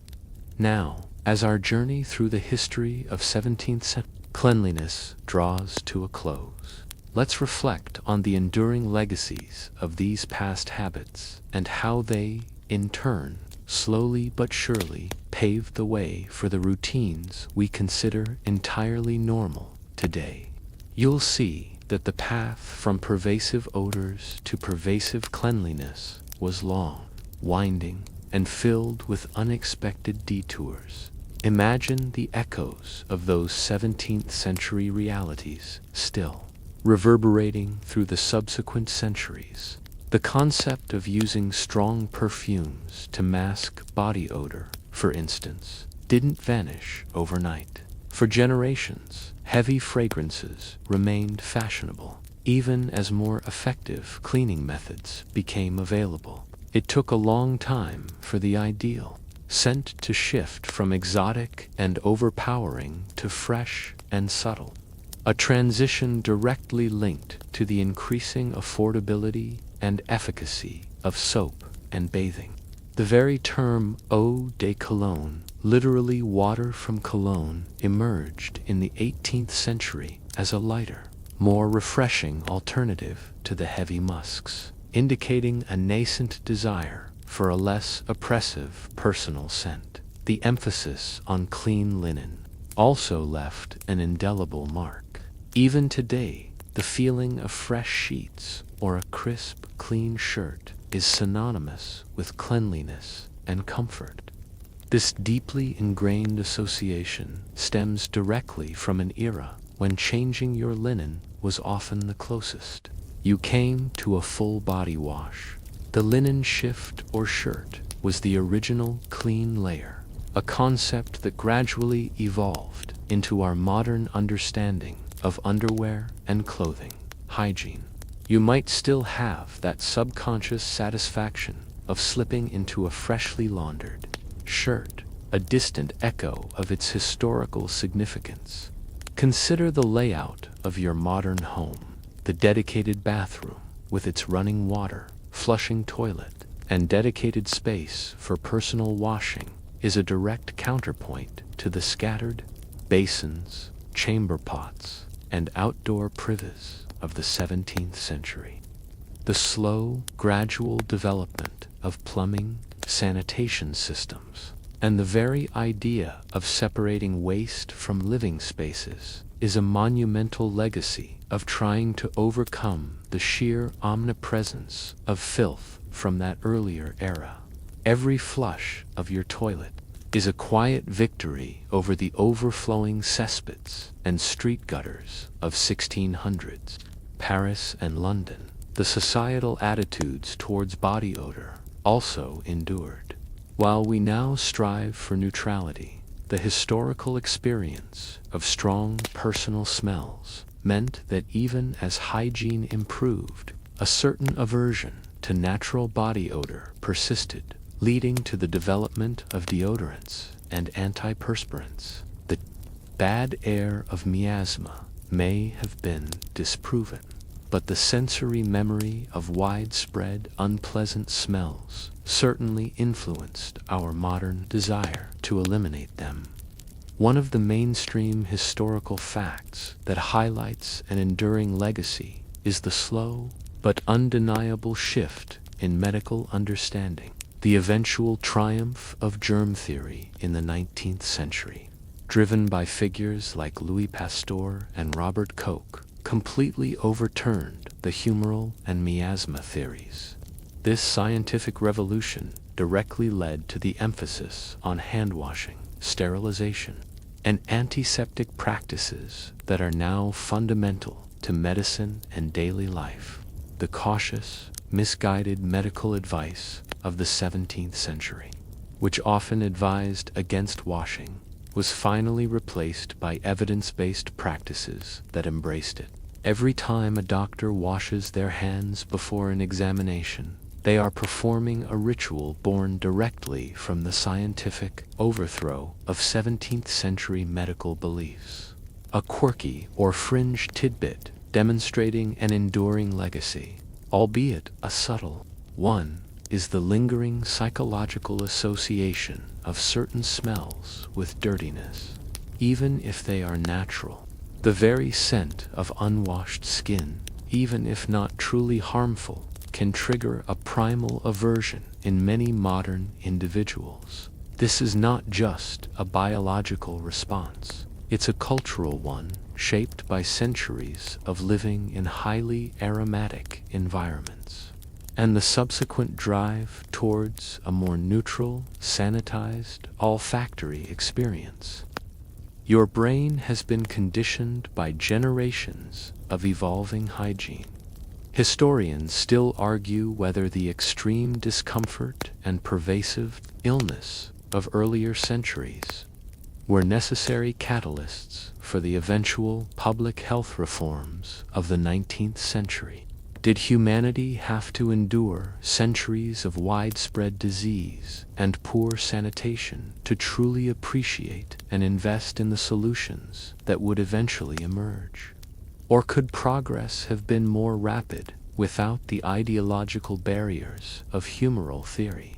Now, as our journey through the history of 17th century cleanliness draws to a close, let's reflect on the enduring legacies of these past habits and how they, in turn, slowly but surely paved the way for the routines we consider entirely normal today. You'll see that the path from pervasive odors to pervasive cleanliness was long, winding, and filled with unexpected detours. Imagine the echoes of those 17th century realities still reverberating through the subsequent centuries. The concept of using strong perfumes to mask body odor, for instance, didn't vanish overnight. For generations, heavy fragrances remained fashionable, even as more effective cleaning methods became available. It took a long time for the ideal scent to shift from exotic and overpowering to fresh and subtle, a transition directly linked to the increasing affordability and efficacy of soap and bathing. The very term eau de cologne, literally water from cologne, emerged in the 18th century as a lighter, more refreshing alternative to the heavy musks, indicating a nascent desire for a less oppressive personal scent. The emphasis on clean linen also left an indelible mark. Even today, the feeling of fresh sheets or a crisp, clean shirt is synonymous with cleanliness and comfort. This deeply ingrained association stems directly from an era when changing your linen was often the closest you came to a full body wash. The linen shift or shirt was the original clean layer, a concept that gradually evolved into our modern understanding of underwear and clothing. Hygiene. You might still have that subconscious satisfaction of slipping into a freshly laundered shirt, a distant echo of its historical significance. Consider the layout of your modern home. The dedicated bathroom with its running water, flushing toilet, and dedicated space for personal washing is a direct counterpoint to the scattered basins, chamber pots, and outdoor privies of the 17th century. The slow, gradual development of plumbing, sanitation systems, and the very idea of separating waste from living spaces is a monumental legacy of trying to overcome the sheer omnipresence of filth from that earlier era. Every flush of your toilet is a quiet victory over the overflowing cesspits and street gutters of 1600s. Paris and London, the societal attitudes towards body odor also endured. While we now strive for neutrality, the historical experience of strong personal smells meant that even as hygiene improved, a certain aversion to natural body odor persisted, leading to the development of deodorants and antiperspirants. The bad air of miasma may have been disproven, but the sensory memory of widespread unpleasant smells certainly influenced our modern desire to eliminate them. One of the mainstream historical facts that highlights an enduring legacy is the slow but undeniable shift in medical understanding, the eventual triumph of germ theory in the 19th century, driven by figures like Louis Pasteur and Robert Koch, completely overturned the humoral and miasma theories. This scientific revolution directly led to the emphasis on hand washing, sterilization, and antiseptic practices that are now fundamental to medicine and daily life. The cautious, misguided medical advice of the 17th century, which often advised against washing, was finally replaced by evidence-based practices that embraced it. Every time a doctor washes their hands before an examination, they are performing a ritual born directly from the scientific overthrow of 17th century medical beliefs. A quirky or fringe tidbit demonstrating an enduring legacy, albeit a subtle one, is the lingering psychological association of certain smells with dirtiness. Even if they are natural, the very scent of unwashed skin, even if not truly harmful, can trigger a primal aversion in many modern individuals. This is not just a biological response. It's a cultural one, shaped by centuries of living in highly aromatic environments, and the subsequent drive towards a more neutral, sanitized, olfactory experience. Your brain has been conditioned by generations of evolving hygiene. Historians still argue whether the extreme discomfort and pervasive illness of earlier centuries were necessary catalysts for the eventual public health reforms of the 19th century. Did humanity have to endure centuries of widespread disease and poor sanitation to truly appreciate and invest in the solutions that would eventually emerge? Or could progress have been more rapid without the ideological barriers of humoral theory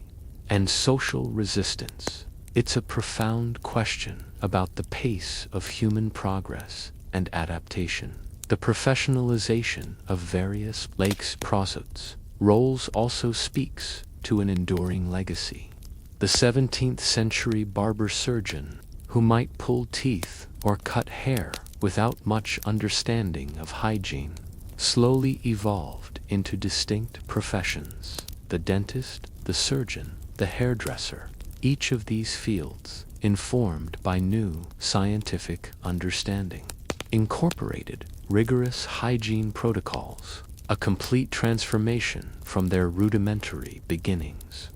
and social resistance? It's a profound question about the pace of human progress and adaptation. The professionalization of various lakes prosots roles also speaks to an enduring legacy. The 17th century barber surgeon, who might pull teeth or cut hair without much understanding of hygiene, slowly evolved into distinct professions: the dentist, the surgeon, the hairdresser, each of these fields informed by new scientific understanding, incorporated rigorous hygiene protocols, a complete transformation from their rudimentary beginnings.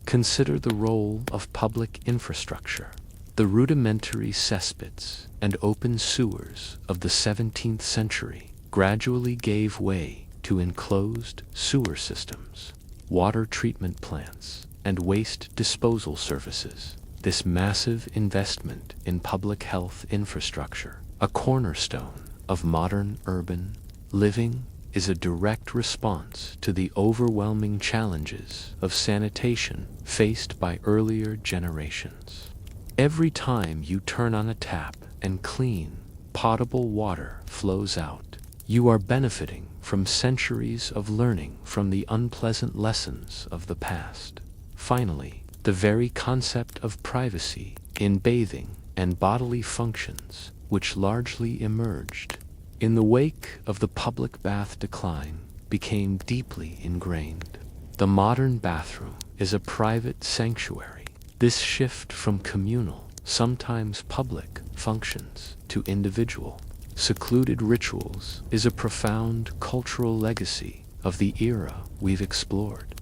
Consider the role of public infrastructure. The rudimentary cesspits and open sewers of the 17th century gradually gave way to enclosed sewer systems, water treatment plants, and waste disposal services. This massive investment in public health infrastructure, a cornerstone of modern urban living, is a direct response to the overwhelming challenges of sanitation faced by earlier generations. Every time you turn on a tap and clean, potable water flows out, you are benefiting from centuries of learning from the unpleasant lessons of the past. Finally, the very concept of privacy in bathing and bodily functions, which largely emerged in the wake of the public bath decline, became deeply ingrained. The modern bathroom is a private sanctuary. This shift from communal, sometimes public, functions to individual, secluded rituals is a profound cultural legacy of the era we've explored.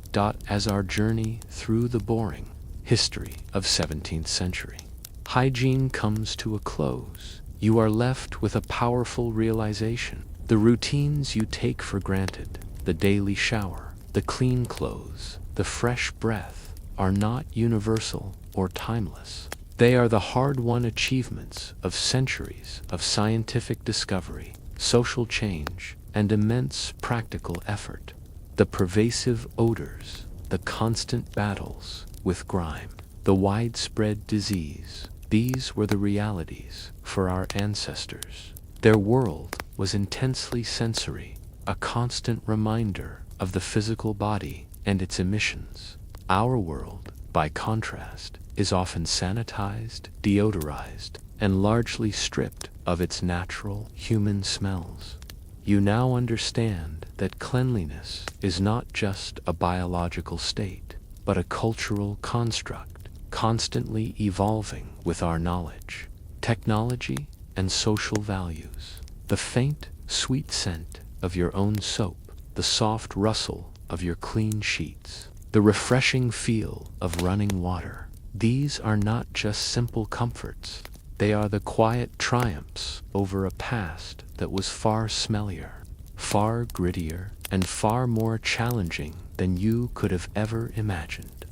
As our journey through the boring history of 17th century hygiene comes to a close, you are left with a powerful realization. The routines you take for granted, the daily shower, the clean clothes, the fresh breath, are not universal or timeless. They are the hard-won achievements of centuries of scientific discovery, social change, and immense practical effort. The pervasive odors, the constant battles with grime, the widespread disease, these were the realities for our ancestors. Their world was intensely sensory, a constant reminder of the physical body and its emissions. Our world, by contrast, is often sanitized, deodorized, and largely stripped of its natural human smells. You now understand that cleanliness is not just a biological state, but a cultural construct, constantly evolving with our knowledge, technology, and social values. The faint, sweet scent of your own soap, the soft rustle of your clean sheets, the refreshing feel of running water. These are not just simple comforts. They are the quiet triumphs over a past that was far smellier, far grittier, and far more challenging than you could have ever imagined.